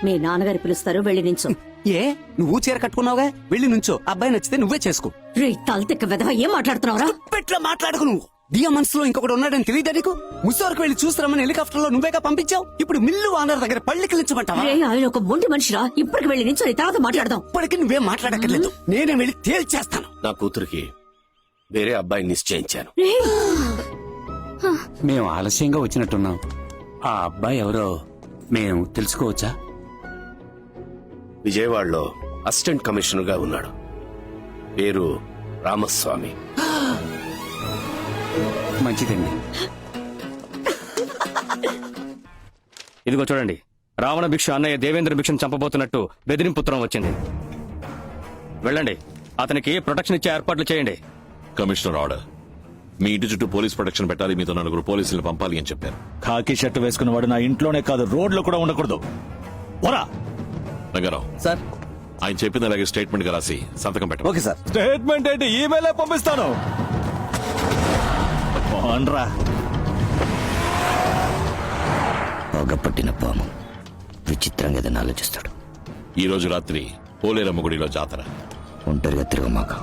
మీ నాన్నగారు పిలుస్తారు, వెళ్ళి నించో. ఏ, నువ్వు చీర కట్టుకున్నావుగా, వెళ్ళి నుంచో. అబ్బాయి నచ్చితే నువ్వే చేసుకో. రే తలతిక్క వెధవ, ఏం మాట్లాడుతున్నావురా? పెట్లా మాట్లాడకు నువ్వు. దియా మనసులో ఇంకొకటి ఉన్నాడని తెలియదా నీకు? ముసోరకు వెళ్ళి చూస్తారమని హెలికాప్టర్ లో నువ్వేగా పంపించావు. ఇప్పుడు మిల్లు ఓనర్ దగ్గర పళ్ళికిలించమంటావా? ఆయన ఒక మొండి మనిషిరా. ఇప్పటికి వెళ్ళి నించో, తర్వాత మాట్లాడదాం. ఇప్పటికి నువ్వేం మాట్లాడక్కర్లేదు, నేనే వెళ్ళి తేల్చేస్తాను. నా కూతురికి వేరే అబ్బాయిని నిశ్చయించాను. మేము ఆలస్యంగా వచ్చినట్టున్నాం. ఆ అబ్బాయి ఎవరో మేము తెలుసుకోవచ్చా? విజయవాడలో అసిస్టెంట్ కమిషనర్ గా ఉన్నాడు. పేరు రామస్వామి. మంచిదండి. ఇదిగో చూడండి, రావణ భిక్ష అన్నయ్య దేవేంద్ర భిక్షను చంపబోతున్నట్టు బెదిరింపుత్రం వచ్చింది. వెళ్ళండి, అతనికి ప్రొటెక్షన్ ఇచ్చే ఏర్పాట్లు చేయండి. Commissioner order. మీ ఇంటి చుట్టూ పోలీస్ ప్రొటెక్షన్ పెట్టాలి, మీతో 4 పోలీసులు పంపాలి అని చెప్పారు. ఖాకీ షర్టు వేసుకున్నవాడు నా ఇంట్లోనే కాదు రోడ్లో కూడా ఉండకూడదు. రంగారావు సార్, ఆయన చెప్పింది అలాగే స్టేట్మెంట్ గా రాసి సంతకం పెట్టండి. Okay sir. స్టేట్మెంట్ ఏంటి, ఈమెయిలే పంపిస్తాను. పగపట్టిన పాము విచిత్రంగా ఏదైనా ఆలోచిస్తాడు. ఈ రోజు రాత్రి పోలేరమ్మ గుడిలో జాతర. ఒంటరిగా తిరగమాక.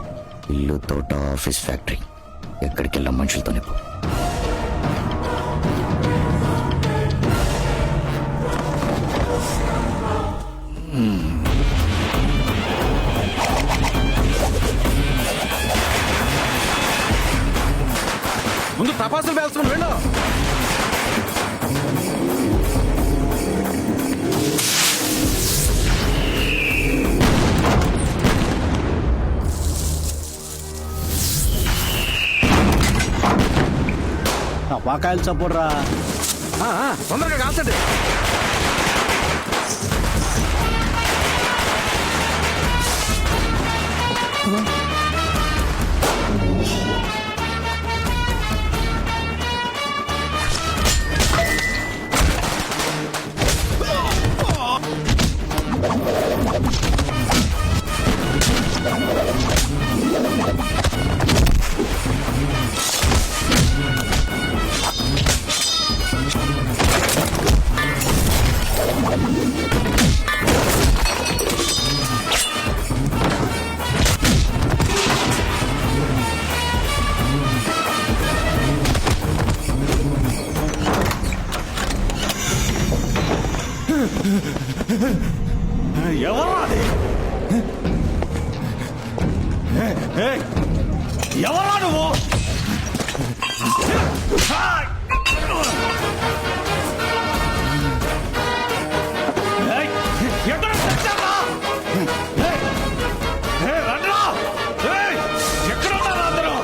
ఇల్లు, తోట, ఆఫీస్, ఫ్యాక్టరీ, ఎక్కడికి వెళ్ళా మనుషులతోనే పో. ముందు తపాసులు వేస్తున్నాం, వెళ్ళు. టపాకాయలు చప్పుడురా. తొందరగా కాల్చండి. ఎవరు అది? ఎవరా నువ్వు? ఎక్కడ తెచ్చారా? రండ్రా! ఎక్కడ ఉన్నారు అందరూ?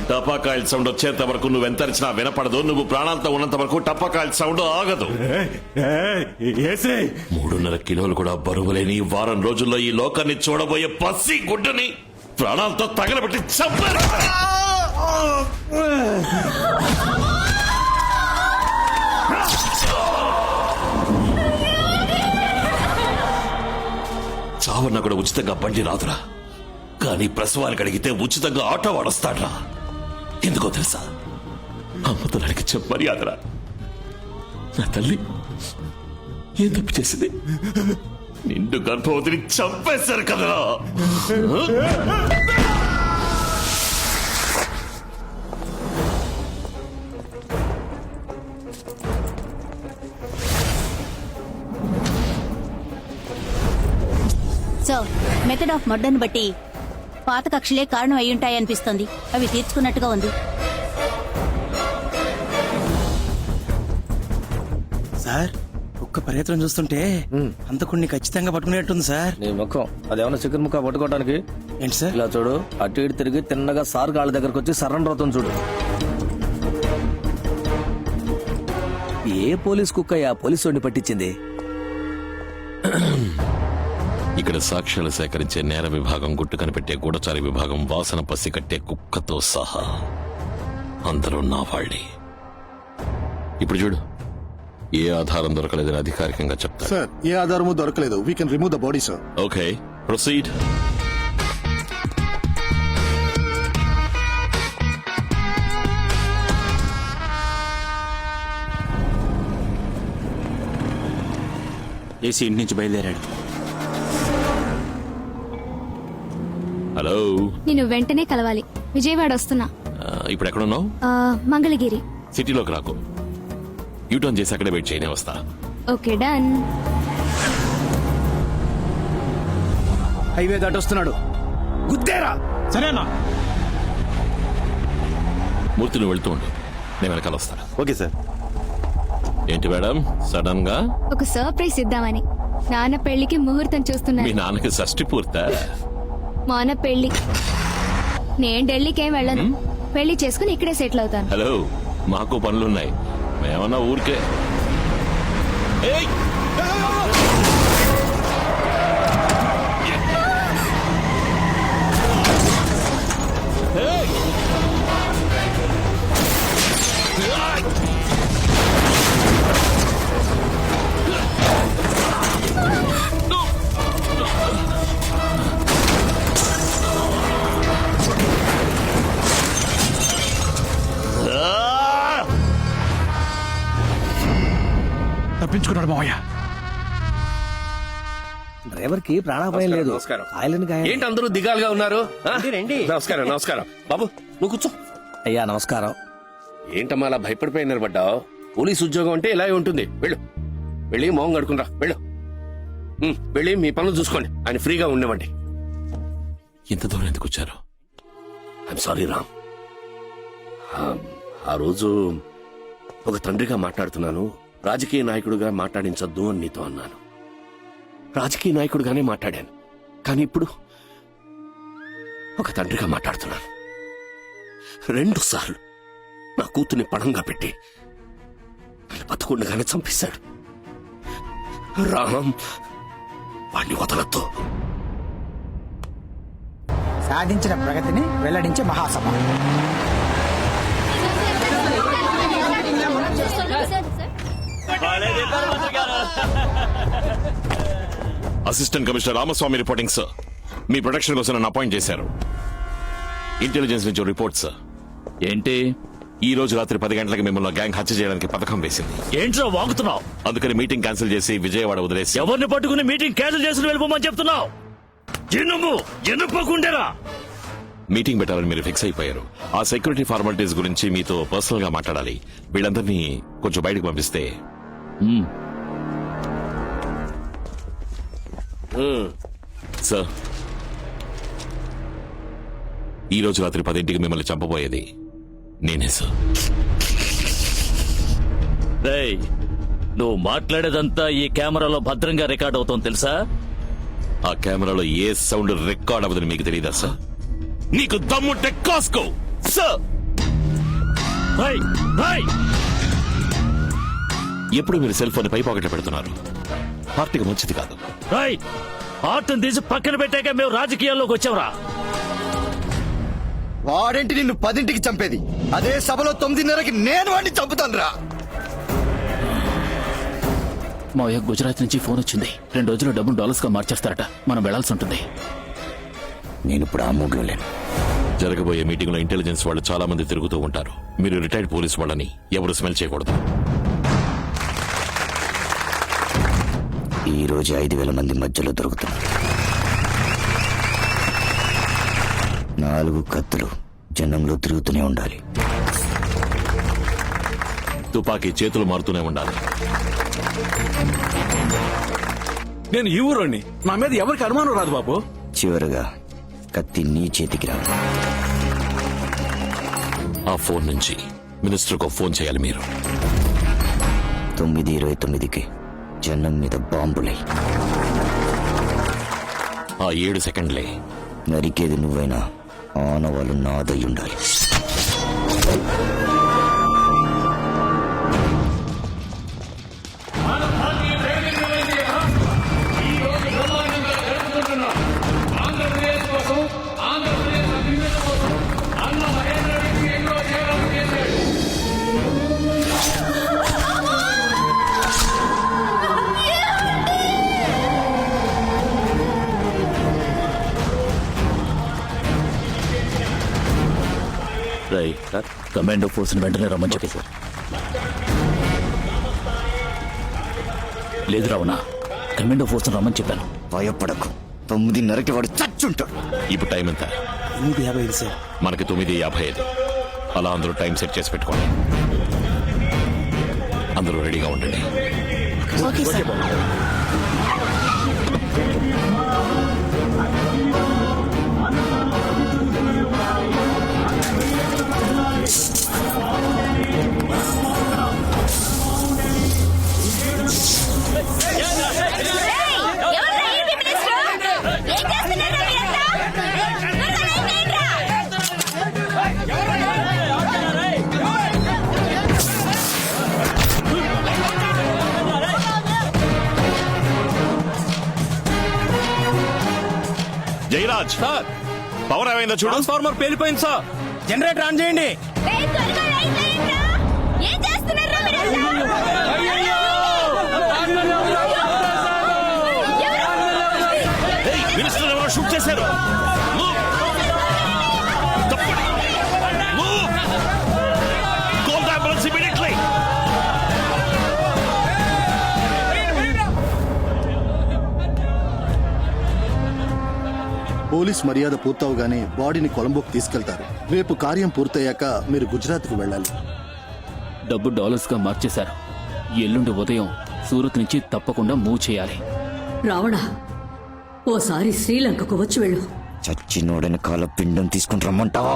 టపాకాయల సౌండ్ వచ్చేంత వరకు నువ్వు ఎంతరిచినా వినపడదు. నువ్వు ప్రాణాలతో ఉన్నంత వరకు టపాకాయల సౌండ్ ఆగదు. 3.5 కిలోలు కూడా బరువులేని వారం రోజుల్లో ఈ లోకాన్ని చూడబోయే పసి గుడ్డని ప్రాణాలతో తగలబెట్టి చంపారు. చావన్న కూడా ఉచితంగా బండి రాదురా, కానీ ప్రసవానికి అడిగితే ఉచితంగా ఆటో వాడొస్తాడ్రా. ఎందుకో తెలుసా? అమ్మతనానికి చెప్పని అదరా. నా తల్లి ఏం తప్పు చేసింది? నిండు గర్భవతిని చంపేశారు కదరా. సో మెథడ్ ఆఫ్ మర్డర్ని బట్టి పాత కక్షలే కారణం అయ్యుంటాయనిపిస్తోంది. అవి తీర్చుకున్నట్టుగా ఉంది. సార్ ఒక్క ప్రయత్నం చూస్తుంటే అంతకుడిని ఖచ్చితంగా పట్టుకునేట్టుంది సార్. నీ ముఖం అదేమన్నా చికెన్ ముక్క పట్టుకోవడానికి ఏంటి సార్? ఇలా చూడు, అటు ఇటు తిరిగి తిన్నగా సార్ కాళ్ళ దగ్గరకు వచ్చి సరెండర్ అవుతుంది చూడు. ఏ పోలీస్ కుక్క ఆ పోలీసు వాడిని పట్టించింది? ఇక్కడ సాక్ష్యాలు సేకరించే నేర విభాగం, గుట్టు కనిపెట్టే గూఢచారి విభాగం, వాసన పసి కట్టే కుక్కతో సహా అందరూ నా వాళ్ళే. ఇప్పుడు చూడు, ఏ ఆధారం దొరకలేదని అధికారికంగా చెప్తారు. సార్, ఏ ఆధారము దొరకలేదు. We can remove the body sir. Okay, proceed. AC ఇంటి నుంచి బయలుదేరాడు. హలో, నేను వెంటనే కలవాలి. విజయవాడ వస్తున్నా. ఇప్పుడు ఎక్కడున్నావు? మంగళగిరి. సిటీలోకి రాకు, యూటర్న్ చేసి అక్కడే వెయిట్ చేయనే వస్తా. Okay, done. హైవే దాటొస్తున్నాడు. గుద్దేరా. సరేనా? మూర్తి నువ్వు వెళ్తూ ఉండు, నేను వెనకాల వస్తాను. Okay sir. ఏంటి మేడం సడన్ గా? ఒక సర్ప్రైజ్ ఇద్దామని. నాన్న పెళ్లికి ముహూర్తం చూస్తున్నా. మీ నాన్నకి షష్టి పూర్తా? మా అన్న పెళ్లి. నేను ఢిల్లీకి ఏం వెళ్ళను. పెళ్లి చేసుకుని ఇక్కడే సెటిల్ అవుతాను. హలో, మాకు పనులున్నాయి, మేమన్నా ఊరికే. ఏయ్! తప్పించుకున్నాడు మావయ్య. డ్రైవర్ కి ప్రాణాపాయం లేదు. ఏంటి అందరూ దిగాలుగా ఉన్నారు? నమస్కారం. నమస్కారం బాబు, నువ్వు కూర్చో. అయ్యా నమస్కారం. ఏంటమ్మా అలా భయపడిపోయి నిలబడ్డావు? పోలీస్ ఉద్యోగం అంటే ఇలాగే ఉంటుంది. వెళ్ళు, వెళ్ళి మోహం కడుకునిరా. వెళ్ళు, వెళ్ళి మీ పనులు చూసుకోండి. ఆయన ఫ్రీగా ఉండేవండి. ఇంత దూరం ఎందుకు వచ్చారు? I'm sorry Ram. ఆ రోజు ఒక తండ్రిగా మాట్లాడుతున్నాను, రాజకీయ నాయకుడిగా మాట్లాడించొద్దు అని నీతో అన్నాను. రాజకీయ నాయకుడిగానే మాట్లాడాను, కానీ ఇప్పుడు ఒక తండ్రిగా మాట్లాడుతున్నాను. 2 సార్లు నా కూతుర్ని పణంగా పెట్టి నన్ను బతకుండగానే చంపేశాడు. రామ్, వాణ్ణి వదలొద్దు. సాధించిన ప్రగతిని వెల్లడించే మహాసభ. Assistant commissioner Ramaswamy reporting sir. మీ ప్రొటెక్షన్ కోసం నన్ను అపాయింట్ చేశారు. ఇంటెలిజెన్స్ నుంచి రిపోర్ట్ సార్. ఏంటి? ఈ రోజు రాత్రి 10 గంటలకు మిమ్మల్ని గ్యాంగ్ హత్య చేయడానికి పథకం వేసింది. ఏంట్రా వాగుతున్నావు? అందుకని మీటింగ్ క్యాన్సిల్ చేసి విజయవాడ వదిలేసి. ఎవరిని పట్టుకుని మీటింగ్ క్యాన్సిల్ చేసి వెళ్ళిపోమని చెప్తున్నావు? ఎనుపోకుండేరా. మీటింగ్ పెట్టాలని మీరు ఫిక్స్ అయిపోయారు. ఆ సెక్యూరిటీ ఫార్మాలిటీస్ గురించి మీతో పర్సనల్ గా మాట్లాడాలి. వీళ్ళందరినీ కొంచెం బయటకు పంపిస్తే. సార్, ఈ రోజు రాత్రి 10 మిమ్మల్ని చంపబోయేది నేనే సార్. రేయ్, నువ్వు మాట్లాడేదంతా ఈ కెమెరాలో భద్రంగా రికార్డ్ అవుతోంది తెలుసా? ఆ కెమెరాలో ఏ సౌండ్ రికార్డ్ అవ్వదని మీకు తెలియదా సార్? నీకు దమ్ముంటే కాసుకో సార్. ఎప్పుడు మీరు సెల్ ఫోన్ పై పాకెట్లో పెడుతున్నారు? పార్టీకి మంచిది కాదు. ఆర్ట్ని తీసి పక్కన పెట్టాక మేము రాజకీయాల్లోకి వచ్చావురా. వాడేంటి నిన్ను 10ంటికి చంపేది? అదే సభలో 9:30కి నేను వాడిని చంపుతాను రా. మావయ్య, గుజరాత్ నుంచి ఫోన్ వచ్చింది. 2 రోజుల్లో డబ్బును డాలర్స్ గా మార్చేస్తారట. మనం వెళ్లాల్సి ఉంటుంది. నేను ఇప్పుడు ఆ మూడ్లో లేను. జరగబోయే మీటింగ్ లో ఇంటెలిజెన్స్ వాళ్ళు చాలా మంది తిరుగుతూ ఉంటారు. మీరు రిటైర్డ్ పోలీస్ వాళ్ళని ఎవరు స్మెల్ చేయకూడదు. ఈ రోజు 5,000 మంది మధ్యలో దొరుకుతాం. 4 కత్తులు జనంలో తిరుగుతూనే ఉండాలి. తుపాకీ చేతులు మారుతూనే ఉండాలి. నేను ఈ ఊరోని, నా మీద ఎవరికి అనుమానం రాదు బాబు. చివరగా కత్తి నీ చేతికి రా. ఆ ఫోన్ నుంచి మినిస్టర్కు ఫోన్ చేయాలి మీరు. 9:29కి జనం మీద బాంబులై. ఆ 7 సెకండ్లే నరికేది నువ్వైనా ఆనవాళ్ళు నాదై ఉండాలి. కమాండో ఫోర్స్ వెంటనే రమ్మని చెప్పి. లేదు రావణ, కమాండో ఫోర్స్ రమ్మని చెప్పాను. భయపడకు, 9:30కి వాడు చచ్చుంటాడు. ఇప్పుడు టైం ఎంత? 8:55 సార్. మనకి 9:55. అలా అందరూ టైం సెట్ చేసి పెట్టుకోండి. అందరూ రెడీగా ఉండండి. Okay sir. Jayaraj sir, power ఏమైందో చూడు. ట్రాన్స్ఫార్మర్ పేలిపోయింది సార్. జనరేటర్ ఆన్ చేయండి. మినిస్టర్ ఎవరో షూట్ చేశారు. పోలీస్ మర్యాద పూర్తవగానే బాడీని కొలంబోకి తీసుకెళ్తారు. రేపు కార్యం పూర్తయ్యాక మీరు గుజరాత్కు వెళ్ళాలి. డబ్బు డాలర్స్ గా మార్చేశారు. ఎల్లుండి ఉదయం సూరత్ నుంచి తప్పకుండా మూవ్ చేయాలి. రావణ, ఓసారి శ్రీలంకకు వచ్చి వెళ్ళు. చచ్చినోడని కాల పిండం తీసుకుని రమ్మంటావా?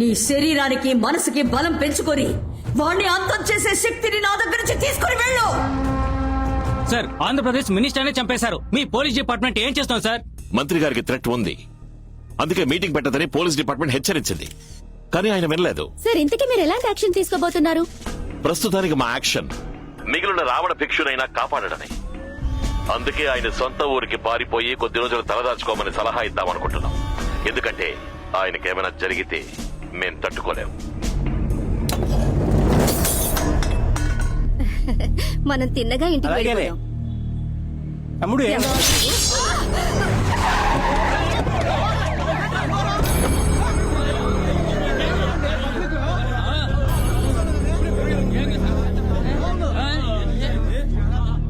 నీ శరీరానికి మనసుకి బలం పెంచుకొని వాణ్ణి అంతం చేసే శక్తిని నా దగ్గర నుంచి తీసుకుని వెళ్ళు. సార్, ఆంధ్రప్రదేశ్ మినిస్టర్నే చంపేశారు. మీ పోలీస్ డిపార్ట్మెంట్ ఏం చేస్తాం సార్? మంత్రి గారికి థ్రెట్ ఉంది. అందుకే మీటింగ్ పెట్టదని పోలీస్ డిపార్ట్మెంట్ హెచ్చరించింది. కానీ ఆయన వినలేదు. సార్, ఇంతకీ మీరు ఎలాంటి యాక్షన్ తీసుకోబోతున్నారు? ప్రస్తుతానికి మా యాక్షన్ మిగిలిన రావణ భిక్షునైనా కాపాడడమే. అందుకే ఆయన సొంత ఊరికి పారిపోయి కొద్ది రోజులు తలదాచుకోమని సలహా ఇద్దామనుకుంటున్నాం. ఎందుకంటే ఆయనకేమైనా జరిగితే మేం తట్టుకోలేం. మనం తిన్నగా ఇంటికి వెళ్ళిపోయాం. తమ్ముడు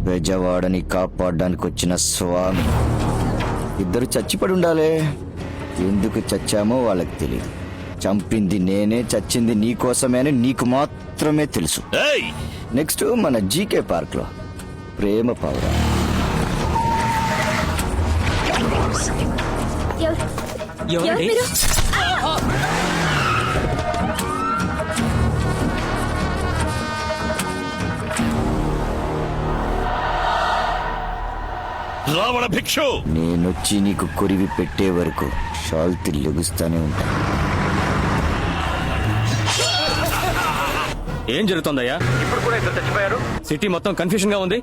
బెజవాడని కాపాడడానికి వచ్చిన స్వామి. ఇద్దరు చచ్చిపడి ఉండాలి. ఎందుకు చచ్చామో వాళ్ళకి తెలియదు. చంపింది నేనే, చచ్చింది నీకోసమే అని నీకు మాత్రమే తెలుసు. నెక్స్ట్ మన జీకే పార్క్ లో ప్రేమ పావురా. ఎవరు మీరు? రావణ భిక్షు, నేనొచ్చి నీకు కొరివి పెట్టే వరకు షాల్తి లెగుస్తానే ఉంటా. ఏం జరుగుతోందయ్యా? ఇప్పుడు కూడా ఇద్దరు చచ్చిపోయారు. సిటీ మొత్తం కన్ఫ్యూజన్ గా ఉంది.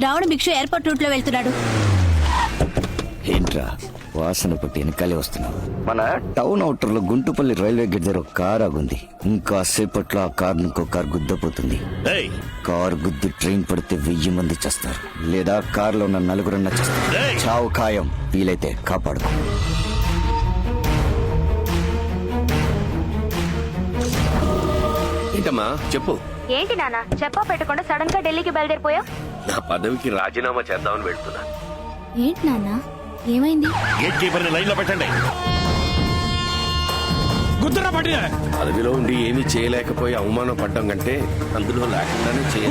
రావణ భిక్షు ఎయిర్పోర్ట్ రూట్ లో వెళ్తున్నాడు. ఏంట్రా వాసన పట్టి వెనకాలే వస్తున్నావు? మన టౌన్ అవుటర్ లో గుంటుపల్లి రైల్వే గేట్ దగ్గర ఒక కార్ ఆగుంది. ఇంకా సేపట్లో ఆ కార్ ఇంకో కార్ గుద్దపోతుంది. కార్ గుద్ది ట్రైన్ పడితే 1000 మంది చేస్తారు, లేదా కార్ లో ఉన్న 4 చేస్తారు. చావు ఖాయం. వీలైతే కాపాడుకో. ఏంటమ్మా చెప్పు. ఏంటి నాన్న చెప్పా పెట్టకుండా సడన్ గా ఢిల్లీకి బయలుదేరిపోయా? నా పదవికి రాజీనామా చేద్దామని వెళ్తున్నా. ఏంటి నాన్న ఏమైంది? గేట్ కీపర్ ని లైన్ లో పెట్టండి. పదవిలో ఉండి ఏమీ చేయలేకపోయి అవమానం పడ్డం కంటే అందులో లేకుండానే చేయాలి.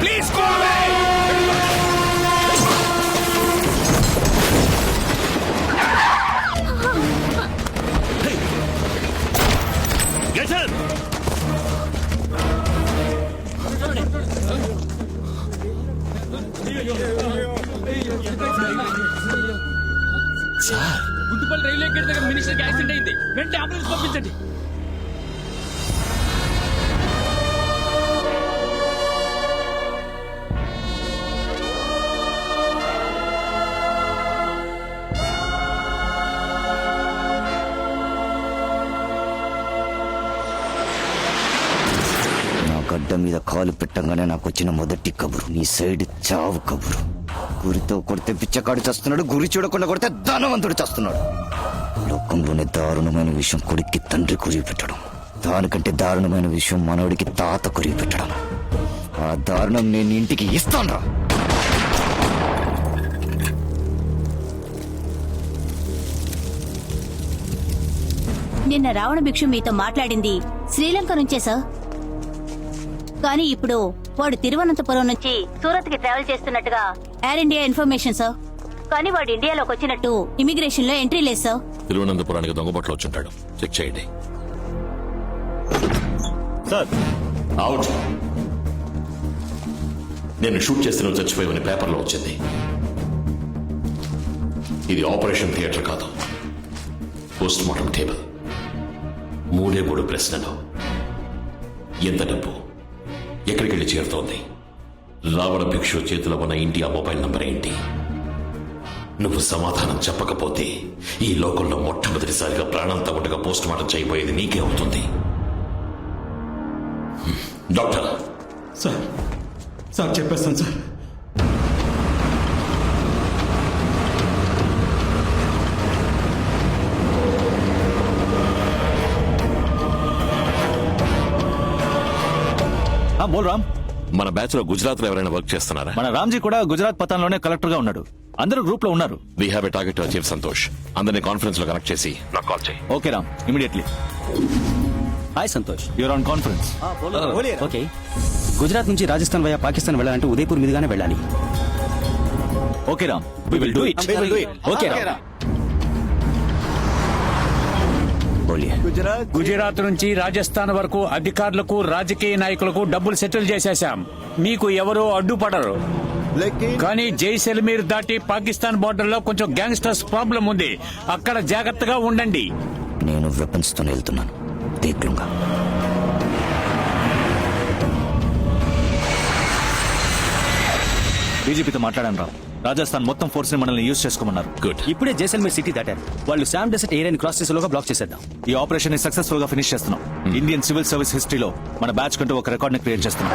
ప్లీజ్ గుంటుపల్లి రైల్వే గేట్ దగ్గర మినిస్టర్ యాక్సిడెంట్ అయింది. వెంటనే అంబులెన్స్ పంపించండి. గడ్డ మీద కాలు పెట్టంగానే నాకు వచ్చిన మొదటి కబురు నీ సైడ్ చావు కబురు. గురితో కొడితే పిచ్చకాడు చేస్తున్నాడు, గురి చూడకుండా కొడితే ధనవంతుడు చేస్తున్నాడు. లోకంలోనే దారుణమైన విషయం కొడుక్కి తండ్రి కురివి పెట్టడం, దానికంటే దారుణమైన విషయం మనవడికి తాత కురివి పెట్టడం. ఆ దారుణం నేను ఇంటికి ఇస్తాను రా. నిన్న రావణ భిక్షు మీతో మాట్లాడింది శ్రీలంక నుంచే సార్. కానీ ఇప్పుడు వాడు తిరువనంతపురం నుంచి సూరత్ కి ట్రావెల్ చేస్తున్నట్టుగా ఎయిర్ ఇండియా ఇన్ఫర్మేషన్ సార్. కానీ వాడు ఇండియాలోకి వచ్చినట్టు ఇమిగ్రేషన్ లో ఎంట్రీ లేదు సార్. తిరువనంతపురానికి దొంగబట్లు వచ్చుంటాడు. చెక్ చేయండి సార్. అవుట్. నేను షూట్ చేసిన చచ్చిపోయామని పేపర్లో వచ్చింది. ఇది ఆపరేషన్ థియేటర్ కాదు, పోస్ట్ మార్టం టేబుల్. 3 ప్రశ్నలు. ఎంత డబ్బు ఎక్కడికి వెళ్ళి చేరుతోంది? రావణ భిక్షు చేతిలో ఉన్న ఇండియా మొబైల్ నంబర్ ఏంటి? నువ్వు సమాధానం చెప్పకపోతే ఈ లోకంలో మొట్టమొదటిసారిగా ప్రాణంతో ఉండగా పోస్ట్ మార్టం చేయబోయేది నీకే అవుతుంది. డాక్టర్. సార్ చెప్పేస్తాను సార్. బోల్ రామ్. మన బ్యాచ్ లో గుజరాత్ లో ఎవరైనా వర్క్ చేస్తున్నారా? మన రామ్జీ కూడా గుజరాత్ పతాన్లోనే కలెక్టర్ గా ఉన్నాడు. అందరూ గ్రూప్ లో ఉన్నారు. We have a target to achieve Santosh. అందరినీ కాన్ఫరెన్స్ లో కనెక్ట్ చేసి నాకు కాల్ చేయి. Okay Ram, immediately. Hi Santosh, you're on conference. Okay. Gujarat నుంచి రాజస్థాన్ వయా పాకిస్తాన్ వెళ్ళాలంటే ఉదయపూర్ మీదుగానే వెళ్ళాలి. Okay Ram, we will do it. Okay Ram. Gujarat నుంచి రాజస్థాన్ వరకు అధికారులకు, రాజకీయ నాయకులకు డబ్బులు సెటిల్ చేసేశాం. మీకు ఎవరో అడ్డుపడరు. కానీ జైసల్మీర్ దాటి పాకిస్తాన్ బోర్డర్ లో కొంచెం గ్యాంగ్స్టర్స్ ప్రాబ్లం ఉంది. అక్కడ జాగ్రత్తగా ఉండండి. నేను వెపన్స్ తో వెళ్తున్నాను. దేఖ్లూంగా. డీజీపీతో మాట్లాడాను రా. రాజస్థాన్ మొత్తం ఫోర్స్ ని మనల్ని యూజ్ చేసుకోమన్నారు. గుడ్. ఇప్పుడే జైసల్మేర్ సిటీ దాటారు. వాళ్ళు శామ్ డెసర్ట్ ఏరియాని క్రాస్ చేసేలోగా బ్లాక్ చేసేద్దాం. ఈ ఆపరేషన్ ని సక్సెస్ఫుల్ గా ఫినిష్ చేస్తున్నాం. ఇండియన్ సివిల్ సర్వీస్ హిస్టరీలో మన బ్యాచ్ కంటూ ఒక రికార్డ్ ని క్రియేట్ చేస్తున్నాం.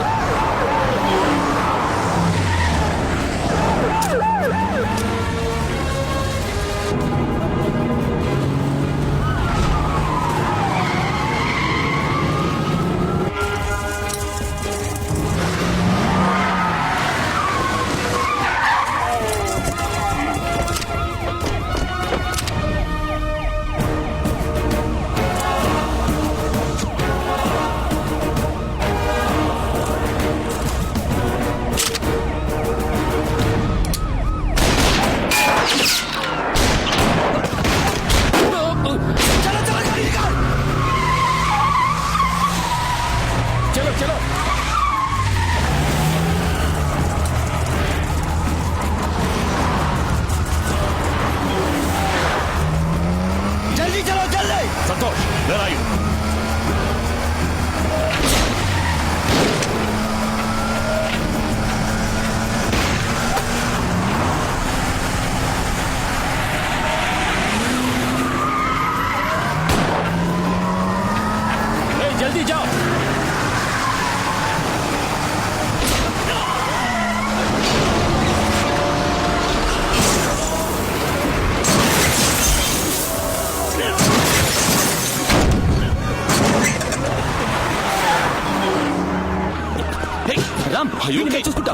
Santosh, where are you? जल्दी जाओ। రామ్ చూసుకుంటా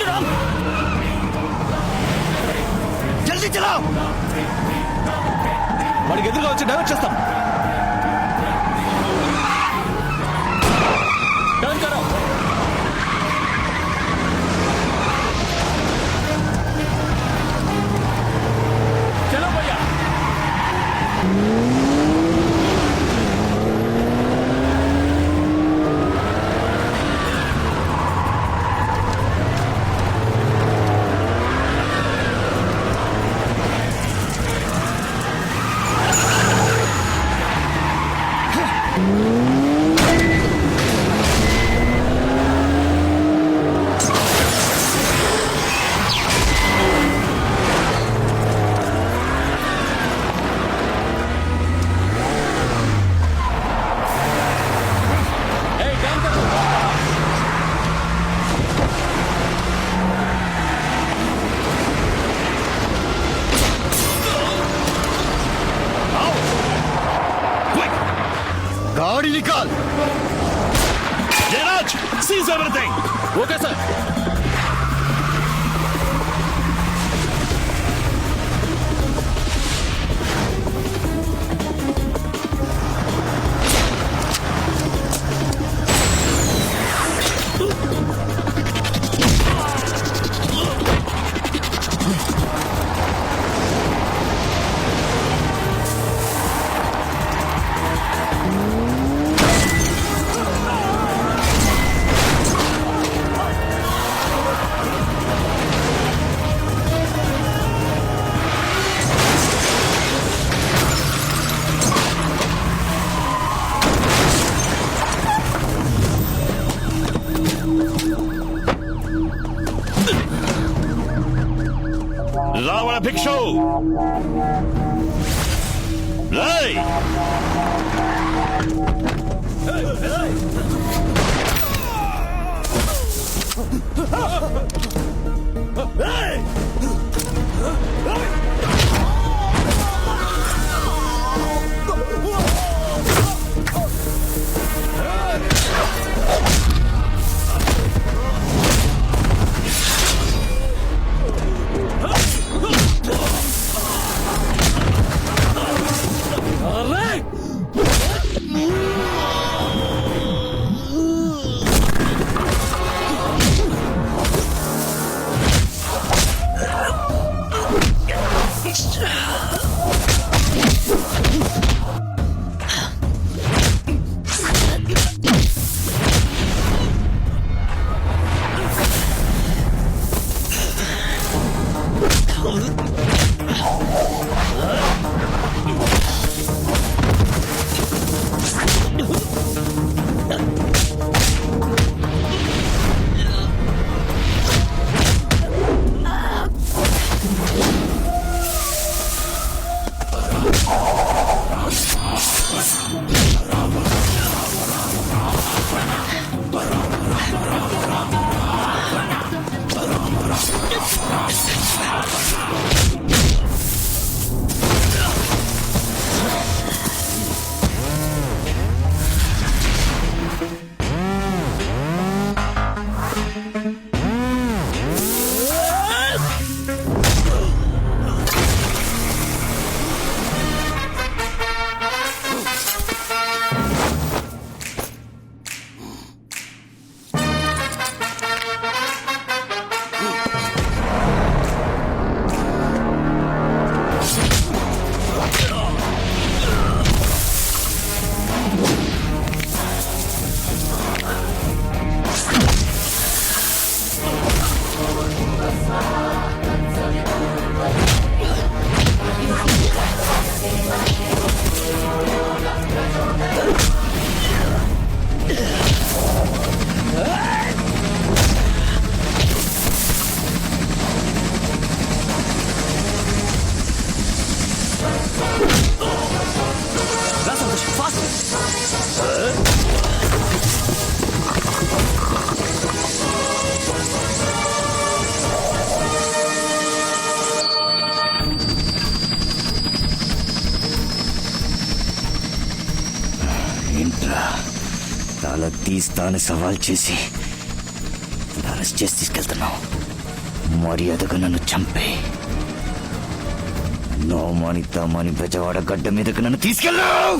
రామ్ జల్దీ చలో, వాడికి ఎదురుగా వచ్చి డైవర్ట్ చేస్తాం. टर्न करो। चलो भैया। गाड़ी निकाल। Jayaraj, seize everything. Okay sir Ravana భిక్షు, రేయ్ ఏంట్రా తల తీస్తాను సవాల్ చేసి అరెస్ట్ చేసి తీసుకెళ్తున్నావు? మర్యాదగా నన్ను చంపే. నోమాని బెజవాడ గడ్డ మీదకి నన్ను తీసుకెళ్ళావు.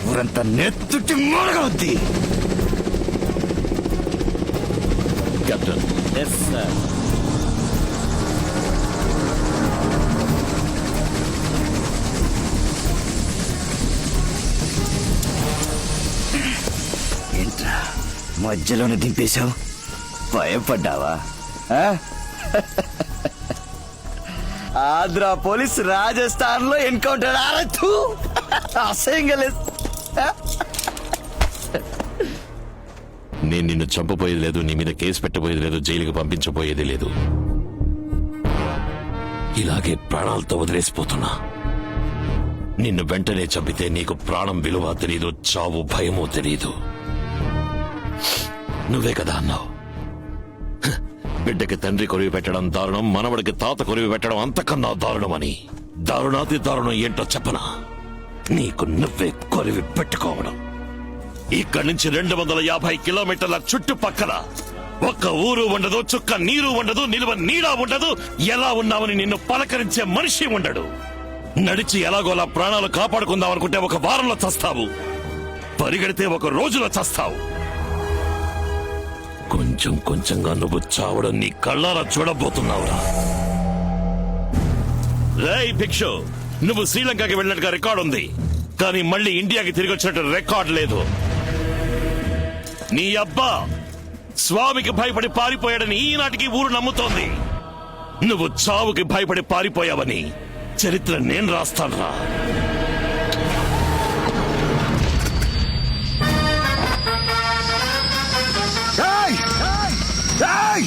ఊరంతా నెత్తుటి మూడగవుద్ది. Captain yes sir. ఏంట్రా మధ్యలోనే దింపేశావు? భయపడ్డావా? ఆంధ్ర పోలీస్ రాజస్థాన్ లో ఎన్కౌంటర్ ఆరచ్చు. అసహ్యంగా లేదు. నేను నిన్ను చంపబోయేది లేదు, నీ మీద కేసు పెట్టబోయేది లేదు, జైలుకి పంపించబోయేది లేదు. ఇలాగే ప్రాణాలతో వదిలేసిపోతున్నా. నిన్ను వెంటనే చంపితే నీకు ప్రాణం విలువ తెలీదు, చావు భయమో తెలీదు. నువ్వే కదా అన్నావు, బిడ్డకి తండ్రి కొరివి పెట్టడం దారుణం, మనవడికి తాత కొరివి పెట్టడం అంతకన్నా దారుణమని. దారుణాతి దారుణం ఏంటో చెప్పనా? నీకు నువ్వే కొరివి పెట్టుకోవడం. ఇక్కడి నుంచి 250 కిలోమీటర్ల చుట్టుపక్కల ఒక్క ఊరు ఉండదు, చుక్క నీరు ఉండదు, నిలువ నీడా ఉండదు. ఎలా ఉన్నావని నిన్ను పలకరించే మనిషి ఉండడు. నడిచి ఎలాగోలా ప్రాణాలు కాపాడుకుందాం అనుకుంటే 1 వారంలో చస్తావు, పరిగెడితే 1 రోజులో చస్తావు. కొంచెం కొంచెంగా నువ్వు చావడం నీ కళ్ళారా చూడబోతున్నావురా. రేయ్ భిక్షు, నువ్వు శ్రీలంకకి వెళ్ళినట్టుగా రికార్డు ఉంది, కానీ మళ్ళీ ఇండియాకి తిరిగి వచ్చినట్టు రికార్డు లేదు. నీ అబ్బా స్వామికి భయపడి పారిపోయాడని ఈనాటికి ఊరు నమ్ముతోంది. నువ్వు చావుకి భయపడి పారిపోయావని చరిత్ర నేను రాస్తానురా. ఏయ్! ఏయ్! ఏయ్!